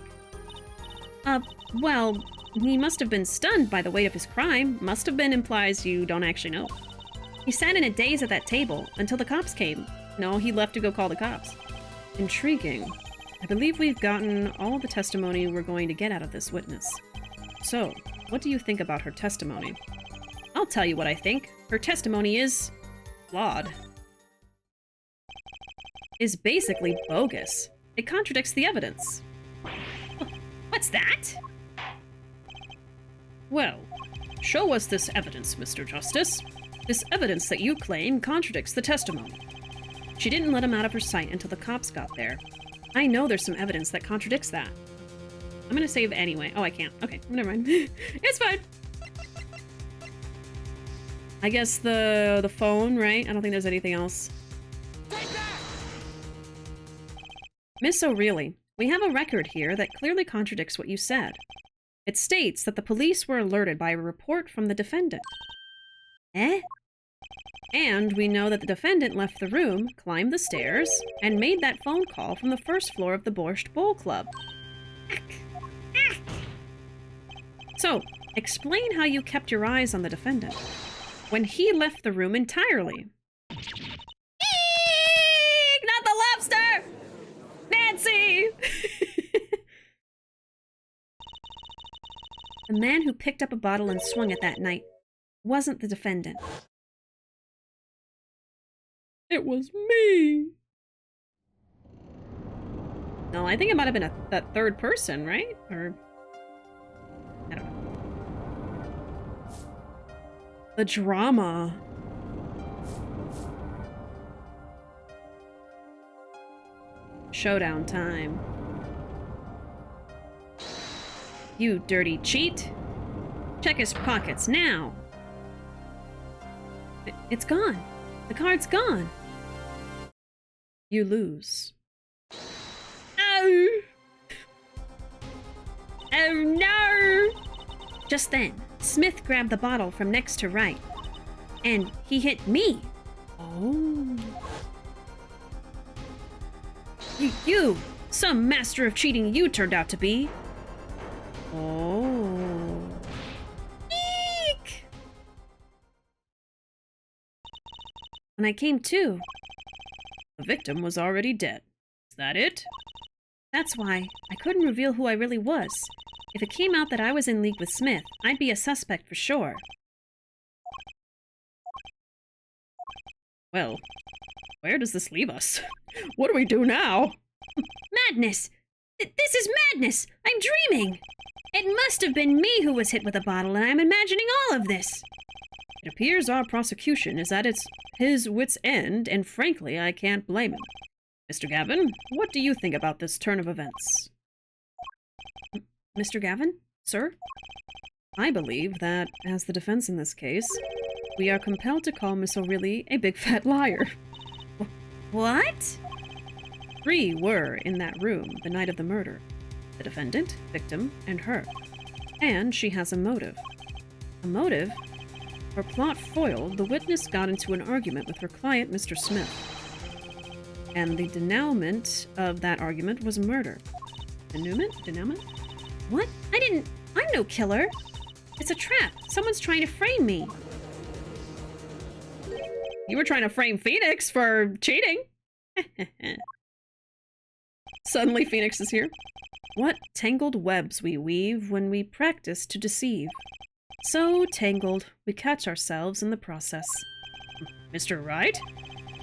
Well, he must have been stunned by the weight of his crime. Must have been implies you don't actually know. He sat in a daze at that table until the cops came. No, he left to go call the cops. Intriguing. I believe we've gotten all the testimony we're going to get out of this witness. So, what do you think about her testimony? I'll tell you what I think. Her testimony is flawed. Is basically bogus. It contradicts the evidence. What's that? Well, show us this evidence, Mr. Justice. This evidence that you claim contradicts the testimony. She didn't let him out of her sight until the cops got there. I know there's some evidence that contradicts that. I'm gonna save anyway. Oh, I can't. Okay, never mind. It's fine. I guess the phone, right? I don't think there's anything else. Miss O'Reilly, we have a record here that clearly contradicts what you said. It states that the police were alerted by a report from the defendant. Eh? And we know that the defendant left the room, climbed the stairs, and made that phone call from the first floor of the Borscht Bowl Club. So, explain how you kept your eyes on the defendant when he left the room entirely. Eek! Not the lobster! Nancy! The man who picked up a bottle and swung it that night wasn't the defendant. It was me. No, I think it might have been that third person, right? Or I don't know. The drama. Showdown time. You dirty cheat. Check his pockets now. It's gone. The card's gone. You lose. Oh! Oh no! Just then, Smith grabbed the bottle from next to right. And he hit me. Oh. You! Some master of cheating you turned out to be. Oh. Eek! When I came to, the victim was already dead. Is that it? That's why I couldn't reveal who I really was. If it came out that I was in league with Smith, I'd be a suspect for sure. Well, where does this leave us? What do we do now? Madness! This is madness! I'm dreaming! It must have been me who was hit with a bottle, and I'm imagining all of this. It appears our prosecution is at his wit's end, and frankly, I can't blame him. Mr. Gavin, what do you think about this turn of events? Mr. Gavin? Sir? I believe that, as the defense in this case, we are compelled to call Miss O'Reilly a big fat liar. What? 3 were in that room the night of the murder. The defendant, victim, and her. And she has a motive. A motive? Her plot foiled, the witness got into an argument with her client, Mr. Smith. And the denouement of that argument was murder. Denouement? What? I'm no killer. It's a trap. Someone's trying to frame me. You were trying to frame Phoenix for cheating. Suddenly Phoenix is here. What tangled webs we weave when we practice to deceive. So tangled, we catch ourselves in the process. Mr. Wright?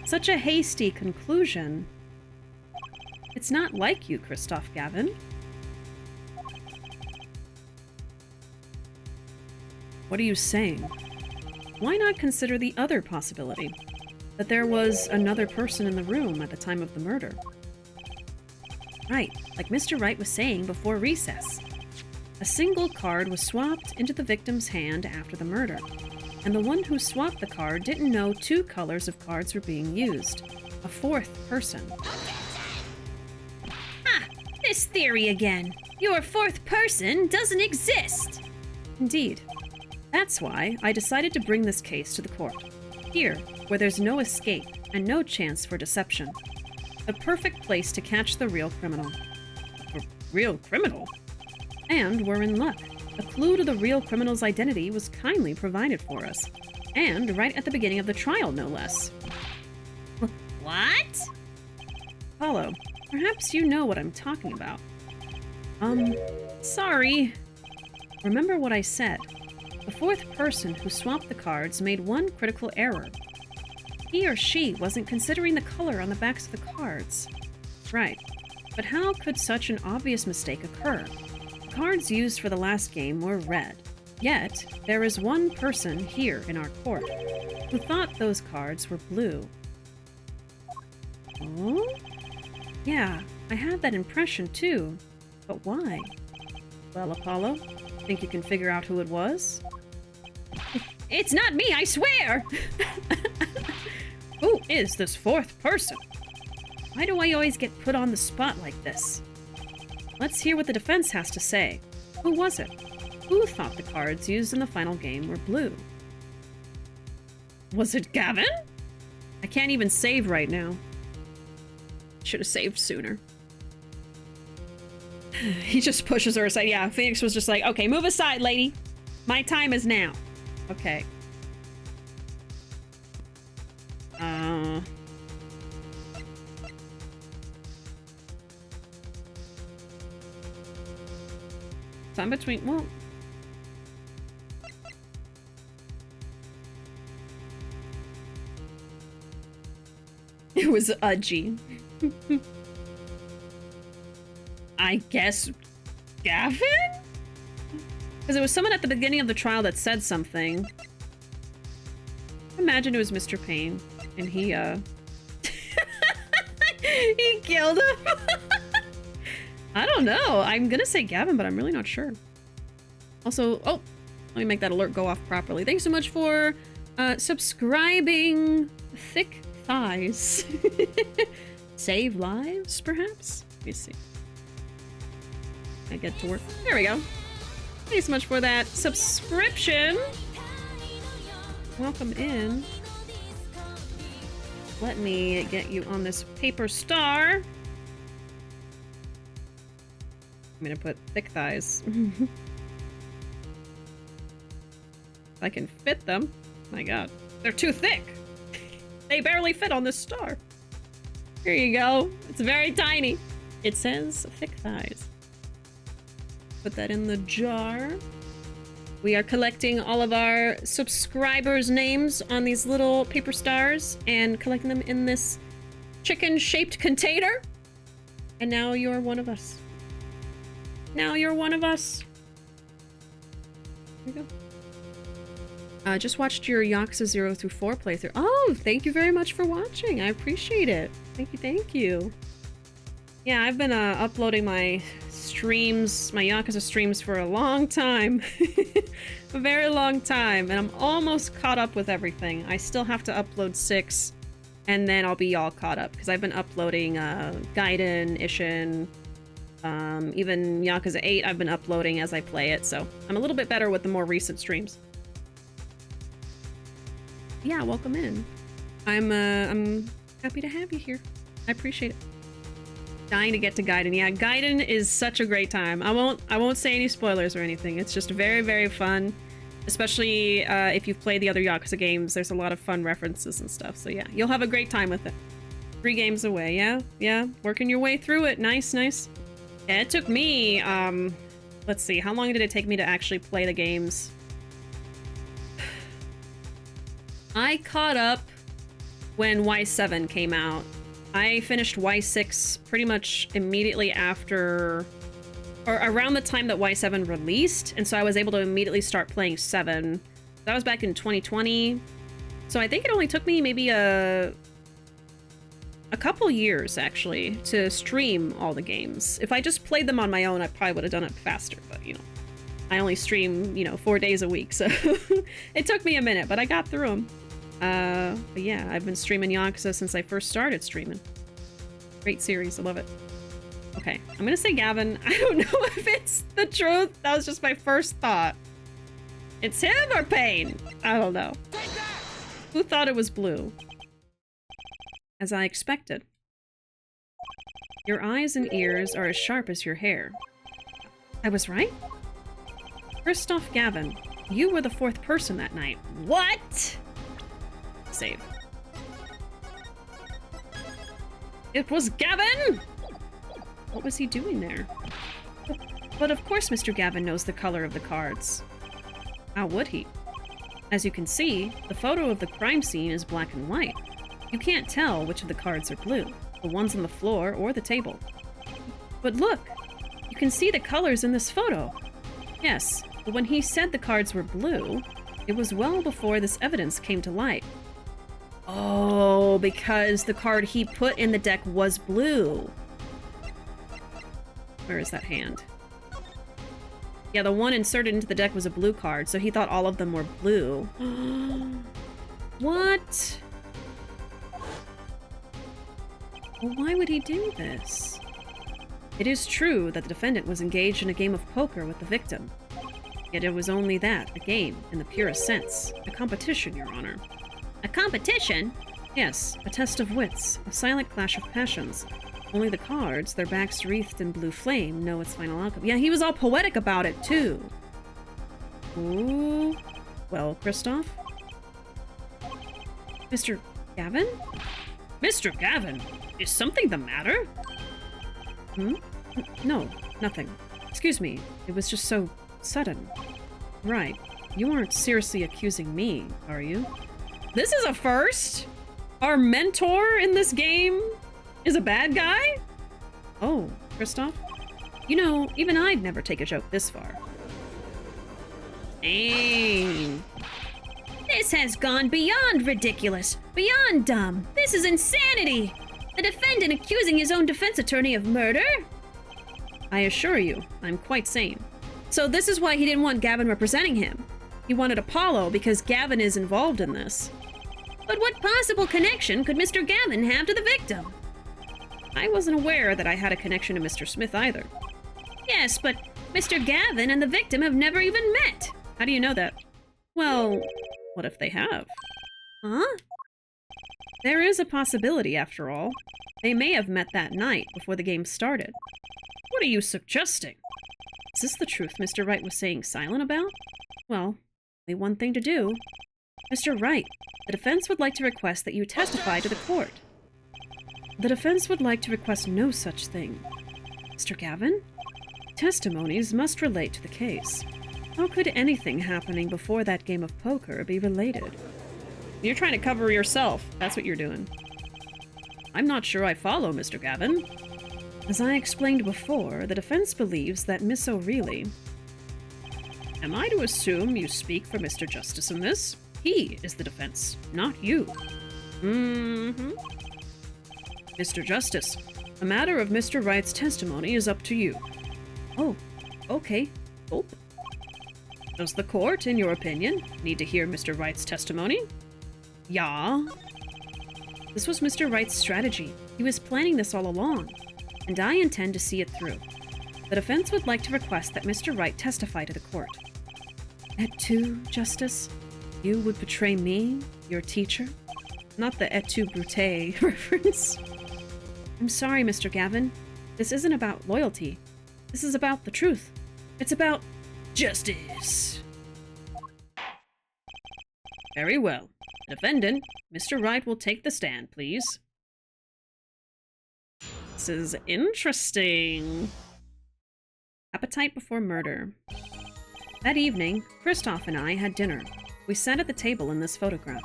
Such a hasty conclusion. It's not like you, Christoph Gavin. What are you saying? why not consider the other possibility? That there was another person in the room at the time of the murder. Right, like Mr. Wright was saying before recess. A single card was swapped into the victim's hand after the murder, and the one who swapped the card didn't know 2 colors of cards were being used. A 4th person. Ah, this theory again. Your 4th person doesn't exist. Indeed. That's why I decided to bring this case to the court. Here, where there's no escape and no chance for deception. The perfect place to catch the real criminal. A real criminal? And we're in luck. A clue to the real criminal's identity was kindly provided for us. And right at the beginning of the trial, no less. What? Apollo, perhaps you know what I'm talking about. Sorry. Remember what I said. The 4th person who swapped the cards made one critical error. He or she wasn't considering the color on the backs of the cards. Right. But how could such an obvious mistake occur? The cards used for the last game were red. Yet, there is one person here in our court who thought those cards were blue. Oh? Yeah, I had that impression too. But why? Well, Apollo, think you can figure out who it was? It's not me, I swear! Who is this 4th person? Why do I always get put on the spot like this? Let's hear what the defense has to say. Who was it? Who thought the cards used in the final game were blue? Was it Gavin? I can't even save right now. Should have saved sooner. He just pushes her aside. Yeah, Phoenix was just like, okay, move aside, lady. My time is now. Okay. So I'm between, well... It was Udgy. I guess Gavin? Because it was someone at the beginning of the trial that said something. Imagine it was Mr. Payne, and he he killed him. I don't know. I'm gonna say Gavin, but I'm really not sure. Also, oh, let me make that alert go off properly. Thanks so much for subscribing. Thick thighs. Save lives, perhaps? Let me see. I get to work. There we go. Thanks so much for that subscription. Welcome in. Let me get you on this paper star. I'm gonna put thick thighs. If I can fit them. My god. They're too thick. They barely fit on this star. Here you go. It's very tiny. It says thick thighs. Put that in the jar. We are collecting all of our subscribers' names on these little paper stars and collecting them in this chicken-shaped container. And now you're one of us. Now you're one of us. Here you go. Just watched your Yakuza 0 through 4 playthrough. Oh, thank you very much for watching. I appreciate it. Thank you, thank you. Yeah, I've been uploading my streams, my Yakuza streams for a long time. A very long time, and I'm almost caught up with everything. I still have to upload 6, and then I'll be all caught up, because I've been uploading Gaiden, Ishin, even Yakuza 8 I've been uploading as I play it, so I'm a little bit better with the more recent streams. Yeah, welcome in. I'm happy to have you here. I appreciate it. Dying to get to Gaiden. Yeah, Gaiden is such a great time. I won't say any spoilers or anything. It's just very, very fun. Especially if you've played the other Yakuza games, there's a lot of fun references and stuff. So yeah, you'll have a great time with it. 3 games away, yeah? Yeah, working your way through it. Nice, nice. Yeah, it took me, let's see, how long did it take me to actually play the games? I caught up when Y7 came out. I finished Y6 pretty much immediately after, or around the time that Y7 released, and so I was able to immediately start playing 7 That was back in 2020. So I think it only took me maybe a couple years, actually, to stream all the games. If I just played them on my own, I probably would have done it faster, but, you know. I only stream, 4 days a week, so it took me a minute, but I got through them. But yeah, I've been streaming Yakuza since I first started streaming. Great series, I love it. Okay, I'm gonna say Gavin. I don't know if it's the truth. That was just my first thought. It's him or Payne? I don't know. Who thought it was blue? As I expected. Your eyes and ears are as sharp as your hair. I was right? Christoph Gavin, you were the fourth person that night. What? Save. It was Gavin! What was he doing there? But of course Mr. Gavin knows the color of the cards. How would he? As you can see, the photo of the crime scene is black and white. You can't tell which of the cards are blue, the ones on the floor or the table. But look! You can see the colors in this photo. Yes, but when he said the cards were blue, it was well before this evidence came to light. Oh, because the card he put in the deck was blue. Where is that hand? Yeah, the one inserted into the deck was a blue card, so he thought all of them were blue. What? Well, why would he do this? It is true that the defendant was engaged in a game of poker with the victim. Yet it was only that, a game, in the purest sense. A competition, Your Honor. A competition? Yes, a test of wits, a silent clash of passions. Only the cards, their backs wreathed in blue flame, know its final outcome. Yeah, he was all poetic about it, too. Ooh. Well, Christoph? Mr. Gavin? Mr. Gavin? Is something the matter? No, nothing. Excuse me, it was just so sudden. Right. You aren't seriously accusing me, are you? This is a first! Our mentor in this game is a bad guy? Oh, Christoph? You know, even I'd never take a joke this far. Dang. This has gone beyond ridiculous, beyond dumb. This is insanity! The defendant accusing his own defense attorney of murder? I assure you, I'm quite sane. So this is why he didn't want Gavin representing him. He wanted Apollo because Gavin is involved in this. But what possible connection could Mr. Gavin have to the victim? I wasn't aware that I had a connection to Mr. Smith either. Yes, but Mr. Gavin and the victim have never even met. How do you know that? Well, what if they have? Huh? There is a possibility, after all. They may have met that night before the game started. What are you suggesting? Is this the truth Mr. Wright was saying silent about? Well, only one thing to do. Mr. Wright, the defense would like to request that you testify to the court. The defense would like to request no such thing. Mr. Gavin? Testimonies must relate to the case. How could anything happening before that game of poker be related? You're trying to cover yourself. That's what you're doing. I'm not sure I follow, Mr. Gavin. As I explained before, the defense believes that Miss O'Reilly... Am I to assume you speak for Mr. Justice in this? He is the defense, not you. Mm-hmm. Mr. Justice, the matter of Mr. Wright's testimony is up to you. Oh, okay. Oh. Does the court, in your opinion, need to hear Mr. Wright's testimony? Yeah. This was Mr. Wright's strategy. He was planning this all along, and I intend to see it through. The defense would like to request that Mr. Wright testify to the court. Et tu, Justice? You would betray me, your teacher? Not the et tu, Brute reference. I'm sorry, Mr. Gavin. This isn't about loyalty. This is about the truth. It's about justice. Very well. Defendant, Mr. Wright will take the stand, please. This is interesting. Appetite before murder. That evening, Christoph and I had dinner. We sat at the table in this photograph.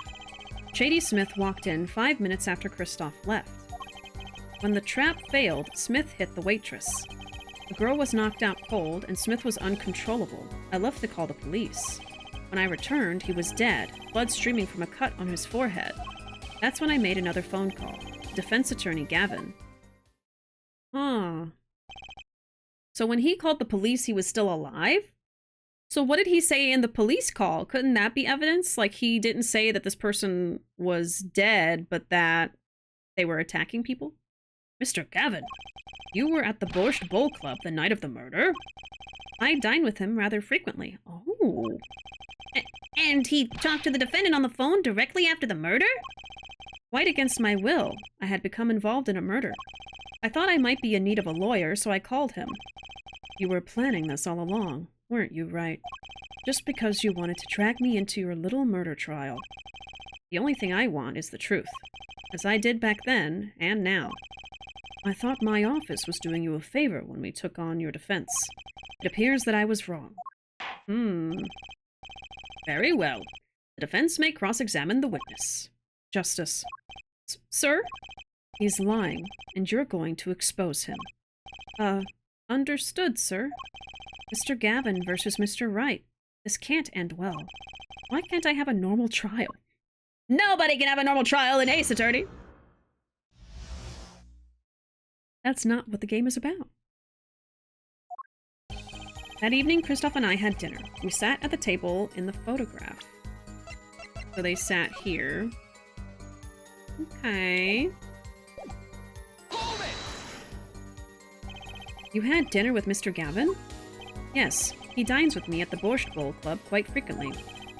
Shady Smith walked in 5 minutes after Christoph left. When the trap failed, Smith hit the waitress. The girl was knocked out cold, and Smith was uncontrollable. I left to call the police. When I returned, he was dead, blood streaming from a cut on his forehead. That's when I made another phone call. Defense attorney Gavin. Huh. So when he called the police, he was still alive? So what did he say in the police call? Couldn't that be evidence? Like, he didn't say that this person was dead, but that they were attacking people? Mr. Gavin, you were at the Borscht Bowl Club the night of the murder? I dine with him rather frequently. Oh. And he talked to the defendant on the phone directly after the murder? Quite against my will, I had become involved in a murder. I thought I might be in need of a lawyer, so I called him. You were planning this all along, weren't you, right? Just because you wanted to drag me into your little murder trial. The only thing I want is the truth, as I did back then and now. I thought my office was doing you a favor when we took on your defense. It appears that I was wrong. Very well. The defense may cross-examine the witness. Justice. Sir? He's lying, and you're going to expose him. Understood, sir. Mr. Gavin versus Mr. Wright. This can't end well. Why can't I have a normal trial? Nobody can have a normal trial in Ace Attorney! That's not what the game is about. That evening, Kristoff and I had dinner. We sat at the table in the photograph. So they sat here. Okay. Hold it! You had dinner with Mr. Gavin? Yes, he dines with me at the Borscht Bowl Club quite frequently.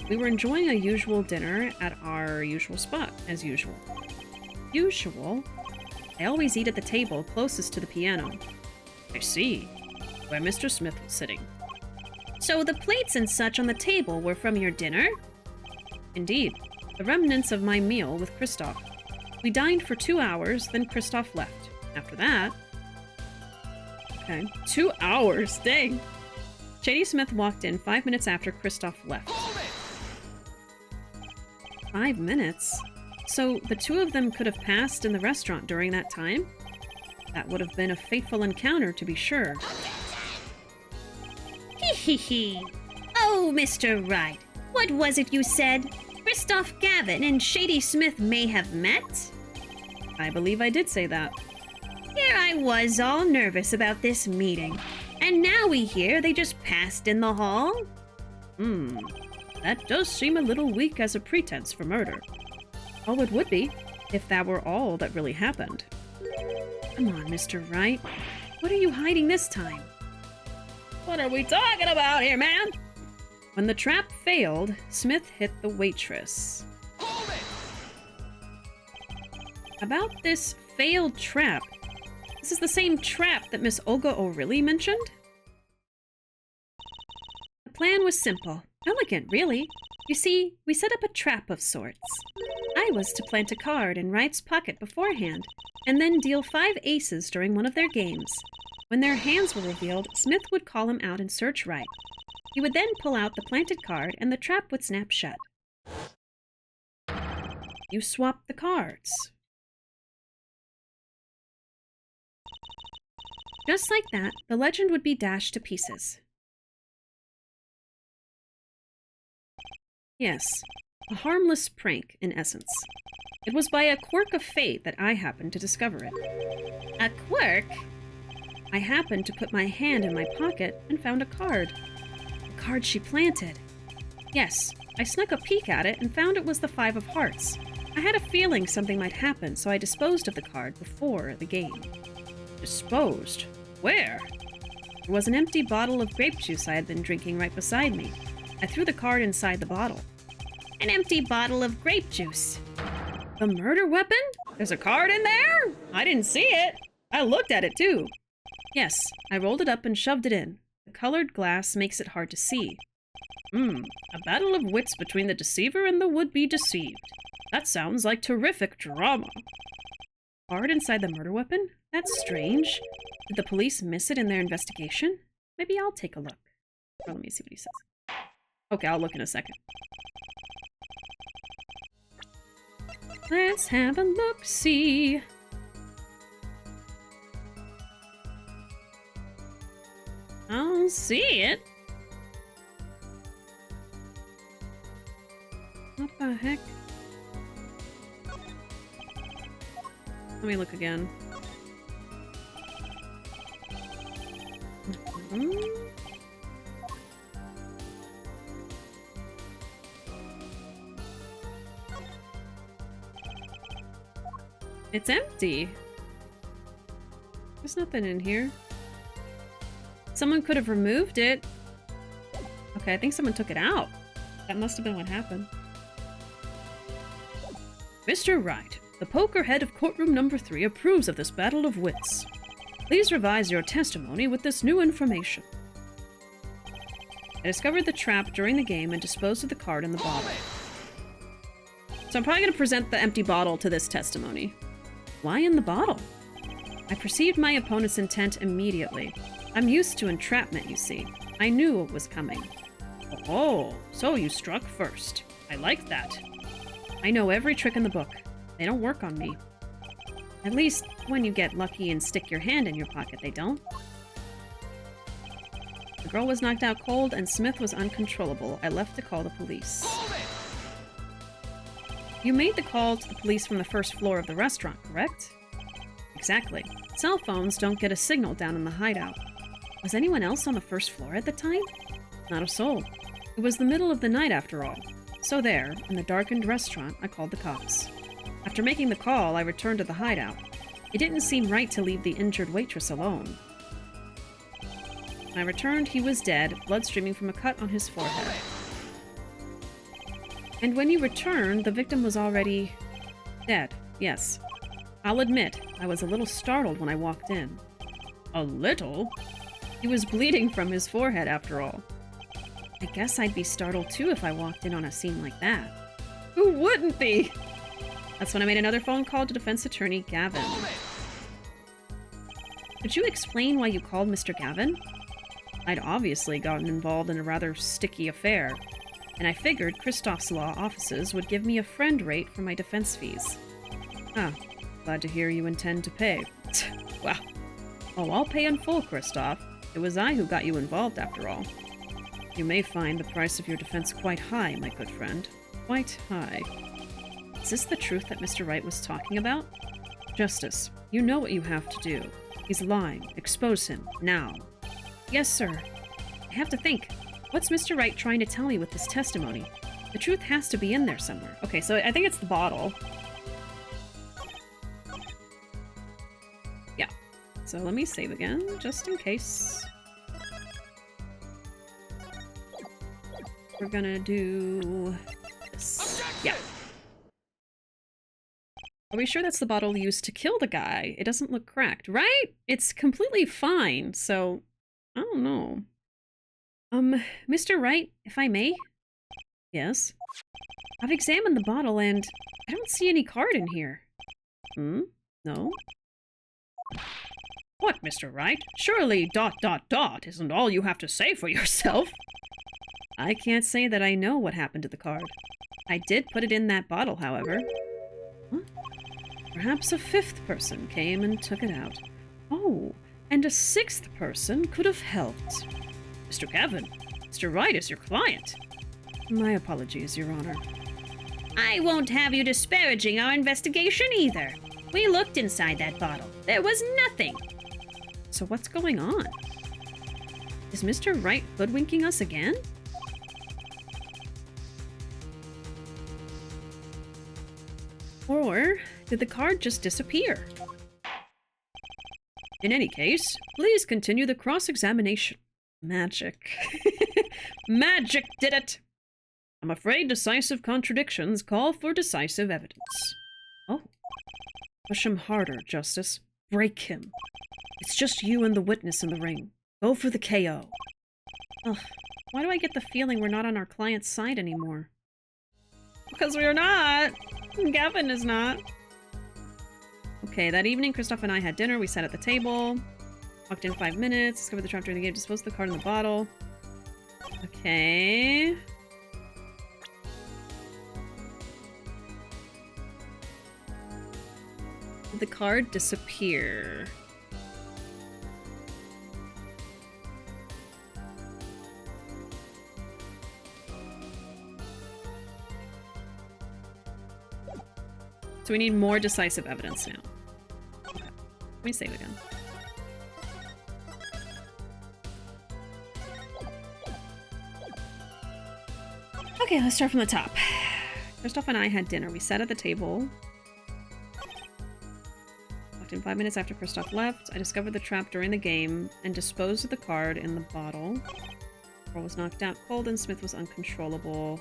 We were enjoying a usual dinner at our usual spot, as usual. Usual? I always eat at the table closest to the piano. I see. Where Mr. Smith was sitting. So the plates and such on the table were from your dinner? Indeed. The remnants of my meal with Kristoff. We dined for 2 hours, then Kristoff left. After that... Okay. 2 hours? Dang! Shady Smith walked in 5 minutes after Kristoff left. 5 minutes? So the two of them could have passed in the restaurant during that time? That would have been a fateful encounter, to be sure. Hee hee hee. Oh, Mr. Wright, what was it you said? Kristoff Gavin and Shady Smith may have met? I believe I did say that. Here I was all nervous about this meeting, and now we hear they just passed in the hall? That does seem a little weak as a pretense for murder. Oh, it would be, if that were all that really happened. Come on, Mr. Wright. What are you hiding this time? What are we talking about here, man? When the trap failed, Smith hit the waitress. Hold it! About this failed trap, this is the same trap that Miss Olga O'Reilly mentioned? The plan was simple. Elegant, really. You see, we set up a trap of sorts. I was to plant a card in Wright's pocket beforehand, and then deal 5 aces during one of their games. When their hands were revealed, Smith would call him out and search Wright. He would then pull out the planted card, and the trap would snap shut. You swapped the cards. Just like that, the legend would be dashed to pieces. Yes, a harmless prank, in essence. It was by a quirk of fate that I happened to discover it. A quirk? I happened to put my hand in my pocket and found a card. The card she planted. Yes, I snuck a peek at it and found it was the 5 of hearts. I had a feeling something might happen, so I disposed of the card before the game. Disposed? Where? There was an empty bottle of grape juice I had been drinking right beside me. I threw the card inside the bottle. An empty bottle of grape juice. The murder weapon? There's a card in there? I didn't see it. I looked at it too. Yes, I rolled it up and shoved it in. The colored glass makes it hard to see. A battle of wits between the deceiver and the would-be deceived. That sounds like terrific drama. Card inside the murder weapon? That's strange. Did the police miss it in their investigation? Maybe I'll take a look. Or let me see what he says. Okay, I'll look in a second. Let's have a look-see. I'll see it. the heck? Let me look again. It's empty. There's nothing in here. Someone could have removed it. Okay, I think someone took it out. That must have been what happened. Mr. Wright, the poker head of courtroom number 3 approves of this battle of wits. Please revise your testimony with this new information. I discovered the trap during the game and disposed of the card in the bottle. So I'm probably going to present the empty bottle to this testimony. Why in the bottle? I perceived my opponent's intent immediately. I'm used to entrapment, you see. I knew what was coming. Oh, so you struck first. I like that. I know every trick in the book. They don't work on me. At least, when you get lucky and stick your hand in your pocket, they don't. The girl was knocked out cold, and Smith was uncontrollable. I left to call the police. You made the call to the police from the first floor of the restaurant, correct? Exactly. Cell phones don't get a signal down in the hideout. Was anyone else on the first floor at the time? Not a soul. It was the middle of the night after all. So there, in the darkened restaurant, I called the cops. After making the call, I returned to the hideout. It didn't seem right to leave the injured waitress alone. When I returned, he was dead, blood streaming from a cut on his forehead. And when you returned, the victim was already dead. Yes. I'll admit, I was a little startled when I walked in. A little? He was bleeding from his forehead, after all. I guess I'd be startled too if I walked in on a scene like that. Who wouldn't be? That's when I made another phone call to defense attorney Gavin. Could you explain why you called Mr. Gavin? I'd obviously gotten involved in a rather sticky affair, and I figured Kristoff's law offices would give me a friend rate for my defense fees. Ah, glad to hear you intend to pay. Wow. Oh, I'll pay in full, Kristoff. It was I who got you involved, after all. You may find the price of your defense quite high, my good friend. Quite high. Is this the truth that Mr. Wright was talking about? Justice, you know what you have to do. He's lying. Expose him, now. Yes, sir. I have to think. What's Mr. Wright trying to tell me with this testimony? The truth has to be in there somewhere. Okay, so I think it's the bottle. Yeah. So let me save again, just in case. We're gonna do this. Yeah. Are we sure that's the bottle used to kill the guy? It doesn't look cracked, right? It's completely fine, so I don't know. Mr. Wright, if I may? Yes? I've examined the bottle and I don't see any card in here. Hmm? No? What, Mr. Wright? Surely ... isn't all you have to say for yourself. I can't say that I know what happened to the card. I did put it in that bottle, however. Huh? Perhaps a 5th person came and took it out. Oh, and a 6th person could have helped. Mr. Gavin, Mr. Wright is your client. My apologies, Your Honor. I won't have you disparaging our investigation either. We looked inside that bottle. There was nothing. So what's going on? Is Mr. Wright hoodwinking us again? Or did the card just disappear? In any case, please continue the cross-examination. Magic. Magic did it! I'm afraid decisive contradictions call for decisive evidence. Oh. Push him harder, Justice. Break him. It's just you and the witness in the ring. Go for the KO. Ugh. Why do I get the feeling we're not on our client's side anymore? Because we're not! Gavin is not. Okay, that evening, Kristoff and I had dinner. We sat at the table. Walked in 5 minutes. Discovered the trap during the game. Disposed of the card in the bottle. Okay. Did the card disappear? So we need more decisive evidence now. Okay. Let me save again. Okay, let's start from the top. Kristoff and I had dinner. We sat at the table. Walked in 5 minutes after Kristoff left. I discovered the trap during the game and disposed of the card in the bottle. Pearl was knocked out cold and Smith was uncontrollable.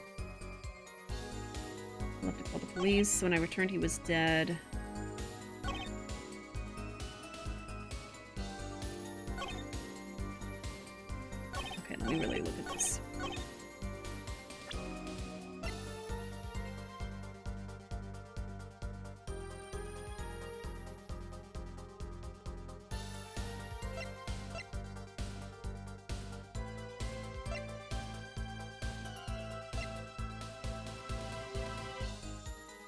I left to call the police. When I returned, he was dead. Okay, let me really look at this.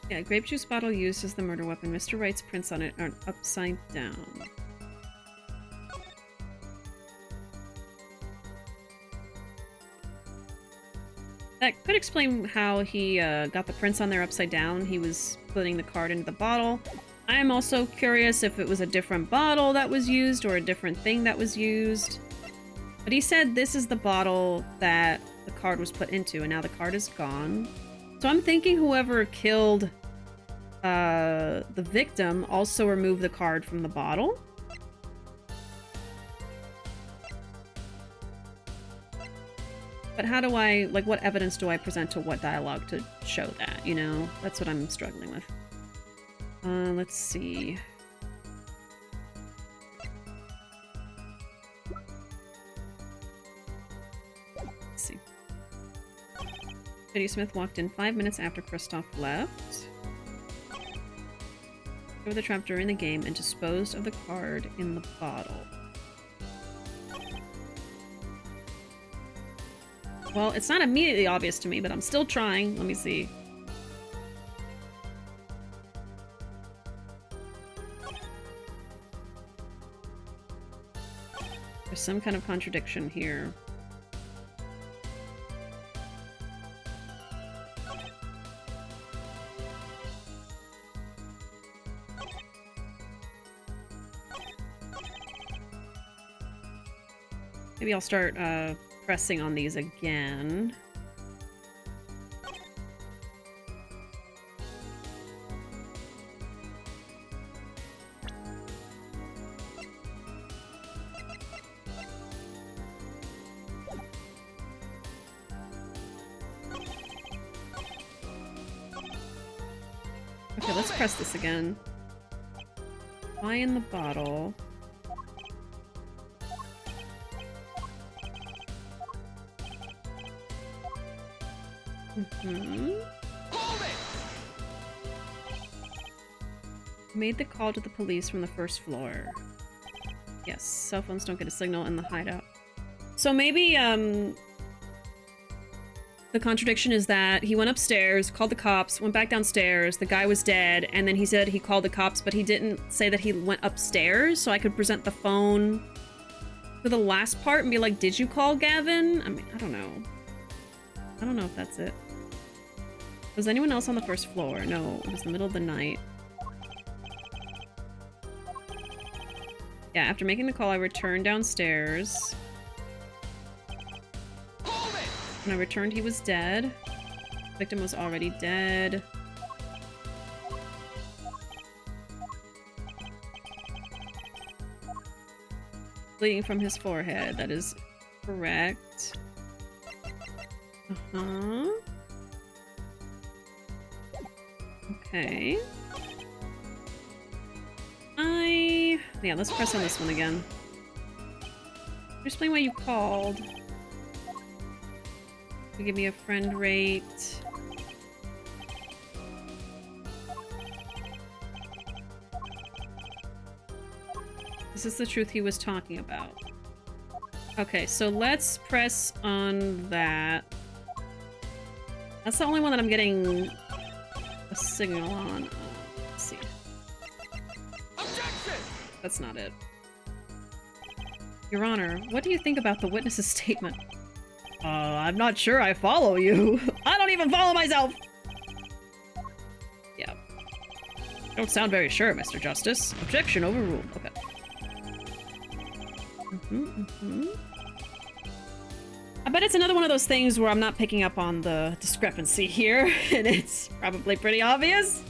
Yeah, grape juice bottle used as the murder weapon. Mr. Wright's prints on it are upside down. That could explain how he got the prints on there upside down. He was putting the card into the bottle. I'm also curious if it was a different bottle that was used or a different thing that was used. But he said this is the bottle that the card was put into, and now the card is gone. So I'm thinking whoever killed the victim also removed the card from the bottle. But how do I, like, what evidence do I present to what dialogue to show that, you know? That's what I'm struggling with. Let's see. Let's see. Eddie Smith walked in 5 minutes after Kristoff left. Over the trap during the game and disposed of the card in the bottle. Well, it's not immediately obvious to me, but I'm still trying. Let me see. There's some kind of contradiction here. Maybe I'll start pressing on these again. Okay, let's press this again. Why in the bottle? Made the call to the police from the first floor. Yes, cell phones don't get a signal in the hideout. So maybe, the contradiction is that he went upstairs, called the cops, went back downstairs, the guy was dead, and then he said he called the cops, but he didn't say that he went upstairs, so I could present the phone to the last part and be like, did you call Gavin? I mean, I don't know. I don't know if that's it. Was anyone else on the first floor? No, it was the middle of the night. Yeah, after making the call, I returned downstairs. When I returned, he was dead. The victim was already dead. Bleeding from his forehead. That is correct. Uh-huh. Okay. Yeah, let's press on this one again. Explain why you called. You give me a friend rate. This is the truth he was talking about. Okay, so let's press on that. That's the only one that I'm getting a signal on. Let's see. Objection! That's not it. Your Honor, what do you think about the witness's statement? I'm not sure I follow you. I don't even follow myself! Yeah. Don't sound very sure, Mr. Justice. Objection overruled. Okay. I bet it's another one of those things where I'm not picking up on the discrepancy here, and it's probably pretty obvious.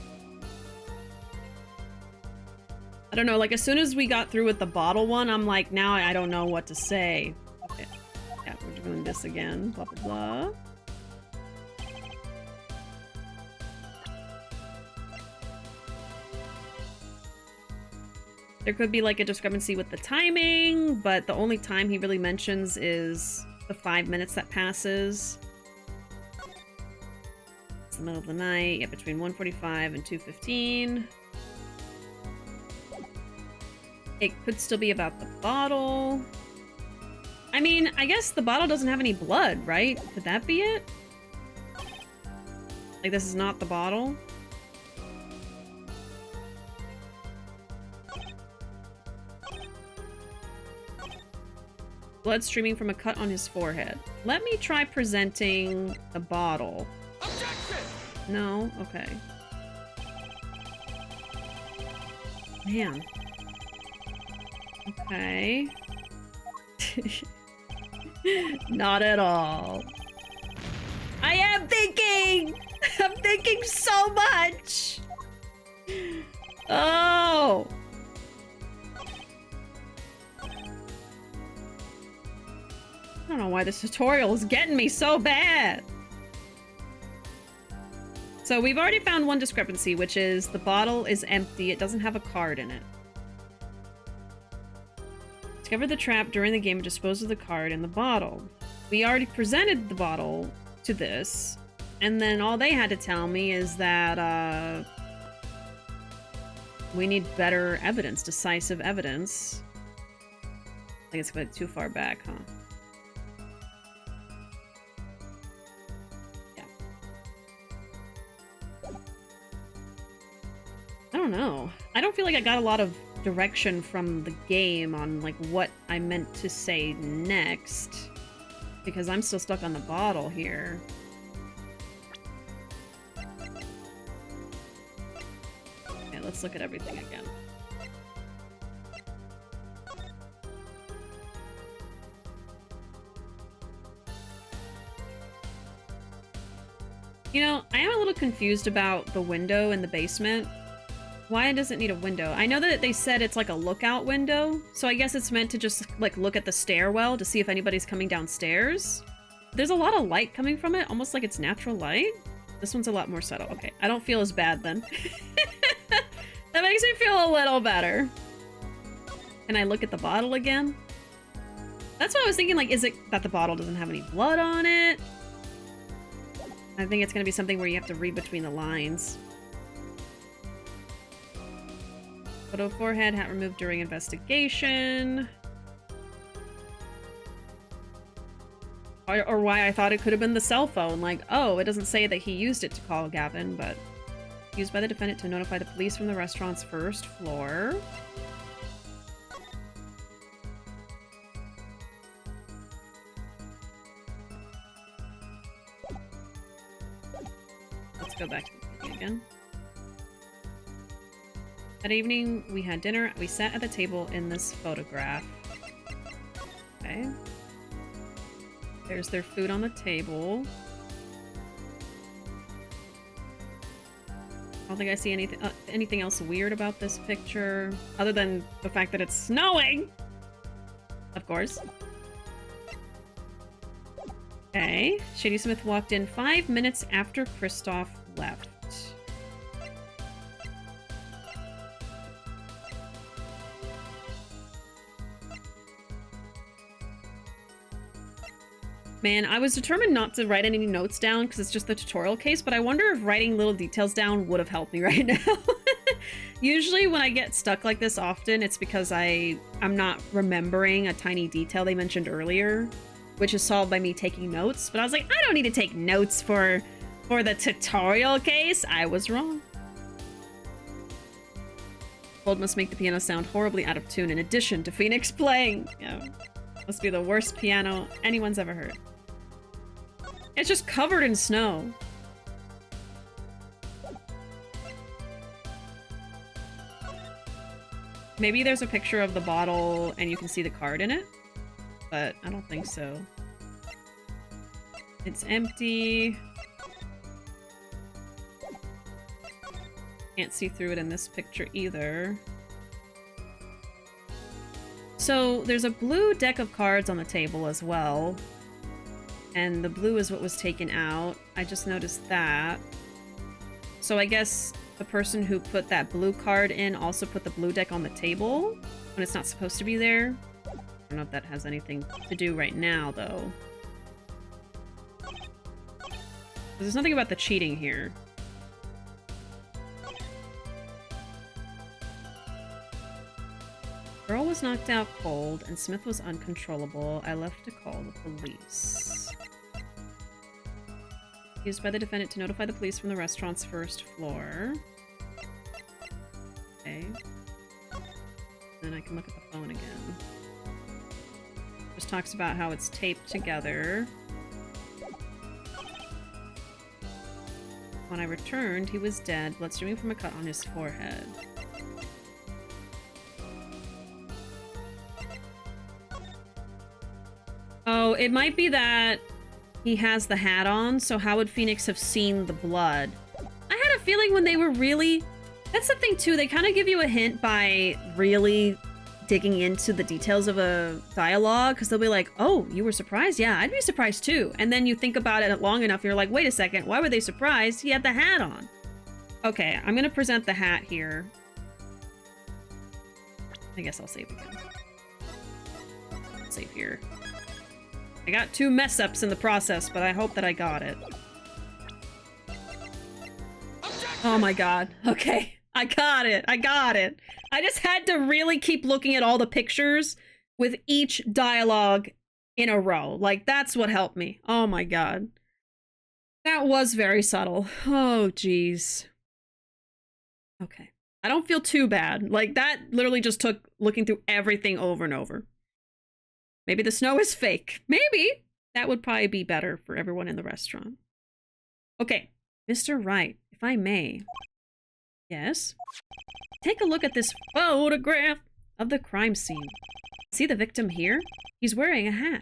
I don't know, like, as soon as we got through with the bottle one, I'm like, now I don't know what to say. Okay. Yeah, we're doing this again. Blah, blah, blah. There could be, like, a discrepancy with the timing, but the only time he really mentions is the 5 minutes that passes. It's the middle of the night, yeah, between 1:45 and 2:15. It could still be about the bottle. I mean, I guess the bottle doesn't have any blood, right? Could that be it? Like, this is not the bottle? Blood streaming from a cut on his forehead. Let me try presenting the bottle. Objection! No? Okay. Man. Okay. Not at all. I am thinking! I'm thinking so much! Oh! I don't know why this tutorial is getting me so bad. So we've already found one discrepancy, which is the bottle is empty. It doesn't have a card in it. Discover the trap during the game and dispose of the card in the bottle. We already presented the bottle to this, and then all they had to tell me is that we need better evidence, decisive evidence. I think it's going too far back, huh? I don't know. I don't feel like I got a lot of direction from the game on, like, what I meant to say next. Because I'm still stuck on the bottle here. Okay, let's look at everything again. You know, I am a little confused about the window in the basement. Why does it need a window? I know that they said it's like a lookout window, so I guess it's meant to just, like, look at the stairwell to see if anybody's coming downstairs. There's a lot of light coming from it, almost like it's natural light. This one's a lot more subtle. Okay, I don't feel as bad then. That makes me feel a little better. Can I look at the bottle again? That's what I was thinking, like, is it that the bottle doesn't have any blood on it? I think it's gonna be something where you have to read between the lines. Photo forehead, hat removed during investigation. Or why I thought it could have been the cell phone. Like, oh, it doesn't say that he used it to call Gavin, but used by the defendant to notify the police from the restaurant's first floor. Let's go back to the beginning again. That evening, we had dinner. We sat at the table in this photograph. Okay. There's their food on the table. I don't think I see anything else weird about this picture, other than the fact that it's snowing! Of course. Okay. Shady Smith walked in 5 minutes after Kristoff left. Man, I was determined not to write any notes down because it's just the tutorial case, but I wonder if writing little details down would have helped me right now. Usually when I get stuck like this often, it's because I'm not remembering a tiny detail they mentioned earlier, which is solved by me taking notes. But I was like, I don't need to take notes for the tutorial case. I was wrong. Gold must make the piano sound horribly out of tune in addition to Phoenix playing. Yeah, must be the worst piano anyone's ever heard. It's just covered in snow. Maybe there's a picture of the bottle and you can see the card in it, but I don't think so. It's empty. Can't see through it in this picture either. So there's a blue deck of cards on the table as well. And the blue is what was taken out. I just noticed that. So I guess the person who put that blue card in also put the blue deck on the table when it's not supposed to be there. I don't know if that has anything to do right now, though. There's nothing about the cheating here. Girl was knocked out cold, and Smith was uncontrollable. I left to call the police. Used by the defendant to notify the police from the restaurant's first floor. Okay. Then I can look at the phone again. Just talks about how it's taped together. When I returned, he was dead, blood streaming from a cut on his forehead. Oh, it might be that he has the hat on, so how would Phoenix have seen the blood? I had a feeling when they were really... That's the thing, too. They kind of give you a hint by really digging into the details of a dialogue, because they'll be like, oh, you were surprised? Yeah, I'd be surprised, too. And then you think about it long enough, you're like, wait a second, why were they surprised? He had the hat on. Okay, I'm going to present the hat here. I guess I'll save again. Save here. I got 2 mess-ups in the process, but I hope that I got it. Oh my god. Okay. I got it. I got it. I just had to really keep looking at all the pictures with each dialogue in a row. Like, that's what helped me. Oh my god. That was very subtle. Oh, jeez. Okay. I don't feel too bad. Like, that literally just took looking through everything over and over. Maybe the snow is fake. Maybe. That would probably be better for everyone in the restaurant. Okay. Mr. Wright, if I may. Yes? Take a look at this photograph of the crime scene. See the victim here? He's wearing a hat.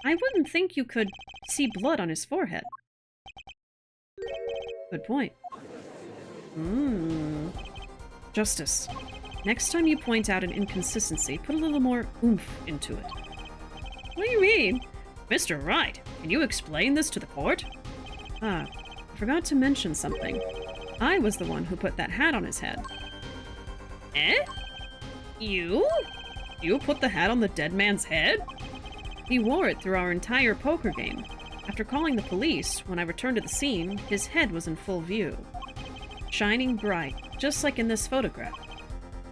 I wouldn't think you could see blood on his forehead. Good point. Justice. Next time you point out an inconsistency, put a little more oomph into it. What do you mean? Mr. Wright, can you explain this to the court? Ah, I forgot to mention something. I was the one who put that hat on his head. Eh? You? You put the hat on the dead man's head? He wore it through our entire poker game. After calling the police, when I returned to the scene, his head was in full view. Shining bright, just like in this photograph.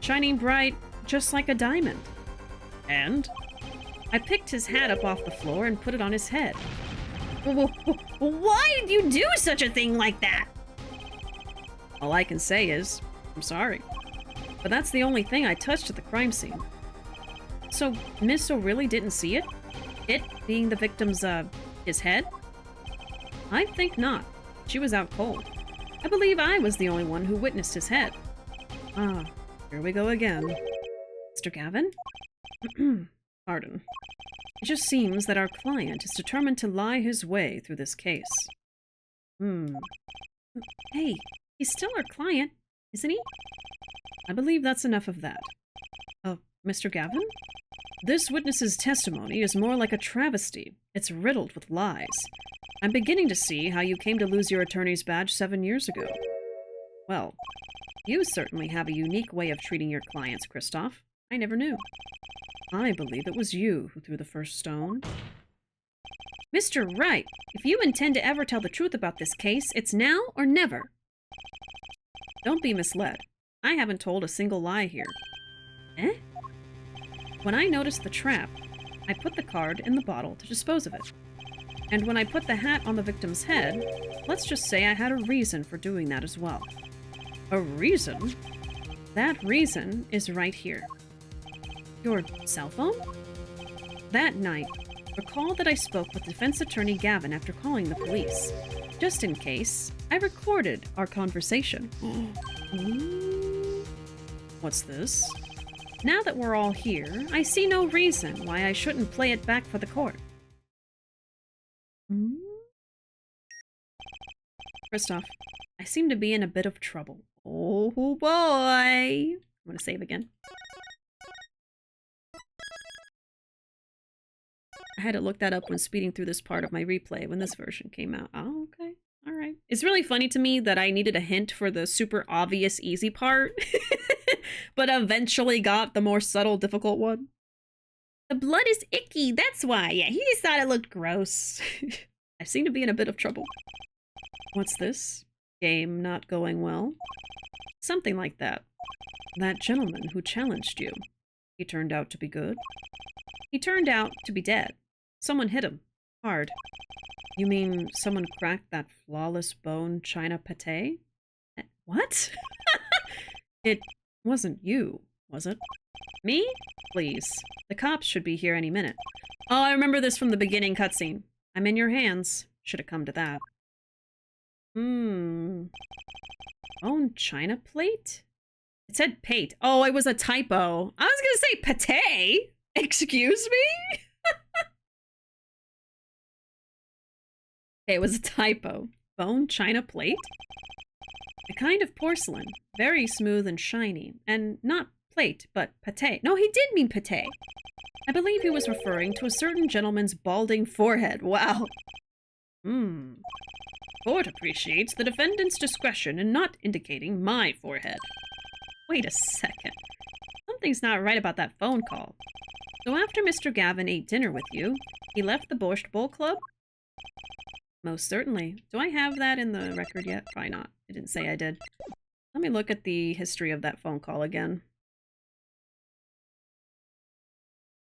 Shining bright, just like a diamond. And? I picked his hat up off the floor and put it on his head. Why did you do such a thing like that? All I can say is, I'm sorry. But that's the only thing I touched at the crime scene. So, Miss really didn't see it? It being the victim's, his head? I think not. She was out cold. I believe I was the only one who witnessed his head. Ah, here we go again. Mr. Gavin? Pardon. It just seems that our client is determined to lie his way through this case. Hey, he's still our client, isn't he? I believe that's enough of that. Mr. Gavin? This witness's testimony is more like a travesty. It's riddled with lies. I'm beginning to see how you came to lose your attorney's badge 7 years ago. Well, you certainly have a unique way of treating your clients, Kristoff. I never knew. I believe it was you who threw the first stone. Mr. Wright, if you intend to ever tell the truth about this case, it's now or never. Don't be misled. I haven't told a single lie here. Eh? When I noticed the trap, I put the card in the bottle to dispose of it. And when I put the hat on the victim's head, let's just say I had a reason for doing that as well. A reason? That reason is right here. Your cell phone? That night, recall that I spoke with Defense Attorney Gavin after calling the police. Just in case, I recorded our conversation. What's this? Now that we're all here, I see no reason why I shouldn't play it back for the court. Kristoff, I seem to be in a bit of trouble. Oh boy! I'm gonna save again. I had to look that up when speeding through this part of my replay when this version came out. Oh, okay. All right. It's really funny to me that I needed a hint for the super obvious easy part, but eventually got the more subtle difficult one. The blood is icky, that's why. Yeah, he just thought it looked gross. I seem to be in a bit of trouble. What's this? Game not going well? Something like that. That gentleman who challenged you. He turned out to be good. He turned out to be dead. Someone hit him. Hard. You mean someone cracked that flawless bone china pate? What? It wasn't you, was it? Me? Please. The cops should be here any minute. Oh, I remember this from the beginning cutscene. I'm in your hands. Should have come to that. Bone china plate? It said pate. Oh, it was a typo. I was gonna say pate. Excuse me? Okay, it was a typo. Bone china plate? A kind of porcelain. Very smooth and shiny. And not plate, but pate. No, he did mean pate. I believe he was referring to a certain gentleman's balding forehead. Wow. Court appreciates the defendant's discretion in not indicating my forehead. Wait a second. Something's not right about that phone call. So after Mr. Gavin ate dinner with you, he left the Borscht Bowl Club? Most certainly. Do I have that in the record yet? Probably not. I didn't say I did. Let me look at the history of that phone call again.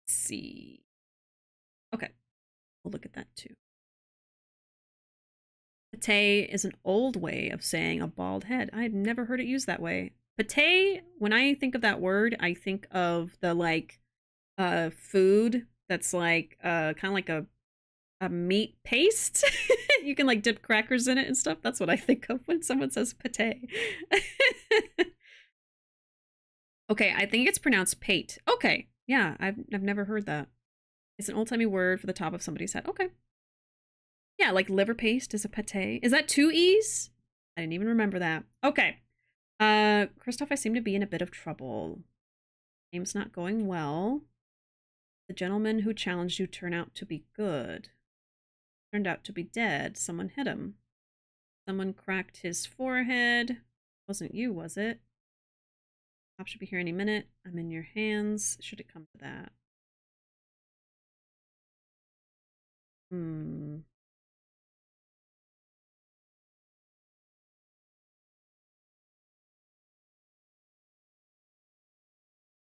Let's see. Okay. We'll look at that too. Pate is an old way of saying a bald head. I've never heard it used that way. Pate, when I think of that word, I think of the like food that's like kind of like a meat paste. You can like dip crackers in it and stuff. That's what I think of when someone says pate. Okay, I think it's pronounced pate. Okay, yeah, I've never heard that. It's an old-timey word for the top of somebody's head. Okay. Yeah, like liver paste is a pate. Is that 2 E's? I didn't even remember that. Okay. Kristoff, I seem to be in a bit of trouble. Game's not going well. The gentleman who challenged you turned out to be good. Turned out to be dead. Someone hit him. Someone cracked his forehead. Wasn't you, was it? Cop should be here any minute. I'm in your hands. Should it come to that?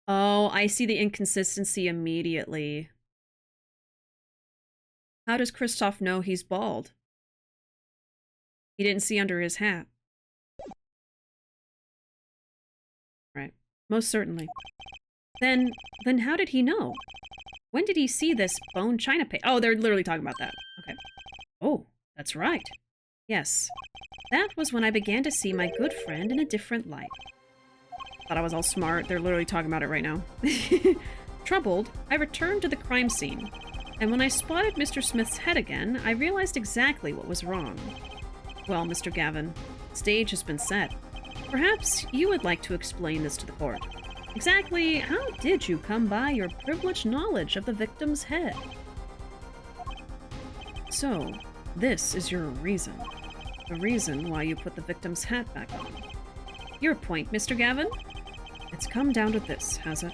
Oh, I see the inconsistency immediately. How does Kristoff know he's bald? He didn't see under his hat. Right. Most certainly. Then how did he know? When did he see this bone china plate? Oh, they're literally talking about that. Okay. Oh, that's right. Yes. That was when I began to see my good friend in a different light. Thought I was all smart. They're literally talking about it right now. Troubled, I returned to the crime scene. And when I spotted Mr. Smith's head again, I realized exactly what was wrong. Well, Mr. Gavin, the stage has been set. Perhaps you would like to explain this to the court. Exactly how did you come by your privileged knowledge of the victim's head? So, this is your reason. The reason why you put the victim's hat back on. Your point, Mr. Gavin? It's come down to this, has it?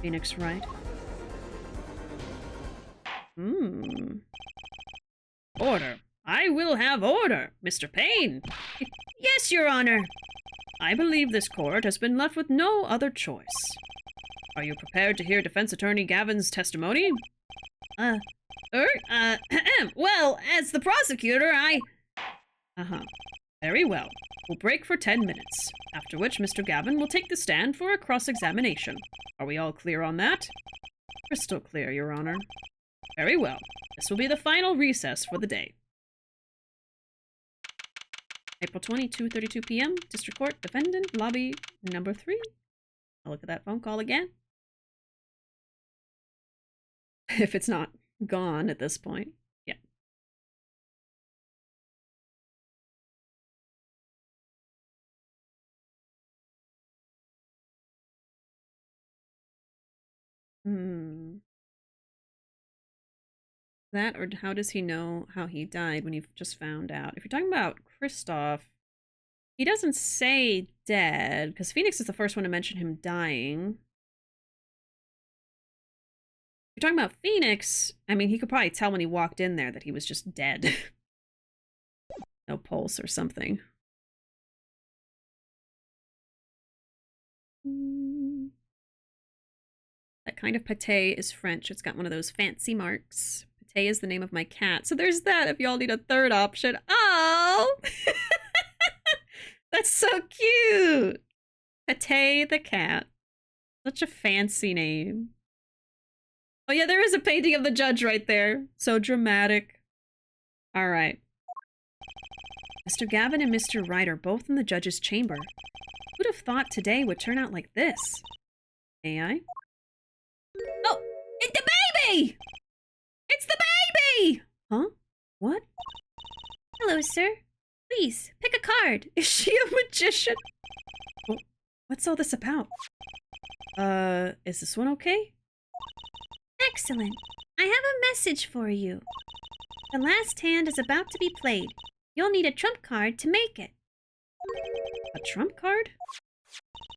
Phoenix Wright? Order. I will have order, Mr. Payne. Yes, Your Honor. I believe this court has been left with no other choice. Are you prepared to hear Defense Attorney Gavin's testimony? Well, as the prosecutor, Very well. We'll break for 10 minutes, after which Mr. Gavin will take the stand for a cross-examination. Are we all clear on that? Crystal clear, Your Honor. Very well. This will be the final recess for the day. April 20, 2:32 p.m. District Court, Defendant, Lobby number 3. I'll look at that phone call again. If it's not gone at this point. Yeah. That, or how does he know how he died when he just found out? If you're talking about Kristoff, he doesn't say dead, because Phoenix is the first one to mention him dying. If you're talking about Phoenix, I mean, he could probably tell when he walked in there that he was just dead. No pulse or something. That kind of pate is French. It's got one of those fancy marks. Pate is the name of my cat. So there's that if y'all need a third option. Oh! That's so cute! Pate the cat. Such a fancy name. Oh yeah, there is a painting of the judge right there. So dramatic. Alright. Mr. Gavin and Mr. Wright are both in the judge's chamber. Who'd have thought today would turn out like this? May I? Oh, it's the baby! It's the baby! Huh? What? Hello, sir. Please, pick a card. Is she a magician? Well, what's all this about? Is this one okay? Excellent. I have a message for you. The last hand is about to be played. You'll need a trump card to make it. A trump card?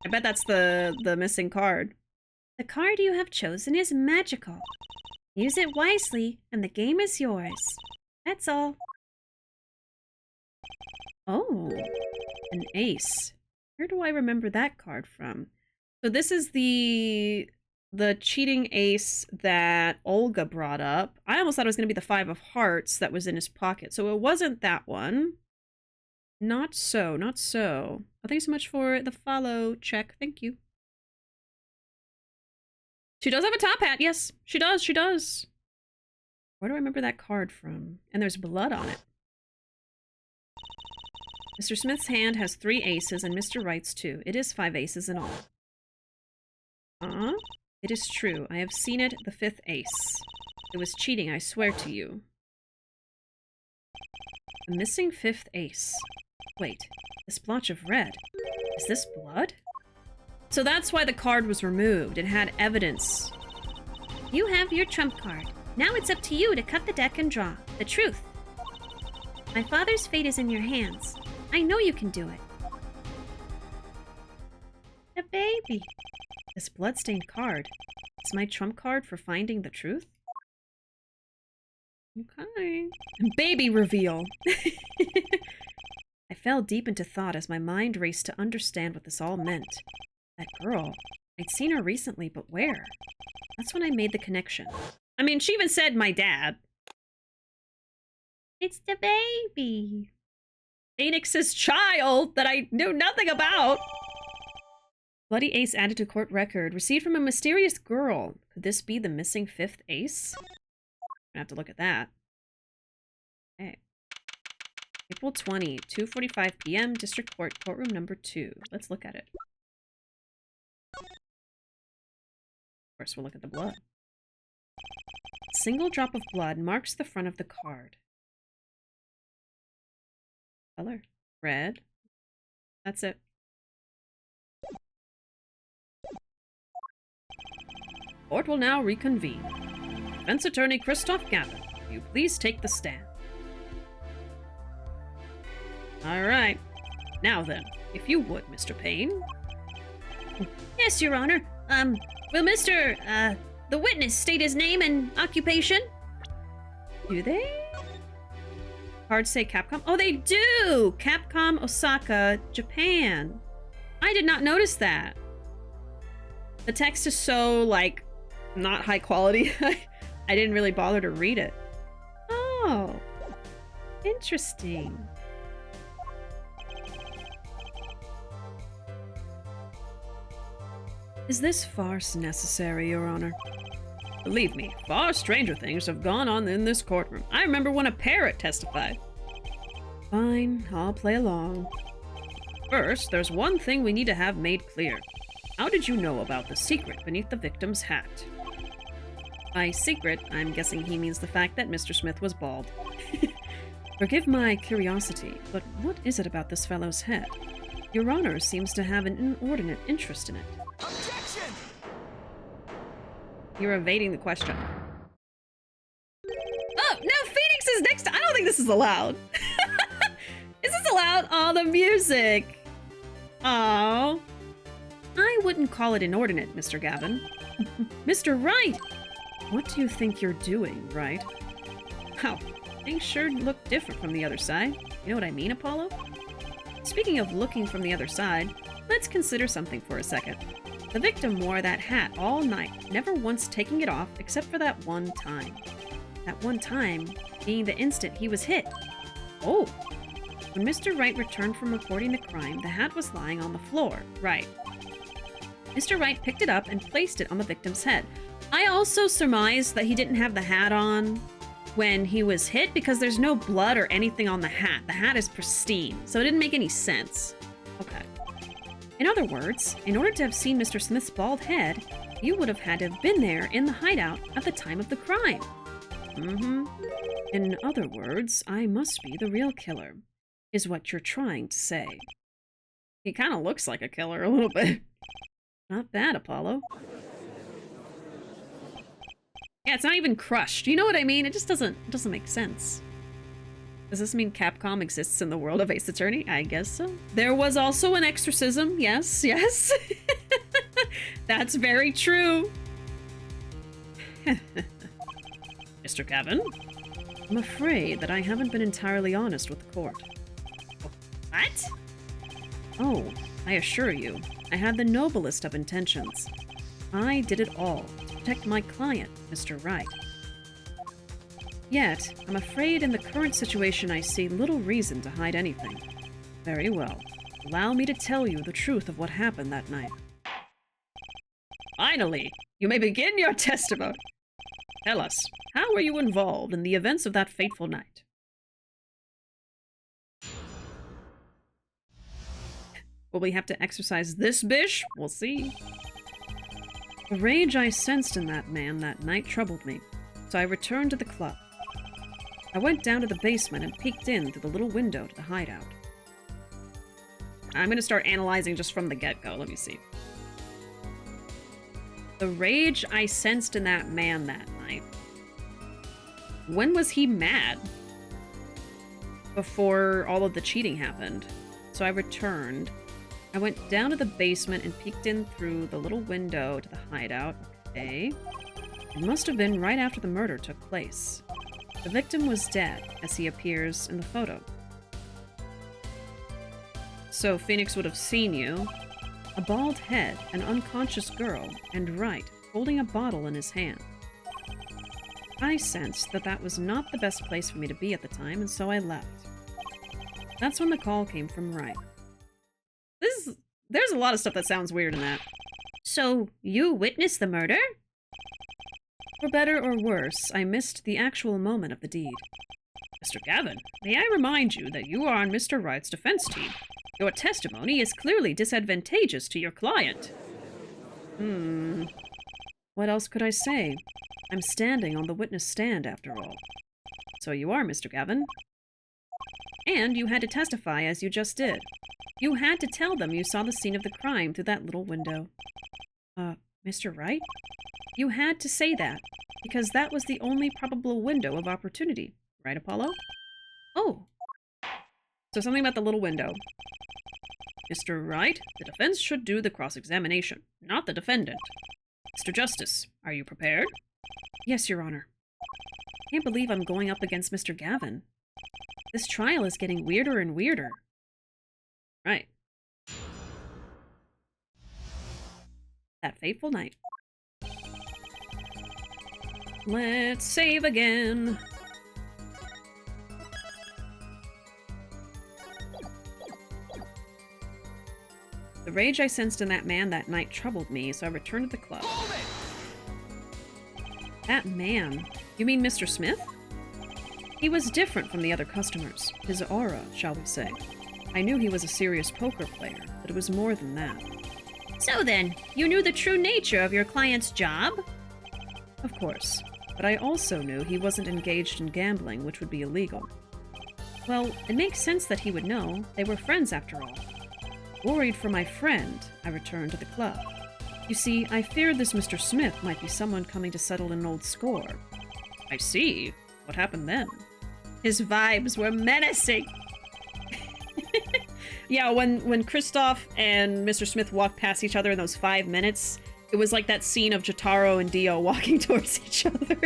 I bet that's the missing card. The card you have chosen is magical. Use it wisely, and the game is yours. That's all. Oh, an ace. Where do I remember that card from? So this is the cheating ace that Olga brought up. I almost thought it was going to be the 5 of hearts that was in his pocket. So it wasn't that one. Not so, not so. Oh, thanks so much for the follow check. Thank you. She does have a top hat. Yes, she does. She does. Where do I remember that card from? And there's blood on it. Mr. Smith's hand has 3 aces and Mr. Wright's 2. It is 5 aces in all. It is true. I have seen it, the 5th ace. It was cheating, I swear to you. The missing 5th ace. Wait, this blotch of red. Is this blood? So that's why the card was removed. It had evidence. You have your trump card. Now it's up to you to cut the deck and draw the truth. My father's fate is in your hands. I know you can do it. The baby. This bloodstained card. Is my trump card for finding the truth? Okay. Baby reveal. I fell deep into thought as my mind raced to understand what this all meant. That girl. I'd seen her recently, but where? That's when I made the connection. I mean, she even said my dad. It's the baby. Phoenix's child that I knew nothing about. Bloody ace added to court record. Received from a mysterious girl. Could this be the missing 5th ace? I'm gonna have to look at that. Okay. April 20, 2:45 p.m. District Court, courtroom number 2. Let's look at it. First, we'll look at the blood. A single drop of blood marks the front of the card. Color. Red. That's it. Court will now reconvene. Defense Attorney Kristoff Gavin, will you please take the stand? Alright. Now then, if you would, Mr. Payne. Yes, Your Honor. Will Mr. the witness state his name and occupation? Do they? Cards say Capcom. Oh, they do! Capcom, Osaka, Japan. I did not notice that. The text is so, like, not high quality. I didn't really bother to read it. Oh. Interesting. Is this farce necessary, Your Honor? Believe me, far stranger things have gone on in this courtroom. I remember when a parrot testified. Fine, I'll play along. First, there's one thing we need to have made clear. How did you know about the secret beneath the victim's hat? By secret, I'm guessing he means the fact that Mr. Smith was bald. Forgive my curiosity, but what is it about this fellow's head? Your Honor seems to have an inordinate interest in it. Objection! You're evading the question. Oh, no, Phoenix is next. I don't think this is allowed. Is this allowed? Oh, the music. Oh. I wouldn't call it inordinate, Mr. Gavin. Mr. Wright! What do you think you're doing, Wright? Wow, things sure look different from the other side. You know what I mean, Apollo? Speaking of looking from the other side, let's consider something for a second. The victim wore that hat all night, never once taking it off except for that one time. That one time being the instant he was hit. Oh! When Mr. Wright returned from reporting the crime, the hat was lying on the floor. Right. Mr. Wright picked it up and placed it on the victim's head. I also surmised that he didn't have the hat on when he was hit because there's no blood or anything on the hat. The hat is pristine, so it didn't make any sense. Okay. In other words, in order to have seen Mr. Smith's bald head, you would have had to have been there in the hideout at the time of the crime. In other words, I must be the real killer, is what you're trying to say. He kind of looks like a killer a little bit. Not bad, Apollo. Yeah, it's not even crushed. You know what I mean? It just doesn't make sense. Does this mean Capcom exists in the world of Ace Attorney? I guess so. There was also an exorcism. Yes, yes. That's very true. Mr. Gavin? I'm afraid that I haven't been entirely honest with the court. What? Oh, I assure you, I had the noblest of intentions. I did it all to protect my client, Mr. Wright. Yet, I'm afraid in the current situation I see little reason to hide anything. Very well. Allow me to tell you the truth of what happened that night. Finally, you may begin your testimony. Tell us, how were you involved in the events of that fateful night? Will we have to exercise this bish? We'll see. The rage I sensed in that man that night troubled me, so I returned to the club. I went down to the basement and peeked in through the little window to the hideout. I'm gonna start analyzing just from the get-go. Let me see. The rage I sensed in that man that night. When was he mad? Before all of the cheating happened. So I returned. I went down to the basement and peeked in through the little window to the hideout. Okay. It must have been right after the murder took place. The victim was dead, as he appears in the photo. So Phoenix would have seen you. A bald head, an unconscious girl, and Wright, holding a bottle in his hand. I sensed that that was not the best place for me to be at the time, and so I left. That's when the call came from Wright. There's a lot of stuff that sounds weird in that. So, you witnessed the murder? For better or worse, I missed the actual moment of the deed. Mr. Gavin, may I remind you that you are on Mr. Wright's defense team. Your testimony is clearly disadvantageous to your client. What else could I say? I'm standing on the witness stand, after all. So you are, Mr. Gavin. And you had to testify as you just did. You had to tell them you saw the scene of the crime through that little window. Mr. Wright? You had to say that, because that was the only probable window of opportunity. Right, Apollo? Oh. So something about the little window. Mr. Wright, the defense should do the cross-examination, not the defendant. Mr. Justice, are you prepared? Yes, Your Honor. I can't believe I'm going up against Mr. Gavin. This trial is getting weirder and weirder. Right. That fateful night. Let's save again. The rage I sensed in that man that night troubled me, so I returned to the club. That man? You mean Mr. Smith? He was different from the other customers. His aura, shall we say. I knew he was a serious poker player, but it was more than that. So then, you knew the true nature of your client's job? Of course. But I also knew he wasn't engaged in gambling, which would be illegal. Well, it makes sense that he would know. They were friends after all. Worried for my friend, I returned to the club. You see, I feared this Mr. Smith might be someone coming to settle an old score. I see. What happened then? His vibes were menacing. Yeah, when Kristoff and Mr. Smith walked past each other in those 5 minutes, it was like that scene of Jotaro and Dio walking towards each other.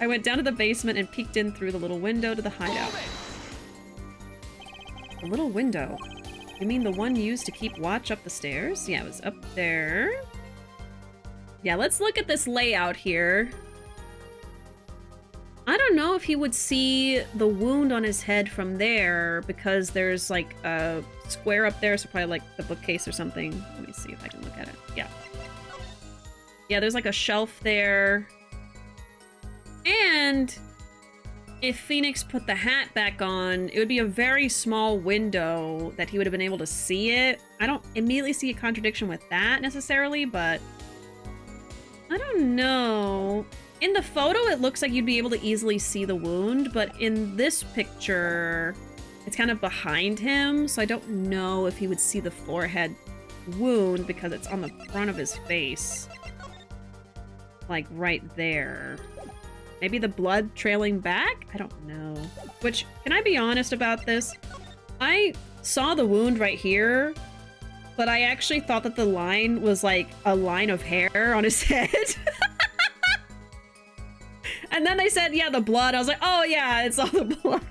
I went down to the basement and peeked in through the little window to the hideout. The little window? You mean the one used to keep watch up the stairs? Yeah, it was up there. Yeah, let's look at this layout here. I don't know if he would see the wound on his head from there because there's like a square up there, so probably like the bookcase or something. Let me see if I can look at it. Yeah. Yeah, there's like a shelf there. And if Phoenix put the hat back on, it would be a very small window that he would have been able to see it. I don't immediately see a contradiction with that necessarily, but I don't know. In the photo, it looks like you'd be able to easily see the wound, but in this picture, it's kind of behind him, so I don't know if he would see the forehead wound because it's on the front of his face. Like, right there. Maybe the blood trailing back? I don't know. Which, can I be honest about this? I saw the wound right here, but I actually thought that the line was like a line of hair on his head. And then they said, yeah, the blood. I was like, oh yeah, it's all the blood.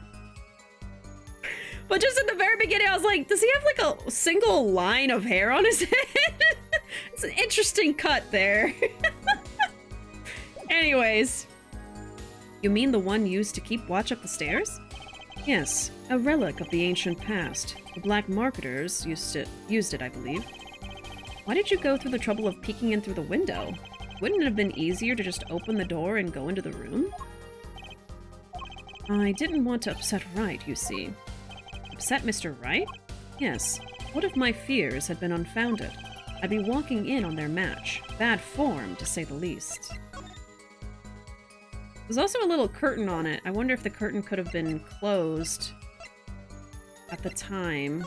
But just at the very beginning, I was like, does he have like a single line of hair on his head? It's an interesting cut there. Anyways. You mean the one used to keep watch up the stairs? Yes, a relic of the ancient past. The black marketers used it, I believe. Why did you go through the trouble of peeking in through the window? Wouldn't it have been easier to just open the door and go into the room? I didn't want to upset Wright, you see. Upset Mr. Wright? Yes. What if my fears had been unfounded? I'd be walking in on their match. Bad form, to say the least. There's also a little curtain on it. I wonder if the curtain could have been closed at the time.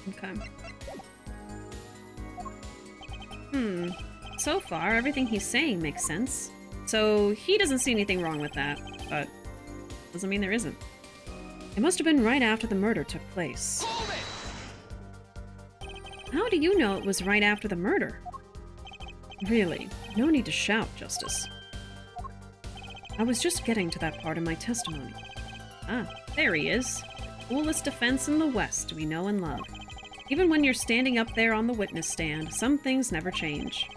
Okay. So far, everything he's saying makes sense. So he doesn't see anything wrong with that, but doesn't mean there isn't. It must have been right after the murder took place. How do you know it was right after the murder? Really, no need to shout, Justice. I was just getting to that part of my testimony. Ah, there he is. Coolest defense in the West we know and love. Even when you're standing up there on the witness stand, some things never change.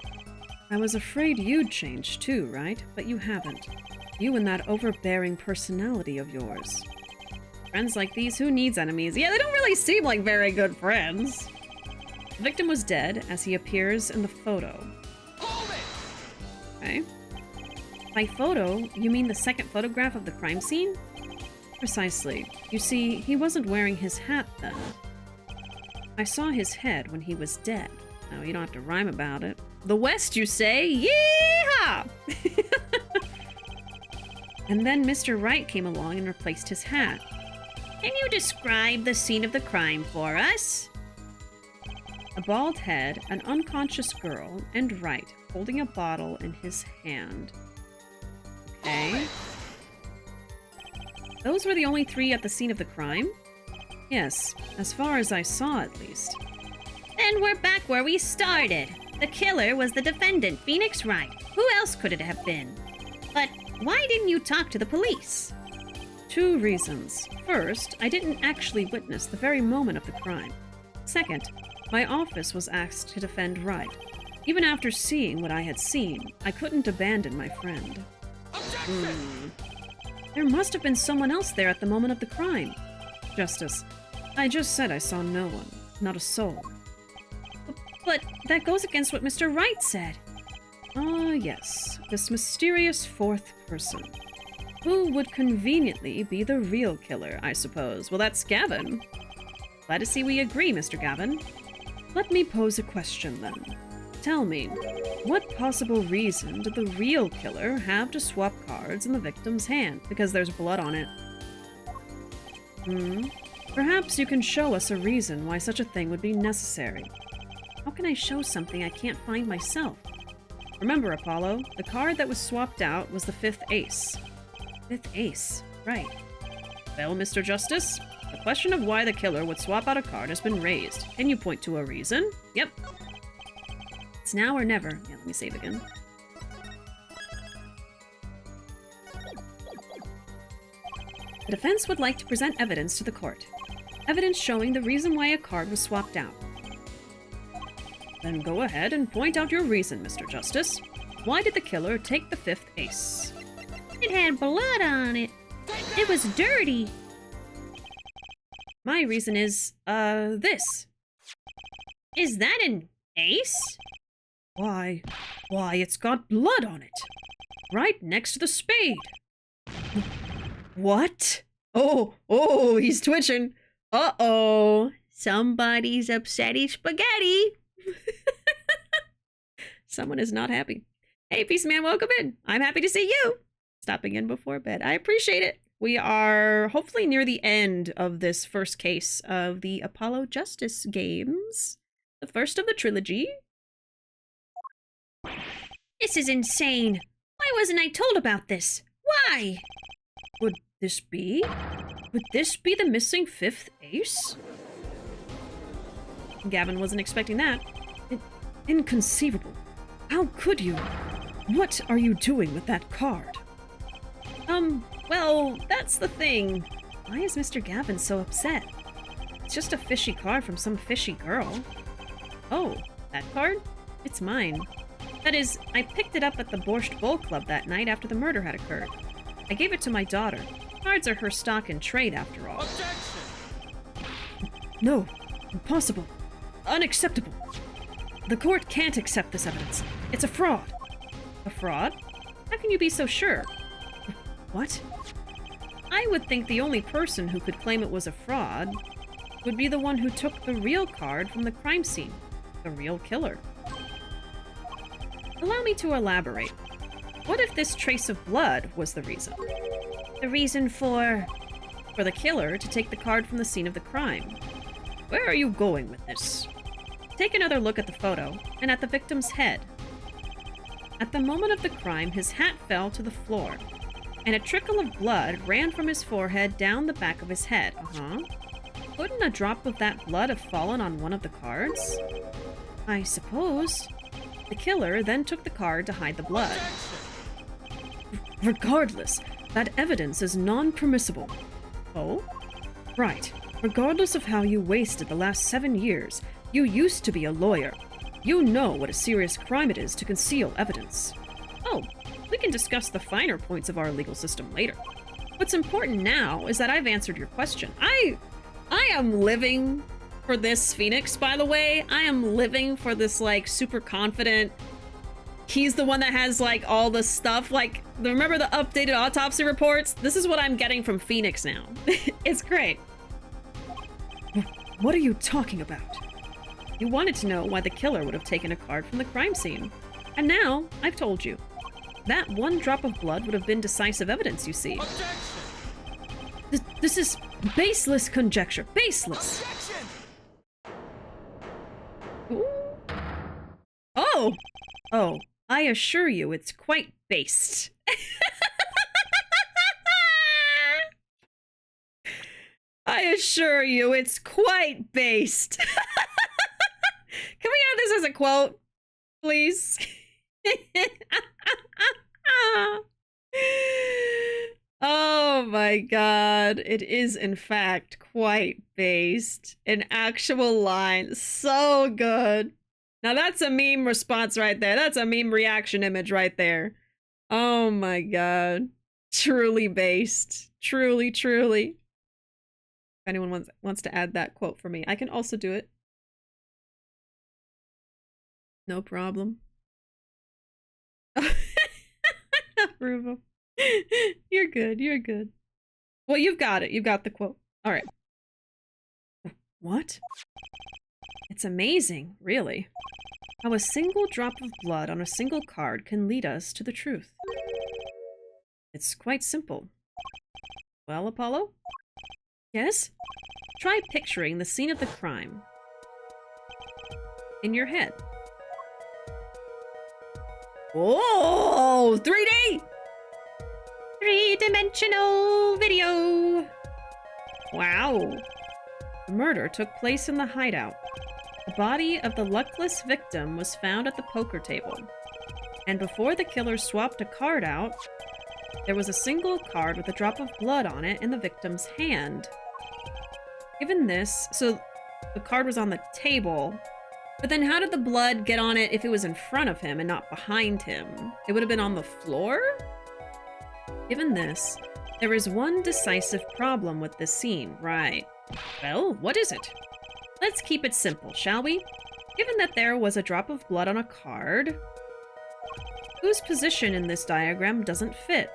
I was afraid you'd change too, right? But you haven't. You and that overbearing personality of yours. Friends like these, who needs enemies? Yeah, they don't really seem like very good friends. The victim was dead, as he appears in the photo. Okay. By photo, you mean the second photograph of the crime scene? Precisely. You see, he wasn't wearing his hat then. I saw his head when he was dead. No, you don't have to rhyme about it. The West, you say? Yeehaw! And then Mr. Wright came along and replaced his hat. Can you describe the scene of the crime for us? A bald head, an unconscious girl, and Wright holding a bottle in his hand. Okay. Those were the only three at the scene of the crime? Yes, as far as I saw at least. Then we're back where we started. The killer was the defendant, Phoenix Wright. Who else could it have been? But why didn't you talk to the police? 2 reasons. First, I didn't actually witness the very moment of the crime. Second, my office was asked to defend Wright. Even after seeing what I had seen, I couldn't abandon my friend. There must have been someone else there at the moment of the crime. Justice, I just said I saw no one, not a soul. But that goes against what Mr. Wright said. Ah, yes, this mysterious 4th person. Who would conveniently be the real killer, I suppose? Well, that's Gavin. Glad to see we agree, Mr. Gavin. Let me pose a question, then. Tell me, what possible reason did the real killer have to swap cards in the victim's hand? Because there's blood on it. Perhaps you can show us a reason why such a thing would be necessary. How can I show something I can't find myself? Remember, Apollo, the card that was swapped out was the 5th ace. 5th ace, right. Well, Mr. Justice, the question of why the killer would swap out a card has been raised. Can you point to a reason? Yep. It's now or never. Yeah, let me save again. The defense would like to present evidence to the court. Evidence showing the reason why a card was swapped out. Then go ahead and point out your reason, Mr. Justice. Why did the killer take the 5th ace? It had blood on it. It was dirty. My reason is, this. Is that an ace? Why, it's got blood on it. Right next to the spade. What? Oh, he's twitching. Uh-oh. Somebody's upsetty spaghetti. Someone is not happy. Hey, Peace Man, welcome in. I'm happy to see you. Stopping in before bed. I appreciate it. We are hopefully near the end of this first case of the Apollo Justice games. The first of the trilogy. This is insane. Why wasn't I told about this? Why? Would this be the missing 5th ace? Gavin wasn't expecting that. Inconceivable. How could you? What are you doing with that card? Well, that's the thing. Why is Mr. Gavin so upset? It's just a fishy card from some fishy girl. Oh, that card? It's mine. That is, I picked it up at the Borscht Bowl Club that night after the murder had occurred. I gave it to my daughter. Cards are her stock in trade, after all. Objection! No. Impossible. Unacceptable. The court can't accept this evidence. It's a fraud. A fraud? How can you be so sure? What? I would think the only person who could claim it was a fraud would be the one who took the real card from the crime scene. The real killer. Allow me to elaborate. What if this trace of blood was the reason? The reason for the killer to take the card from the scene of the crime. Where are you going with this? Take another look at the photo, and at the victim's head. At the moment of the crime, his hat fell to the floor, and a trickle of blood ran from his forehead down the back of his head. Couldn't a drop of that blood have fallen on one of the cards? I suppose. The killer then took the card to hide the blood. Regardless, that evidence is non-permissible. Oh? Right. Regardless of how you wasted the last 7 years, you used to be a lawyer. You know what a serious crime it is to conceal evidence. Oh, we can discuss the finer points of our legal system later. What's important now is that I've answered your question. I am living for this Phoenix, by the way. I am living for this, like, super confident... He's the one that has, like, all the stuff. Like, remember the updated autopsy reports? This is what I'm getting from Phoenix now. It's great. What are you talking about? You wanted to know why the killer would have taken a card from the crime scene. And now, I've told you. That one drop of blood would have been decisive evidence, you see. Objection! This is baseless conjecture. Baseless! Objection! Ooh. Oh, I assure you it's quite based. I assure you it's quite based. Can we have this as a quote, please? Oh my god, it is in fact quite based. An actual line. So good. Now that's a meme response right there. That's a meme reaction image right there. Oh my god. Truly based. Truly, truly. If anyone wants to add that quote for me, I can also do it. No problem. Approval. You're good, you're good. Well, you've got it. You've got the quote. All right. What? It's amazing, really, how a single drop of blood on a single card can lead us to the truth. It's quite simple. Well, Apollo? Yes? Try picturing the scene of the crime in your head. Oh, 3D! Three-dimensional video! Wow. The murder took place in the hideout. The body of the luckless victim was found at the poker table. And before the killer swapped a card out, there was a single card with a drop of blood on it in the victim's hand. Given this, so the card was on the table, but then how did the blood get on it if it was in front of him and not behind him? It would have been on the floor? Given this, there is one decisive problem with this scene, right? Well, what is it? Let's keep it simple, shall we? Given that there was a drop of blood on a card, whose position in this diagram doesn't fit?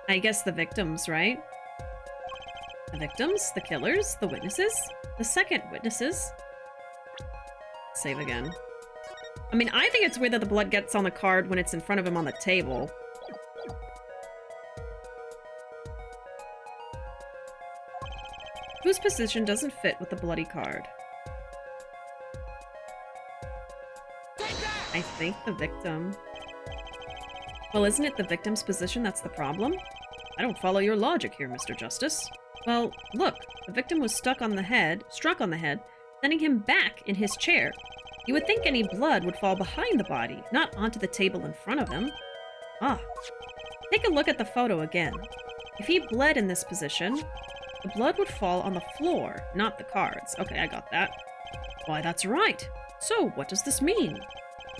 I guess the victims, right? The victims, the killers, the witnesses, the second witnesses. Save again. I mean, I think it's weird that the blood gets on the card when it's in front of him on the table. Whose position doesn't fit with the bloody card? I think the victim. Well, isn't it the victim's position that's the problem? I don't follow your logic here, Mr. Justice. Well, look, the victim was struck on the head, sending him back in his chair. You would think any blood would fall behind the body, not onto the table in front of him. Ah. Take a look at the photo again. If he bled in this position, the blood would fall on the floor, not the cards. Okay, I got that. Why, that's right. So, what does this mean?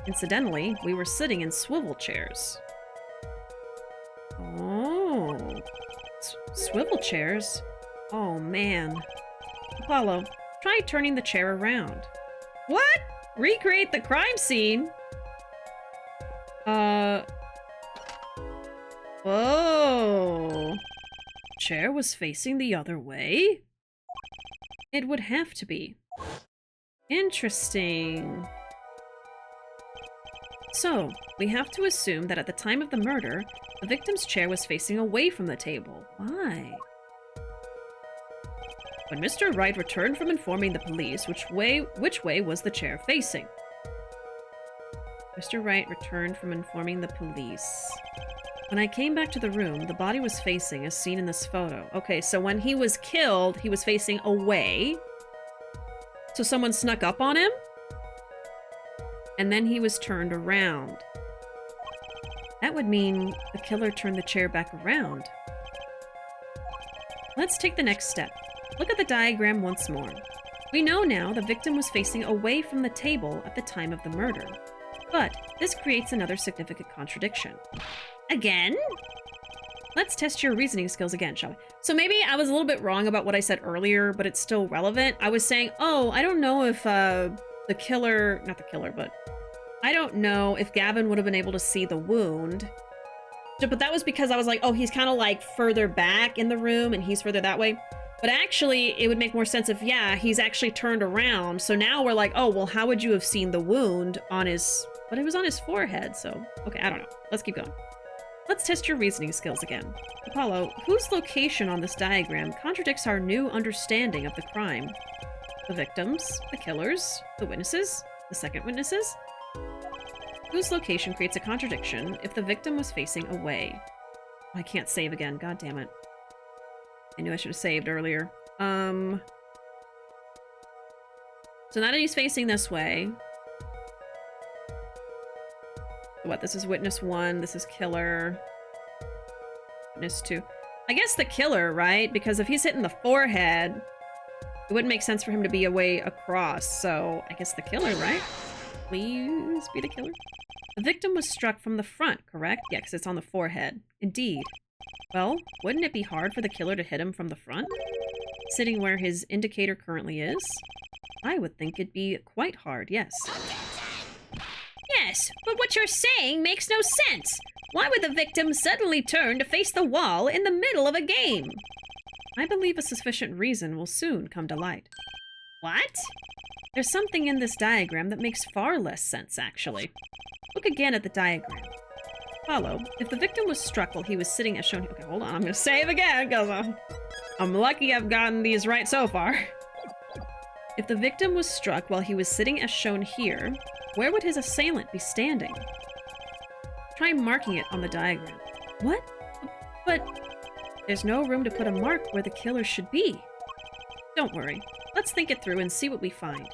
Incidentally, we were sitting in swivel chairs. Oh. Swivel chairs? Oh, man. Apollo, try turning the chair around. What? Recreate the crime scene? Oh. Chair was facing the other way? It would have to be. Interesting. So, we have to assume that at the time of the murder, the victim's chair was facing away from the table. Why? When Mr. Wright returned from informing the police, which way was the chair facing? Mr. Wright returned from informing the police. When I came back to the room, the body was facing as seen in this photo. Okay, so when he was killed, he was facing away. So someone snuck up on him? And then he was turned around. That would mean the killer turned the chair back around. Let's take the next step. Look at the diagram once more. We know now the victim was facing away from the table at the time of the murder. But this creates another significant contradiction. Again? Let's test your reasoning skills again, shall we? So maybe I was a little bit wrong about what I said earlier, but it's still relevant. I was saying, oh, I don't know if the killer, not the killer, but I don't know if Gavin would have been able to see the wound. But that was because I was like, oh, he's kind of like further back in the room and he's further that way. But actually, it would make more sense if, yeah, he's actually turned around. So now we're like, oh, well, how would you have seen the wound on his... But it was on his forehead, so... Okay, I don't know. Let's keep going. Let's test your reasoning skills again. Apollo, whose location on this diagram contradicts our new understanding of the crime? The victims, the killers, the witnesses, the second witnesses? Whose location creates a contradiction if the victim was facing away? I can't save again, god damn it. I knew I should have saved earlier. So now that he's facing this way... What, this is witness 1, this is killer. Witness 2. I guess the killer, right? Because if he's hitting the forehead, it wouldn't make sense for him to be away across, so I guess the killer, right? Please be the killer. The victim was struck from the front, correct? Yeah, because it's on the forehead. Indeed. Well, wouldn't it be hard for the killer to hit him from the front? Sitting where his indicator currently is? I would think it'd be quite hard, yes. Yes, but what you're saying makes no sense. Why would the victim suddenly turn to face the wall in the middle of a game? I believe a sufficient reason will soon come to light. What? There's something in this diagram that makes far less sense, actually. Look again at the diagram. Follow. If the victim was struck while he was sitting as shown... Okay, hold on. I'm going to save again, because I'm lucky I've gotten these right so far. If the victim was struck while he was sitting as shown here, where would his assailant be standing? Try marking it on the diagram. What? But there's no room to put a mark where the killer should be. Don't worry. Let's think it through and see what we find.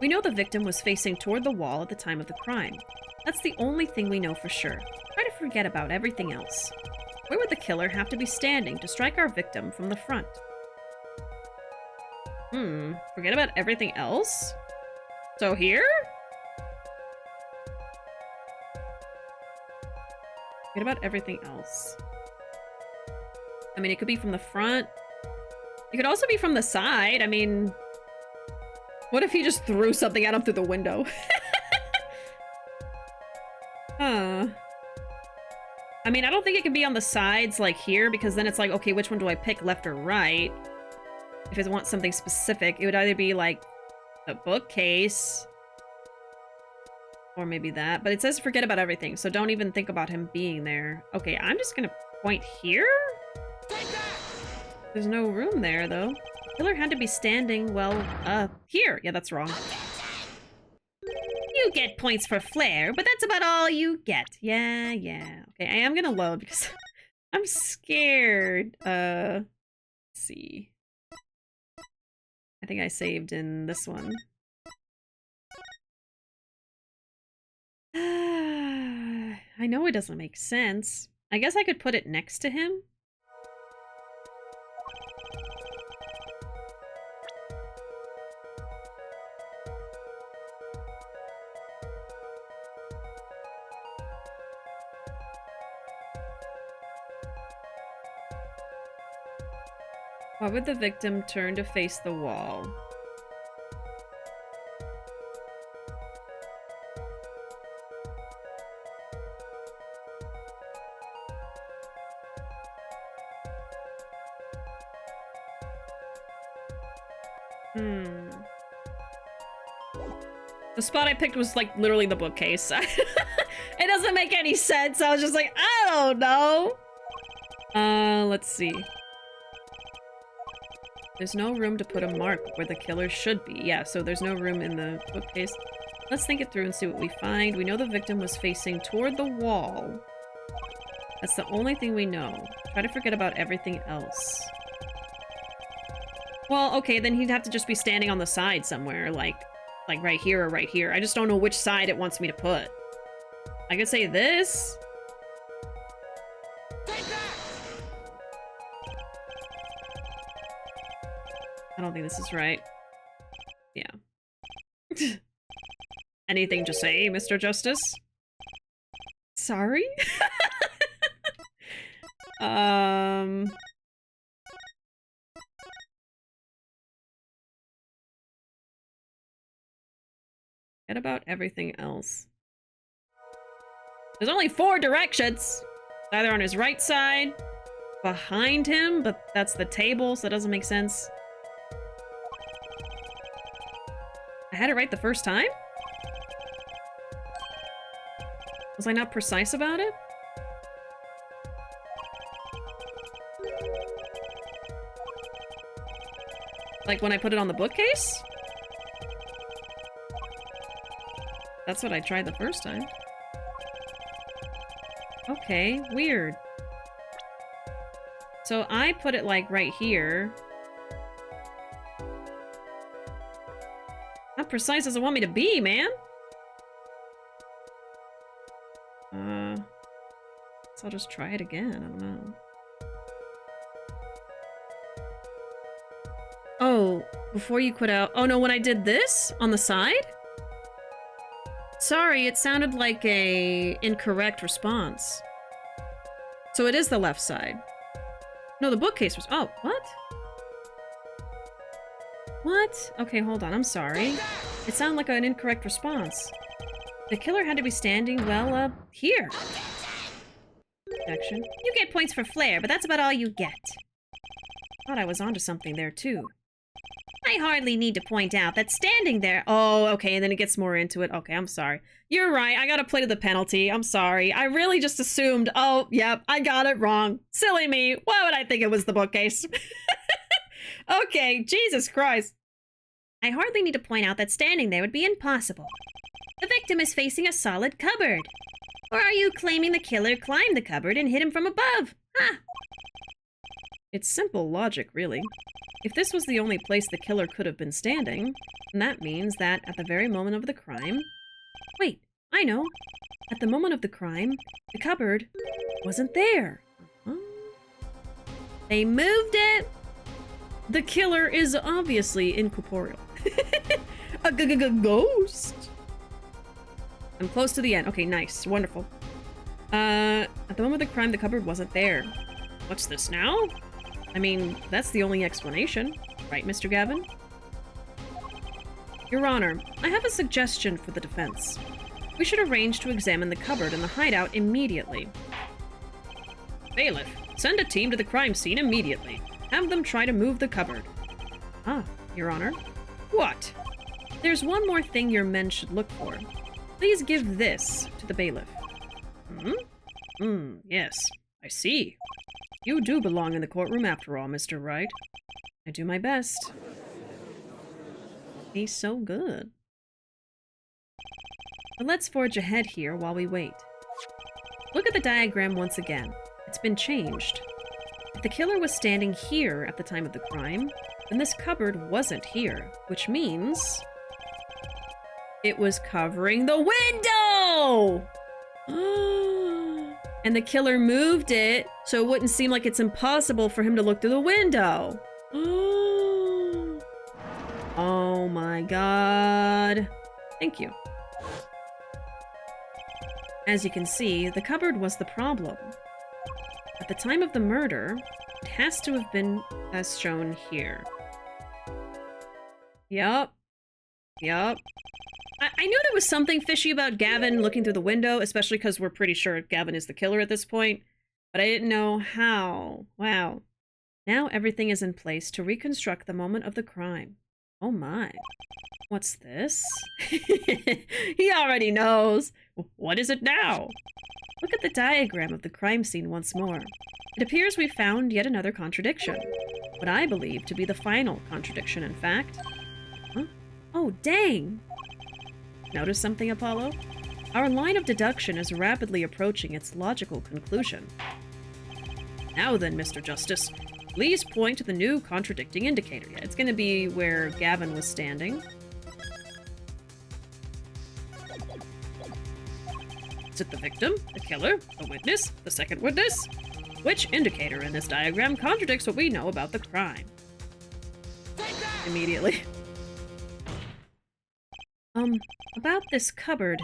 We know the victim was facing toward the wall at the time of the crime. That's the only thing we know for sure. Try to forget about everything else. Where would the killer have to be standing to strike our victim from the front? Forget about everything else? So here? Forget about everything else. I mean, it could be from the front. It could also be from the side. I mean, what if he just threw something at him through the window? Huh. I mean, I don't think it can be on the sides like here, because then it's like, okay, which one do I pick, left or right? If it wants something specific, it would either be like the bookcase or maybe that. But it says forget about everything, so don't even think about him being there. Okay, I'm just gonna point here? There's no room there, though. Killer had to be standing, well, here. Yeah, that's wrong. You get points for flair, but that's about all you get. Yeah. Okay, I am gonna load because I'm scared. Let's see. I think I saved in this one. I know it doesn't make sense. I guess I could put it next to him. Why would the victim turn to face the wall? The spot I picked was like literally the bookcase. It doesn't make any sense. I was just like, I don't know. Let's see. There's no room to put a mark where the killer should be. Yeah, so there's no room in the bookcase. Let's think it through and see what we find. We know the victim was facing toward the wall. That's the only thing we know. Try to forget about everything else. Well, okay, then he'd have to just be standing on the side somewhere, like right here or right here. I just don't know which side it wants me to put. I could say this. I don't think this is right. Yeah. Anything to say, Mr. Justice? Sorry? Forget about everything else. There's only 4 directions! It's either on his right side, behind him, but that's the table, so that doesn't make sense. I had it right the first time? Was I not precise about it? Like when I put it on the bookcase? That's what I tried the first time. Okay, weird. So I put it like right here. How precise does it want me to be, man? So I'll just try it again. I don't know. Oh, before you quit out. Oh no, when I did this on the side? Sorry, it sounded like a incorrect response. So it is the left side. No, the bookcase was. Oh, what? What? Okay, hold on. I'm sorry. It sounded like an incorrect response. The killer had to be standing, well, here. Objection. You get points for flair, but that's about all you get. Thought I was onto something there, too. I hardly need to point out that standing there... Oh, okay, and then it gets more into it. Okay, I'm sorry. You're right, I gotta play to the penalty. I'm sorry. I really just assumed, oh, yep, I got it wrong. Silly me. Why would I think it was the bookcase? Okay, Jesus Christ. I hardly need to point out that standing there would be impossible. The victim is facing a solid cupboard. Or are you claiming the killer climbed the cupboard and hit him from above? Huh. It's simple logic, really. If this was the only place the killer could have been standing, then that means that at the very moment of the crime... Wait, I know. At the moment of the crime, the cupboard wasn't there. They moved it. The killer is obviously incorporeal. A ghost. I'm close to the end. Okay, nice. Wonderful. At the moment of the crime, the cupboard wasn't there. What's this now? I mean, that's the only explanation. Right, Mr. Gavin? Your Honor, I have a suggestion for the defense. We should arrange to examine the cupboard and the hideout immediately. Bailiff, send a team to the crime scene immediately. Have them try to move the cupboard. Ah, Your Honor. What? There's one more thing your men should look for. Please give this to the bailiff. Yes, I see. You do belong in the courtroom after all, Mr. Wright. I do my best. He's so good. But let's forge ahead here while we wait. Look at the diagram once again. It's been changed. If the killer was standing here at the time of the crime, then this cupboard wasn't here, which means... it was covering the window! And the killer moved it so it wouldn't seem like it's impossible for him to look through the window. Oh my god. Thank you. As you can see, the cupboard was the problem. At the time of the murder, it has to have been as shown here. Yup. I knew there was something fishy about Gavin looking through the window, especially because we're pretty sure Gavin is the killer at this point, but I didn't know how. Wow. Now everything is in place to reconstruct the moment of the crime. Oh my. What's this? He already knows. What is it now? Look at the diagram of the crime scene once more. It appears we found yet another contradiction. What I believe to be the final contradiction, in fact. Huh? Oh, dang! Notice something, Apollo? Our line of deduction is rapidly approaching its logical conclusion. Now then, Mr. Justice, please point to the new contradicting indicator. Yeah, it's going to be where Gavin was standing. Is it the victim, the killer, the witness, the second witness? Which indicator in this diagram contradicts what we know about the crime? Immediately. About this cupboard,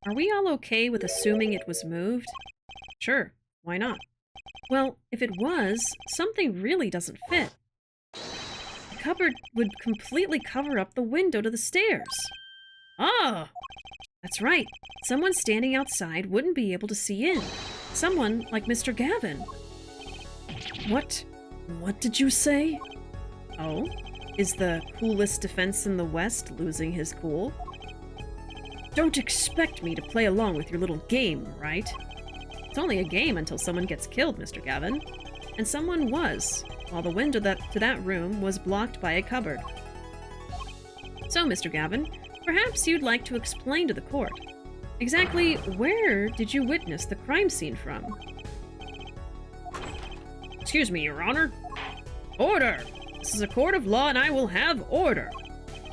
are we all okay with assuming it was moved? Sure, why not? Well, if it was, something really doesn't fit. The cupboard would completely cover up the window to the stairs. Ah! That's right. Someone standing outside wouldn't be able to see in. Someone like Mr. Gavin. What? What did you say? Oh? Is the coolest defense in the West losing his cool? Don't expect me to play along with your little game, right? It's only a game until someone gets killed, Mr. Gavin. And someone was, while the window to that room was blocked by a cupboard. So, Mr. Gavin, perhaps you'd like to explain to the court. Exactly where did you witness the crime scene from? Excuse me, Your Honor. Order! This is a court of law and I will have order.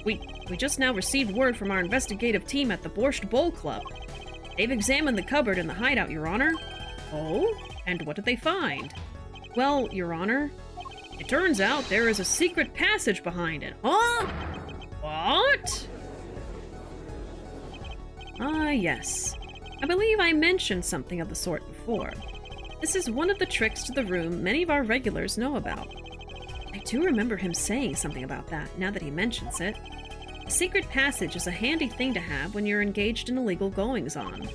We just now received word from our investigative team at the Borscht Bowl Club. They've examined the cupboard in the hideout, Your Honor. Oh? And what did they find? Well, Your Honor, it turns out there is a secret passage behind it. Huh? What? Ah, yes. I believe I mentioned something of the sort before. This is one of the tricks to the room many of our regulars know about. I do remember him saying something about that, now that he mentions it. A secret passage is a handy thing to have when you're engaged in illegal goings-on.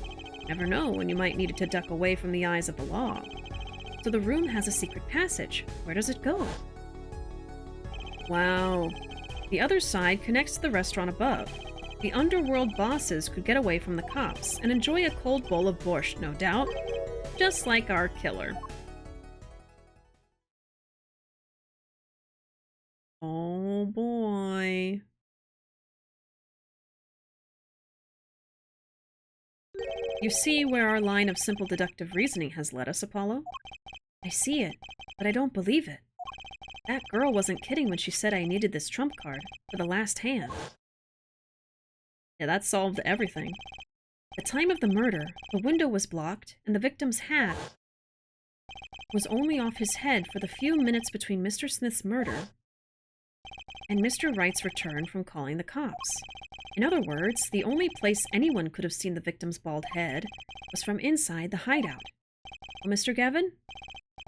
Never know when you might need it to duck away from the eyes of the law. So the room has a secret passage. Where does it go? Wow. The other side connects to the restaurant above. The underworld bosses could get away from the cops and enjoy a cold bowl of borscht, no doubt. Just like our killer. Oh boy. You see where our line of simple deductive reasoning has led us, Apollo? I see it, but I don't believe it. That girl wasn't kidding when she said I needed this trump card for the last hand. Yeah, that solved everything. At the time of the murder, the window was blocked, and the victim's hat was only off his head for the few minutes between Mr. Smith's murder and Mr. Wright's return from calling the cops. In other words, the only place anyone could have seen the victim's bald head was from inside the hideout. Well, Mr. Gavin?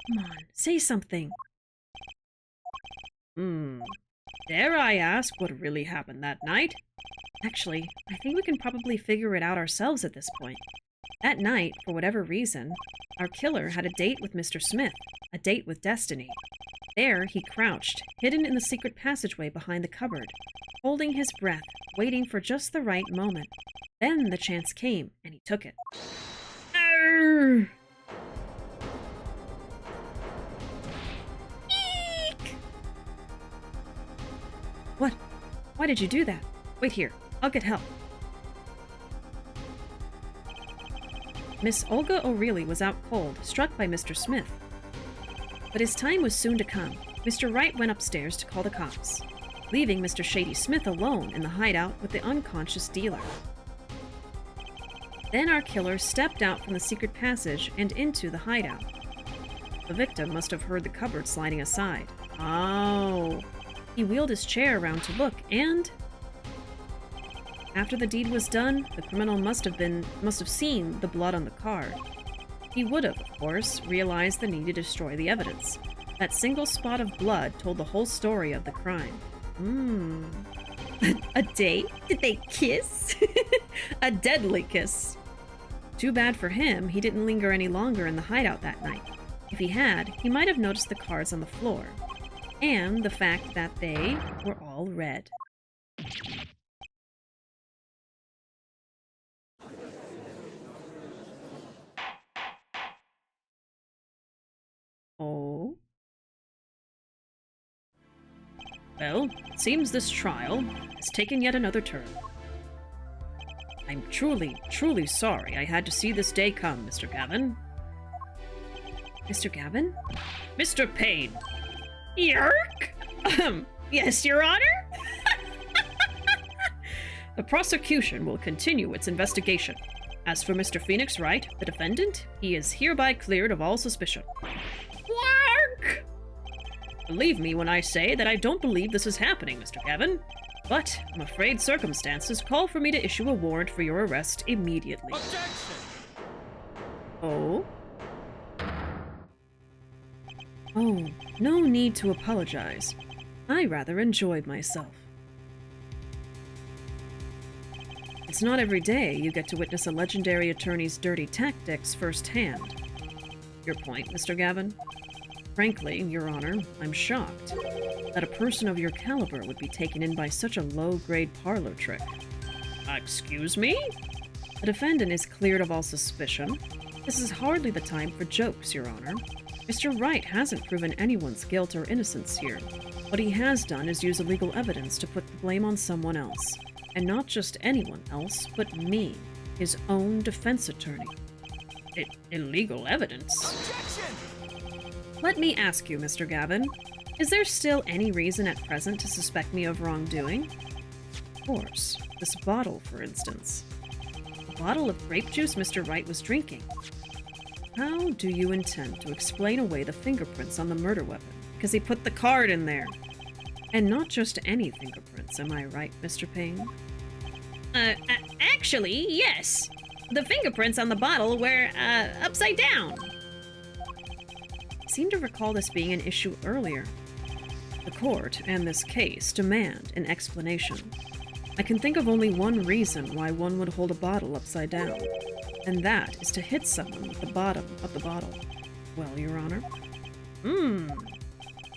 Come on, say something. Dare I ask what really happened that night? Actually, I think we can probably figure it out ourselves at this point. That night, for whatever reason, our killer had a date with Mr. Smith, a date with destiny. There, he crouched, hidden in the secret passageway behind the cupboard, holding his breath, waiting for just the right moment. Then the chance came, and he took it. Arrgh! Eek! What? Why did you do that? Wait here. I'll get help. Miss Olga O'Reilly was out cold, struck by Mr. Smith. But his time was soon to come. Mr. Wright went upstairs to call the cops, leaving Mr. Shady Smith alone in the hideout with the unconscious dealer. Then our killer stepped out from the secret passage and into the hideout. The victim must have heard the cupboard sliding aside. Oh. He wheeled his chair around to look, and after the deed was done, the criminal must have seen the blood on the card. He would have, of course, realized the need to destroy the evidence. That single spot of blood told the whole story of the crime. A date? Did they kiss? A deadly kiss. Too bad for him, he didn't linger any longer in the hideout that night. If he had, he might have noticed the cards on the floor, and the fact that they were all red. Oh? Well, it seems this trial has taken yet another turn. I'm truly, truly sorry I had to see this day come, Mr. Gavin. Mr. Gavin? Mr. Payne! Yerk! Yes, Your Honor? The prosecution will continue its investigation. As for Mr. Phoenix Wright, the defendant, he is hereby cleared of all suspicion. Work! Believe me when I say that I don't believe this is happening, Mr. Gavin. But I'm afraid circumstances call for me to issue a warrant for your arrest immediately. Objection! Oh? Oh, no need to apologize. I rather enjoyed myself. It's not every day you get to witness a legendary attorney's dirty tactics firsthand. Your point, Mr. Gavin? Frankly, Your Honor, I'm shocked that a person of your caliber would be taken in by such a low-grade parlor trick. Excuse me? The defendant is cleared of all suspicion. This is hardly the time for jokes, Your Honor. Mr. Wright hasn't proven anyone's guilt or innocence here. What he has done is use illegal evidence to put the blame on someone else. And not just anyone else, but me, his own defense attorney. Illegal evidence? Objection! Let me ask you, Mr. Gavin, is there still any reason at present to suspect me of wrongdoing? Of course, this bottle, for instance. The bottle of grape juice Mr. Wright was drinking. How do you intend to explain away the fingerprints on the murder weapon? Because he put the card in there. And not just any fingerprints, am I right, Mr. Payne? Actually, yes. The fingerprints on the bottle were, upside down. I seem to recall this being an issue earlier. The court and this case demand an explanation. I can think of only one reason why one would hold a bottle upside down, and that is to hit someone with the bottom of the bottle. Well, Your Honor.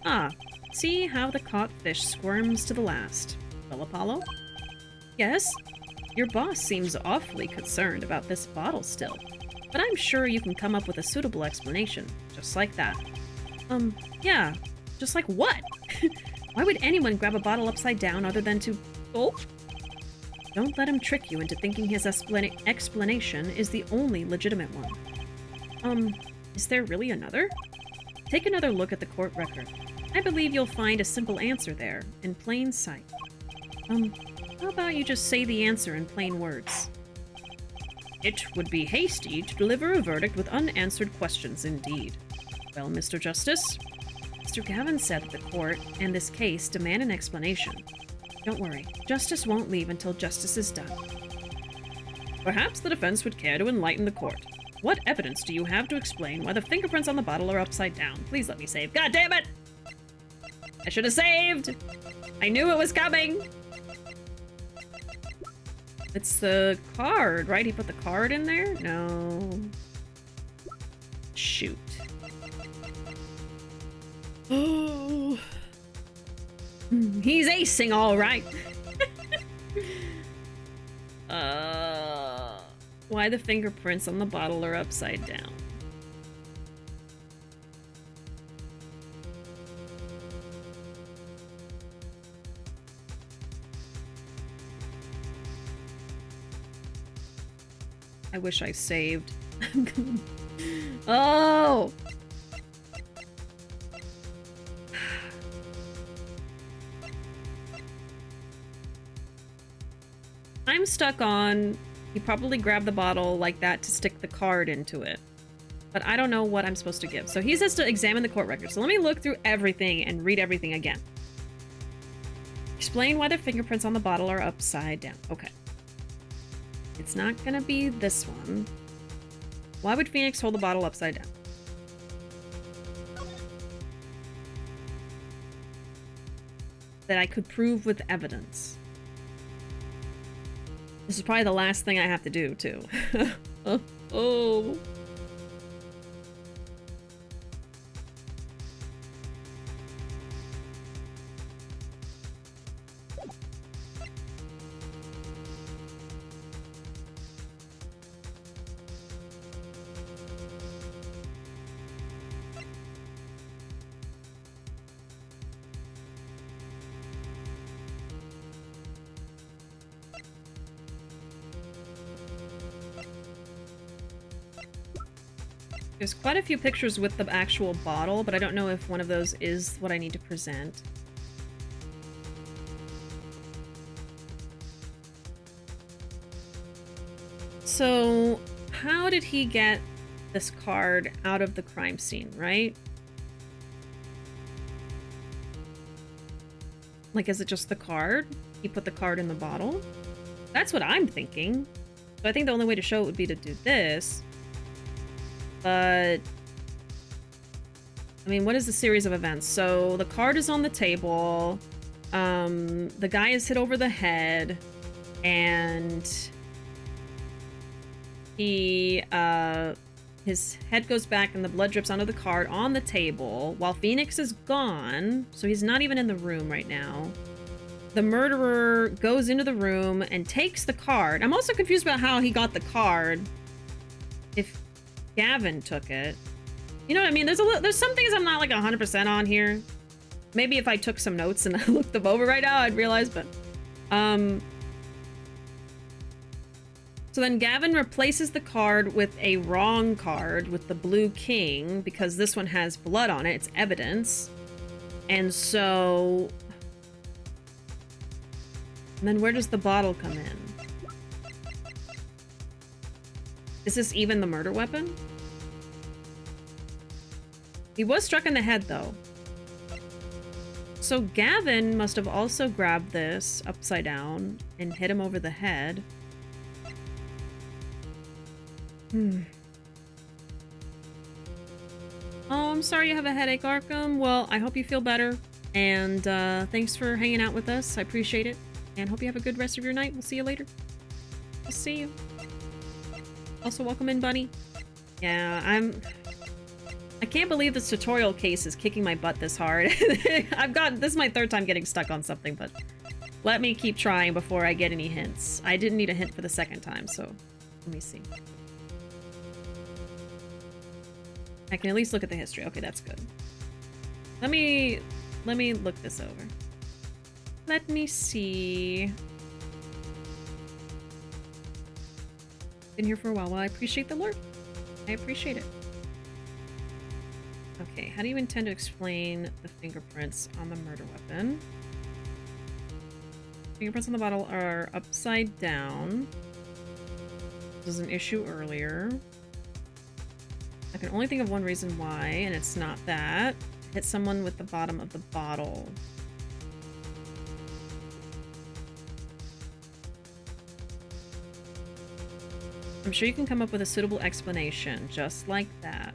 Ah, see how the caught fish squirms to the last. Well, Apollo? Yes? Your boss seems awfully concerned about this bottle still, but I'm sure you can come up with a suitable explanation, just like that. Yeah. Just like what? Why would anyone grab a bottle upside down other than to... Oh? Don't let him trick you into thinking his explanation is the only legitimate one. Is there really another? Take another look at the court record. I believe you'll find a simple answer there, in plain sight. How about you just say the answer in plain words? It would be hasty to deliver a verdict with unanswered questions indeed. Well, Mr. Justice? Mr. Gavin said that the court and this case demand an explanation. Don't worry, justice won't leave until justice is done. Perhaps the defense would care to enlighten the court. What evidence do you have to explain why the fingerprints on the bottle are upside down? Please let me save. God damn it! I should have saved! I knew it was coming! It's the card, right? He put the card in there? No. Shoot. Oh. He's acing all right. Why the fingerprints on the bottle are upside down? I wish I saved. Oh! I'm stuck on... He probably grabbed the bottle like that to stick the card into it. But I don't know what I'm supposed to give. So he says to examine the court record. So let me look through everything and read everything again. Explain why the fingerprints on the bottle are upside down. Okay. It's not gonna be this one. Why would Phoenix hold the bottle upside down? That I could prove with evidence. This is probably the last thing I have to do, too. Oh. There's quite a few pictures with the actual bottle, but I don't know if one of those is what I need to present. So, how did he get this card out of the crime scene, right? Like, is it just the card? He put the card in the bottle? That's what I'm thinking. So I think the only way to show it would be to do this. But, I mean, what is the series of events? So, the card is on the table, the guy is hit over the head, and he, his head goes back and the blood drips onto the card on the table, while Phoenix is gone, so he's not even in the room right now. The murderer goes into the room and takes the card. I'm also confused about how he got the card. If Gavin took it. You know what I mean? There's some things I'm not like 100% on here. Maybe if I took some notes and I looked them over right now, I'd realize, but... So then Gavin replaces the card with a wrong card with the blue king, because this one has blood on it. It's evidence. And so... And then where does the bottle come in? Is this even the murder weapon? He was struck in the head, though. So Gavin must have also grabbed this upside down and hit him over the head. Oh, I'm sorry you have a headache, Arkham. Well, I hope you feel better. And thanks for hanging out with us. I appreciate it. And hope you have a good rest of your night. We'll see you later. We'll see you. Also, welcome in, Bunny. Yeah, I can't believe this tutorial case is kicking my butt this hard. This is my third time getting stuck on something, but let me keep trying before I get any hints. I didn't need a hint for the second time, so let me see. I can at least look at the history. Okay, that's good. Let me look this over. Let me see. Been here for a while. Well, I appreciate the lure. I appreciate it. Okay, how do you intend to explain the fingerprints on the murder weapon? Fingerprints on the bottle are upside down. This was an issue earlier. I can only think of one reason why, and it's not that. Hit someone with the bottom of the bottle. I'm sure you can come up with a suitable explanation, just like that.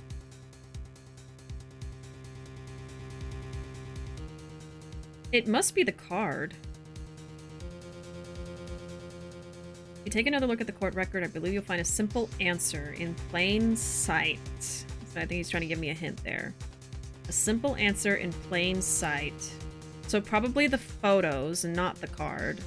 It must be the card. If you take another look at the court record, I believe you'll find a simple answer in plain sight. So I think he's trying to give me a hint there. A simple answer in plain sight. So probably the photos and not the card.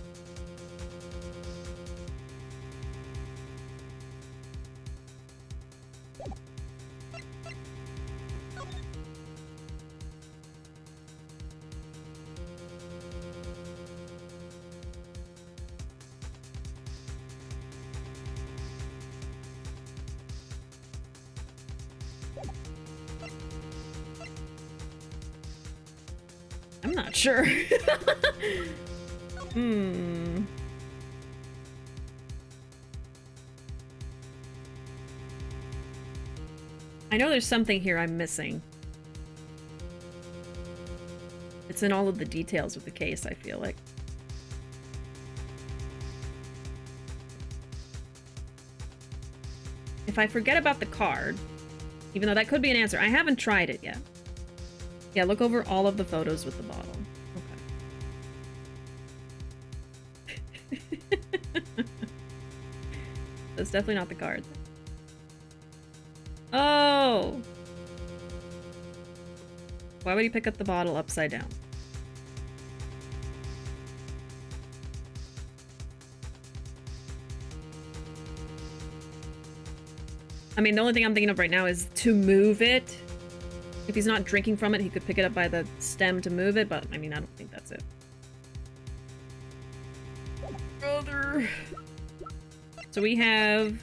I'm not sure. I know there's something here I'm missing. It's in all of the details of the case, I feel like. If I forget about the card, even though that could be an answer, I haven't tried it yet. Yeah, look over all of the photos with the bottle. Okay. That's definitely not the card. Oh! Why would he pick up the bottle upside down? I mean, the only thing I'm thinking of right now is to move it. If he's not drinking from it, he could pick it up by the stem to move it, but I mean, I don't think that's it. Brother. So we have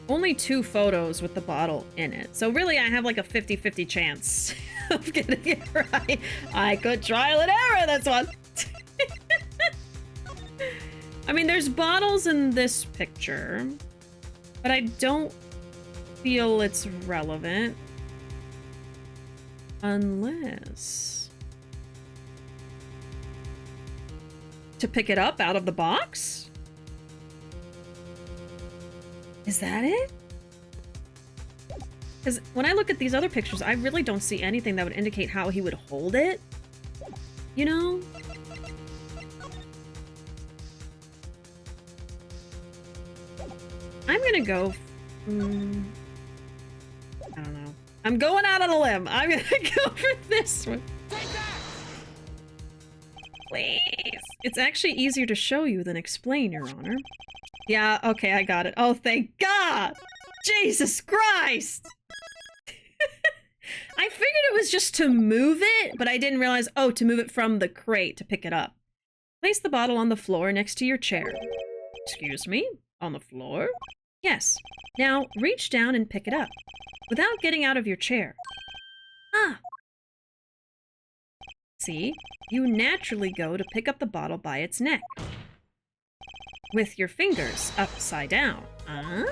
only 2 photos with the bottle in it. So really, I have like a 50-50 chance of getting it right. I could trial and error this one. I mean, there's bottles in this picture, but I don't feel it's relevant. Unless... to pick it up out of the box? Is that it? Because when I look at these other pictures, I really don't see anything that would indicate how he would hold it. You know? I'm gonna go... I don't know. I'm going out on a limb. I'm gonna go for this one. Please. It's actually easier to show you than explain, Your Honor. Yeah, okay, I got it. Oh, thank God! Jesus Christ! I figured it was just to move it, but I didn't realize, oh, to move it from the crate to pick it up. Place the bottle on the floor next to your chair. Excuse me? On the floor? Yes. Now, reach down and pick it up, without getting out of your chair. Ah! See? You naturally go to pick up the bottle by its neck. With your fingers upside down. Ah!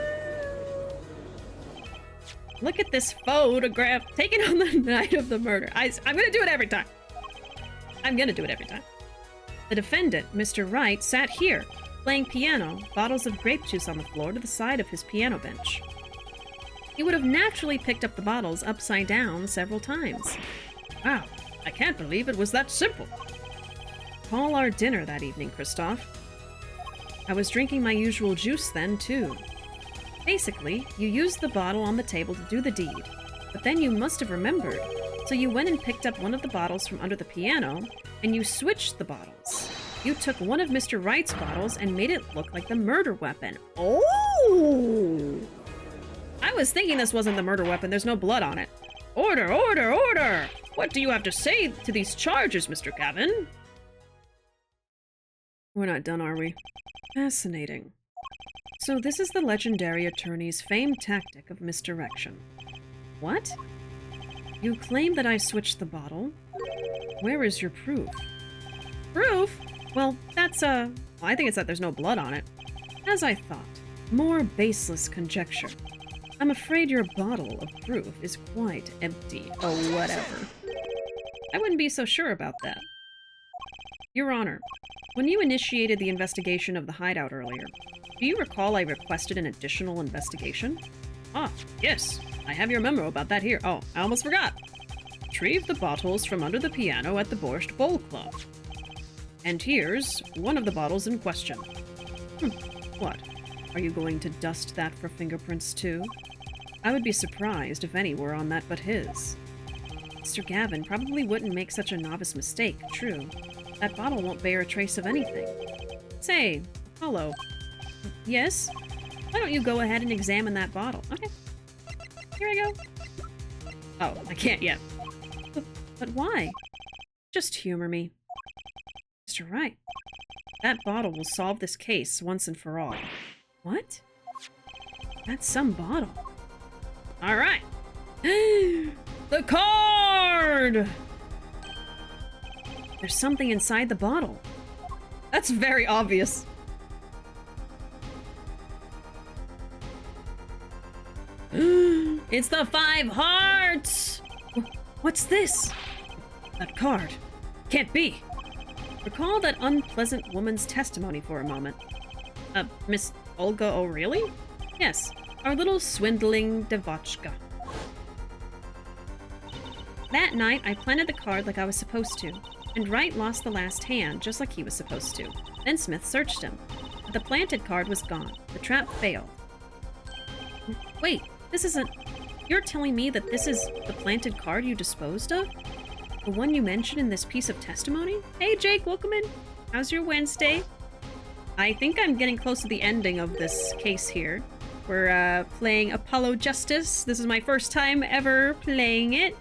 Look at this photograph taken on the night of the murder. I'm gonna do it every time. I'm gonna do it every time. The defendant, Mr. Wright, sat here, playing piano, bottles of grape juice on the floor to the side of his piano bench. He would have naturally picked up the bottles upside down several times. Wow, I can't believe it was that simple. Call our dinner that evening, Christoph. I was drinking my usual juice then, too. Basically, you used the bottle on the table to do the deed, but then you must have remembered. So you went and picked up one of the bottles from under the piano, and you switched the bottles. You took one of Mr. Wright's bottles and made it look like the murder weapon. Oh! I was thinking this wasn't the murder weapon. There's no blood on it. Order, order, order! What do you have to say to these charges, Mr. Gavin? We're not done, are we? Fascinating. So this is the legendary attorney's famed tactic of misdirection. What? You claim that I switched the bottle? Where is your proof? Proof? Well, that's, I think it's that there's no blood on it. As I thought. More baseless conjecture. I'm afraid your bottle of proof is quite empty. Oh, whatever. I wouldn't be so sure about that. Your Honor, when you initiated the investigation of the hideout earlier, do you recall I requested an additional investigation? Ah, yes. I have your memo about that here. Oh, I almost forgot. Retrieve the bottles from under the piano at the Borscht Bowl Club. And here's one of the bottles in question. What? Are you going to dust that for fingerprints too? I would be surprised if any were on that but his. Mr. Gavin probably wouldn't make such a novice mistake, true. That bottle won't bear a trace of anything. Say, Apollo. Yes? Why don't you go ahead and examine that bottle? Okay. Here I go. Oh, I can't yet. But why? Just humor me. Mr. Wright, that bottle will solve this case once and for all. What? That's some bottle. All right. The card! There's something inside the bottle. That's very obvious. It's the 5 hearts! What's this? That card. Can't be. Recall that unpleasant woman's testimony for a moment. Miss Olga O'Reilly? Yes, our little swindling devotchka. That night, I planted the card like I was supposed to, and Wright lost the last hand just like he was supposed to. Then Smith searched him. But the planted card was gone. The trap failed. Wait, this isn't... You're telling me that this is the planted card you disposed of? The one you mentioned in this piece of testimony? Hey Jake, welcome in. How's your Wednesday? I think I'm getting close to the ending of this case here. We're playing Apollo Justice. This is my first time ever playing it.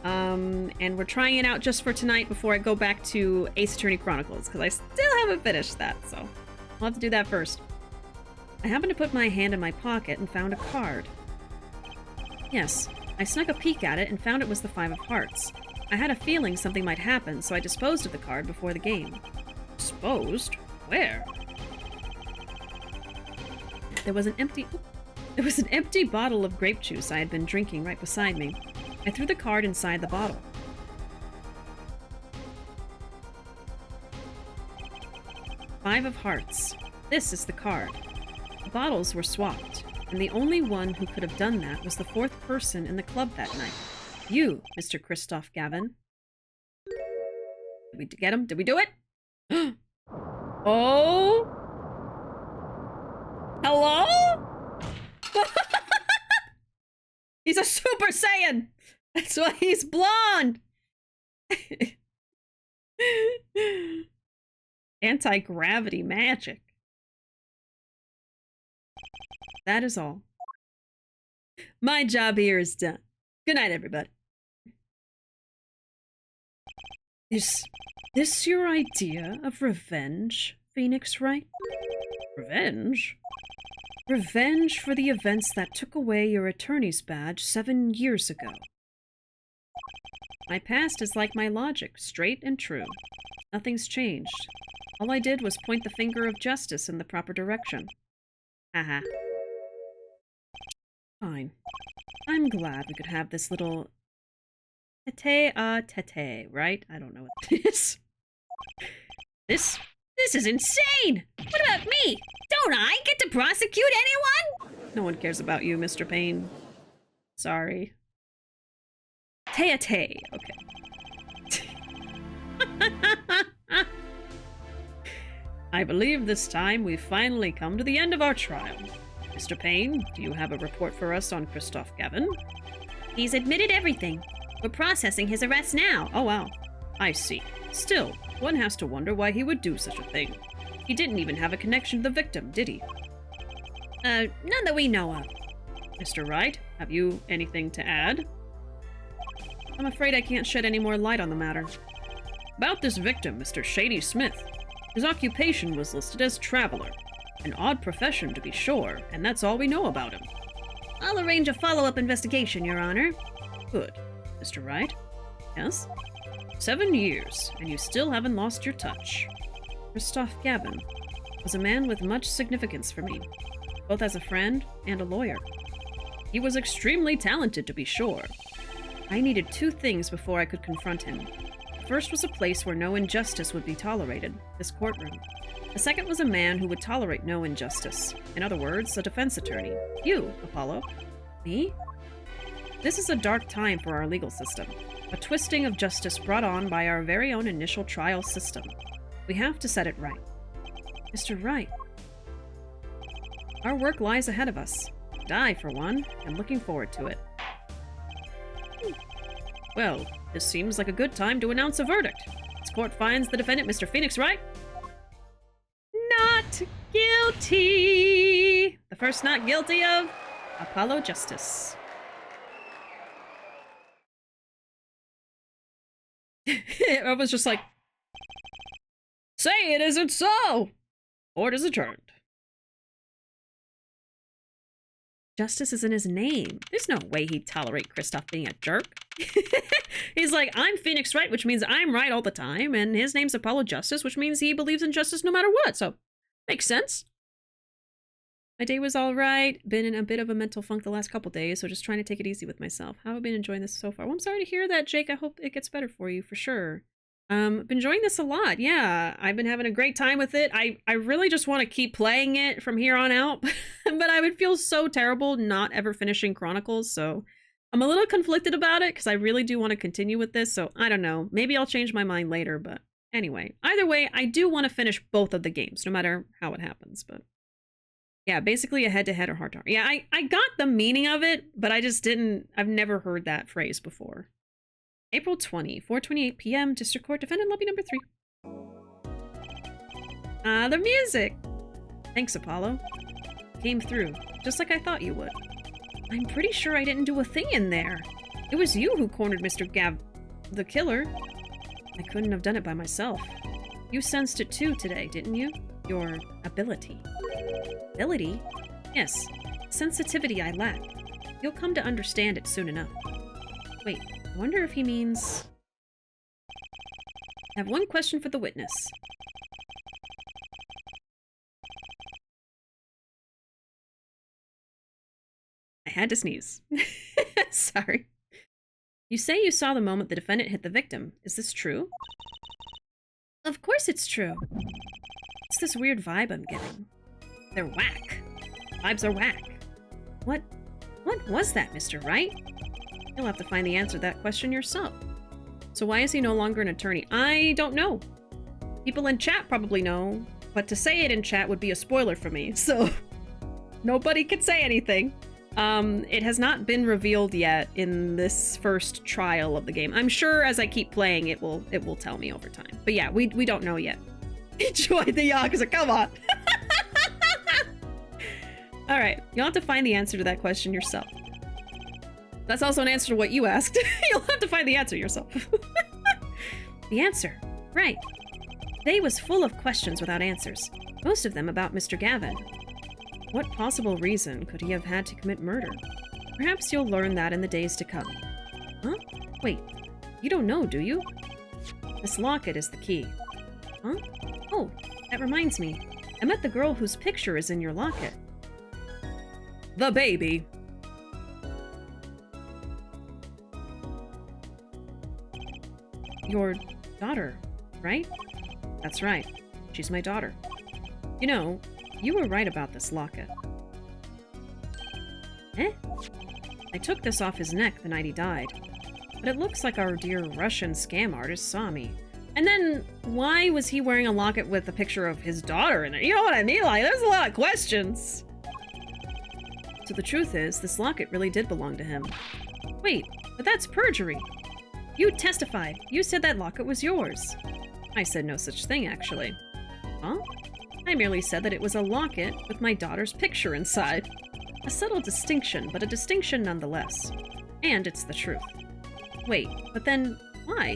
And we're trying it out just for tonight before I go back to Ace Attorney Chronicles, because I still haven't finished that, so I'll have to do that first. I happened to put my hand in my pocket and found a card. Yes, I snuck a peek at it and found it was the 5 of hearts. I had a feeling something might happen, so I disposed of the card before the game. Disposed? Where? There was an empty bottle of grape juice I had been drinking right beside me. I threw the card inside the bottle. Five of hearts. This is the card. The bottles were swapped, and the only one who could have done that was the 4th person in the club that night. You, Mr. Christoph Gavin. Did we get him? Did we do it? Oh! Hello? He's a Super Saiyan! That's why he's blonde! Anti-gravity magic. That is all. My job here is done. Good night, everybody. Is this your idea of revenge, Phoenix Wright? Revenge? Revenge for the events that took away your attorney's badge 7 years ago. My past is like my logic, straight and true. Nothing's changed. All I did was point the finger of justice in the proper direction. Haha. Fine. I'm glad we could have this little tete-a-tete, right? I don't know what it is. This is insane! What about me? Don't I get to prosecute anyone? No one cares about you, Mr. Payne. Sorry. Tete, okay. I believe this time we've finally come to the end of our trial. Mr. Payne, do you have a report for us on Christoph Gavin? He's admitted everything. We're processing his arrest now. Oh, wow. I see. Still, one has to wonder why he would do such a thing. He didn't even have a connection to the victim, did he? None that we know of. Mr. Wright, have you anything to add? I'm afraid I can't shed any more light on the matter. About this victim, Mr. Shady Smith. His occupation was listed as traveler. An odd profession, to be sure, and that's all we know about him. I'll arrange a follow-up investigation, Your Honor. Good. Mr. Wright? Yes? 7 years, and you still haven't lost your touch. Christoph Gavin was a man with much significance for me, both as a friend and a lawyer. He was extremely talented, to be sure. I needed 2 things before I could confront him. The first was a place where no injustice would be tolerated, this courtroom. The second was a man who would tolerate no injustice. In other words, a defense attorney. You, Apollo. Me? This is a dark time for our legal system. A twisting of justice brought on by our very own initial trial system. We have to set it right. Mr. Wright. Our work lies ahead of us. And I, for one, am looking forward to it. Well, this seems like a good time to announce a verdict. This court finds the defendant, Mr. Phoenix Wright, Not guilty! the first not guilty of Apollo Justice. I was just like, say it isn't so! Court is adjourned. Justice is in his name. There's no way he'd tolerate Christoph being a jerk. He's like, I'm Phoenix Wright, which means I'm right all the time, and his name's Apollo Justice, which means he believes in justice no matter what, so makes sense. My day was all right. Been in a bit of a mental funk the last couple days, so just trying to take it easy with myself. How have I been enjoying this so far? Well, I'm sorry to hear that, Jake. I hope it gets better for you, for sure. Been enjoying this a lot. Yeah, I've been having a great time with it. I really just want to keep playing it from here on out, but I would feel so terrible not ever finishing Chronicles, so I'm a little conflicted about it because I really do want to continue with this, so I don't know. Maybe I'll change my mind later, but anyway. Either way, I do want to finish both of the games, no matter how it happens, but yeah, basically a head-to-head or heart-to-heart. Yeah, I got the meaning of it, but I just didn't, I've never heard that phrase before. April 20, 4:28 p.m., District Court, Defendant Lobby number 3. The music! Thanks, Apollo. Came through, just like I thought you would. I'm pretty sure I didn't do a thing in there. It was you who cornered Mr. the killer. I couldn't have done it by myself. You sensed it too today, didn't you? Your ability. Ability? Yes, sensitivity I lack. You'll come to understand it soon enough. Wait. I wonder if he means... I have one question for the witness. I had to sneeze. Sorry. You say you saw the moment the defendant hit the victim. Is this true? Of course it's true. It's this weird vibe I'm getting. They're whack. Vibes are whack. What was that, Mr. Wright? You'll have to find the answer to that question yourself. So why is he no longer an attorney? I don't know. People in chat probably know, but to say it in chat would be a spoiler for me, so nobody can say anything. It has not been revealed yet in this first trial of the game. I'm sure as I keep playing, it will tell me over time. But yeah, we don't know yet. Enjoy the Yakuza, come on! Alright, you'll have to find the answer to that question yourself. That's also an answer to what you asked. You'll have to find the answer yourself. The answer. Right. Day was full of questions without answers. Most of them about Mr. Gavin. What possible reason could he have had to commit murder? Perhaps you'll learn that in the days to come. Huh? Wait. You don't know, do you? This locket is the key. Huh? Oh, that reminds me. I met the girl whose picture is in your locket. The baby. Your daughter, right? That's right. She's my daughter. You know, you were right about this locket. Eh? I took this off his neck the night he died. But it looks like our dear Russian scam artist saw me. And then, why was he wearing a locket with a picture of his daughter in it? You know what I mean? Like, there's a lot of questions. So the truth is, this locket really did belong to him. Wait, but that's perjury. You testified. You said that locket was yours. I said no such thing, actually. Huh? I merely said that it was a locket with my daughter's picture inside. A subtle distinction, but a distinction nonetheless. And it's the truth. Wait, but then, why?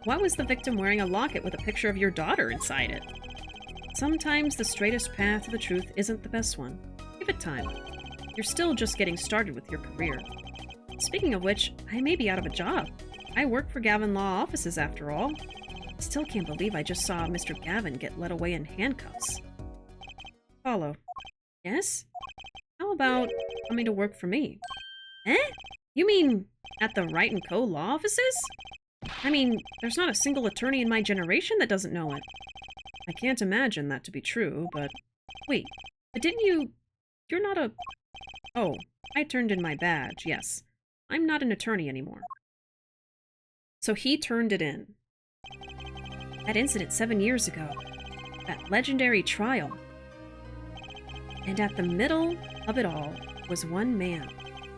Why was the victim wearing a locket with a picture of your daughter inside it? Sometimes the straightest path to the truth isn't the best one. Give it time. You're still just getting started with your career. Speaking of which, I may be out of a job. I work for Gavin Law Offices after all. I still can't believe I just saw Mr. Gavin get led away in handcuffs. Follow. Yes? How about coming to work for me? Eh? You mean at the Wright & Co. Law Offices? I mean, there's not a single attorney in my generation that doesn't know it. I can't imagine that to be true, but... Wait, but didn't you... You're not a... Oh, I turned in my badge, yes. I'm not an attorney anymore. So he turned it in. That incident 7 years ago. That legendary trial. And at the middle of it all was one man,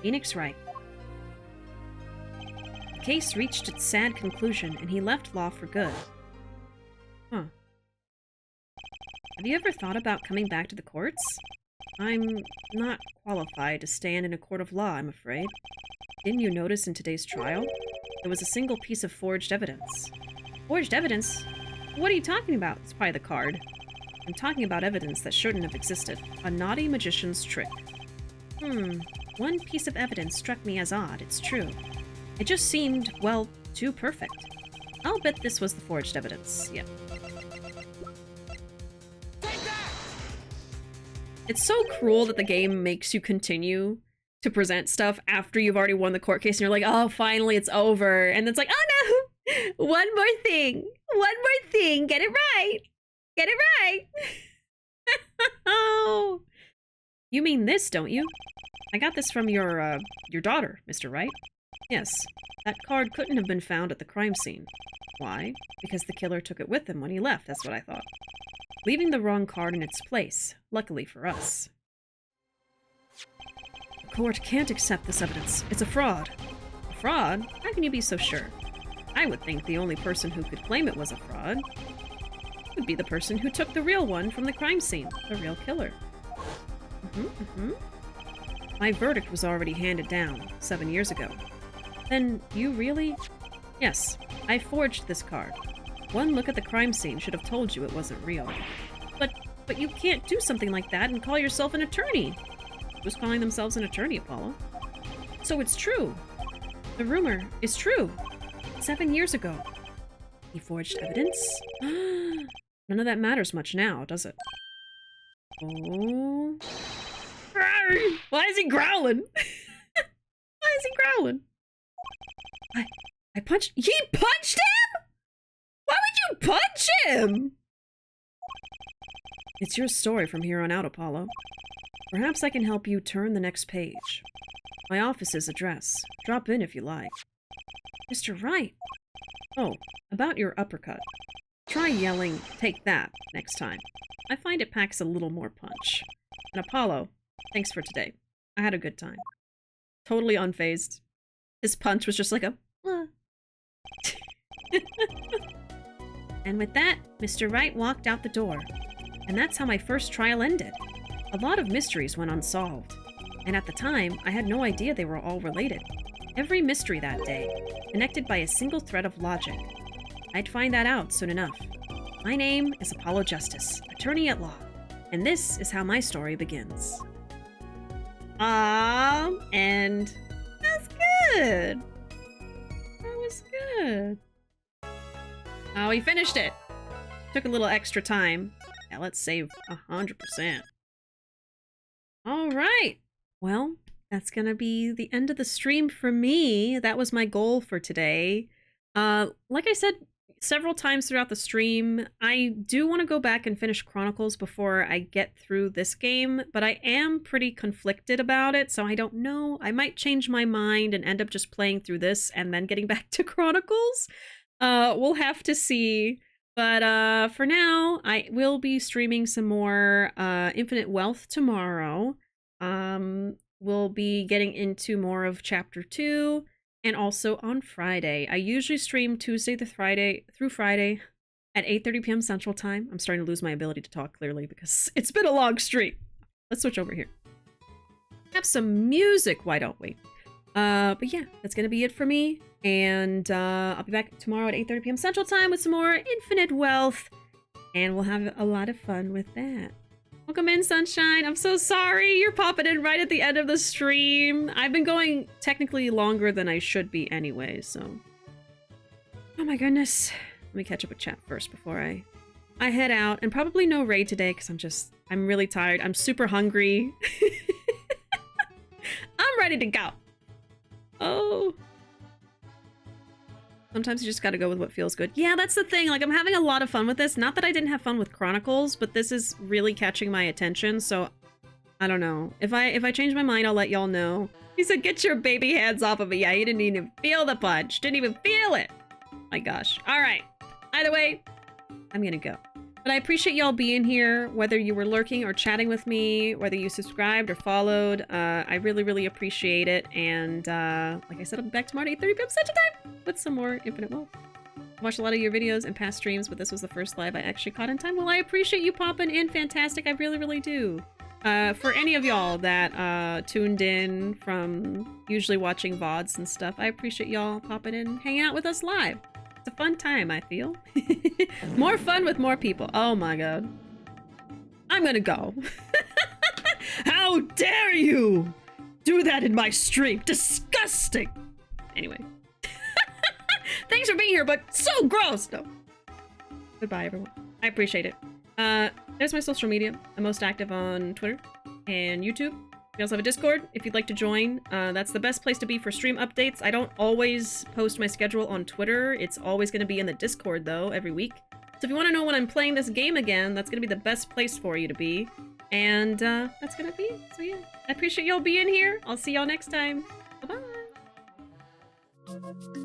Phoenix Wright. The case reached its sad conclusion, and he left law for good. Huh. Have you ever thought about coming back to the courts? I'm not qualified to stand in a court of law, I'm afraid. Didn't you notice in today's trial? There was a single piece of forged evidence. Forged evidence? What are you talking about? It's probably the card. I'm talking about evidence that shouldn't have existed. A naughty magician's trick. One piece of evidence struck me as odd, it's true. It just seemed, well, too perfect. I'll bet this was the forged evidence. Yep. It's so cruel that the game makes you continue to present stuff after you've already won the court case and you're like, oh, finally it's over. And it's like, oh no, one more thing, get it right. Get it right! Oh, you mean this, don't you? I got this from your daughter, Mr. Wright. Yes, that card couldn't have been found at the crime scene. Why? Because the killer took it with him when he left, that's what I thought. Leaving the wrong card in its place, luckily for us. The court can't accept this evidence. It's a fraud. A fraud? How can you be so sure? I would think the only person who could claim it was a fraud would be the person who took the real one from the crime scene, the real killer. My verdict was already handed down 7 years ago. Then you really? Yes, I forged this card. One look at the crime scene should have told you it wasn't real. But you can't do something like that and call yourself an attorney. Who's calling themselves an attorney, Apollo? So it's true. The rumor is true. 7 years ago. He forged evidence? None of that matters much now, does it? Oh. Why is he growling? Why is he growling? I punched... He punched him?! Why would you punch him? It's your story from here on out, Apollo. Perhaps I can help you turn the next page. My office's address. Drop in if you like. Mr. Wright. Oh, about your uppercut. Try yelling, "Take that," next time. I find it packs a little more punch. And Apollo, thanks for today. I had a good time. Totally unfazed. His punch was just like a... And with that, Mr. Wright walked out the door. And that's how my first trial ended. A lot of mysteries went unsolved. And at the time, I had no idea they were all related. Every mystery that day, connected by a single thread of logic. I'd find that out soon enough. My name is Apollo Justice, attorney at law, and this is how my story begins. And that's good. That was good. Oh, he finished it. Took a little extra time. Yeah, let's save 100%. All right. Well, that's gonna be the end of the stream for me. That was my goal for today. Like I said several times throughout the stream, I do want to go back and finish Chronicles before I get through this game, but I am pretty conflicted about it, so I don't know. I might change my mind and end up just playing through this and then getting back to Chronicles. We'll have to see. But for now, I will be streaming some more Infinite Wealth tomorrow. We'll be getting into more of Chapter 2, and also on Friday. I usually stream Tuesday through Friday at 8:30 p.m. Central Time. I'm starting to lose my ability to talk clearly because it's been a long stream. Let's switch over here. Have some music, why don't we? But yeah, that's gonna be it for me. And I'll be back tomorrow at 8:30 p.m. Central Time with some more Infinite Wealth. And we'll have a lot of fun with that. Welcome in, Sunshine. I'm so sorry you're popping in right at the end of the stream. I've been going technically longer than I should be anyway, so... Oh my goodness. Let me catch up with chat first before I head out. And probably no raid today because I'm really tired. I'm super hungry. I'm ready to go. Oh. Sometimes you just gotta go with what feels good. Yeah, that's the thing. Like, I'm having a lot of fun with this. Not that I didn't have fun with Chronicles, but this is really catching my attention, so I don't know. If I change my mind, I'll let y'all know. He said, get your baby hands off of me. Yeah, he didn't even feel the punch. Didn't even feel it. My gosh. All right. Either way, I'm gonna go. But I appreciate y'all being here, whether you were lurking or chatting with me, whether you subscribed or followed. I really, really appreciate it. And like I said, I'll be back tomorrow at 8:30 p.m. Central Time with some more Infinite Wealth. I watched a lot of your videos and past streams, but this was the first live I actually caught in time. Well, I appreciate you popping in. Fantastic. I really, really do. For any of y'all that tuned in from usually watching VODs and stuff, I appreciate y'all popping in, hanging out with us live. It's a fun time, I feel. More fun with more people. Oh my god. I'm gonna go. How dare you do that in my stream? Disgusting. Anyway. Thanks for being here, but so gross. No. Goodbye, everyone. I appreciate it. There's my social media. I'm most active on Twitter and YouTube. We also have a Discord if you'd like to join. That's the best place to be for stream updates. I don't always post my schedule on Twitter. It's always going to be in the Discord, though, every week. So if you want to know when I'm playing this game again, that's going to be the best place for you to be. And that's going to be it. So yeah, I appreciate y'all being here. I'll see y'all next time. Bye-bye.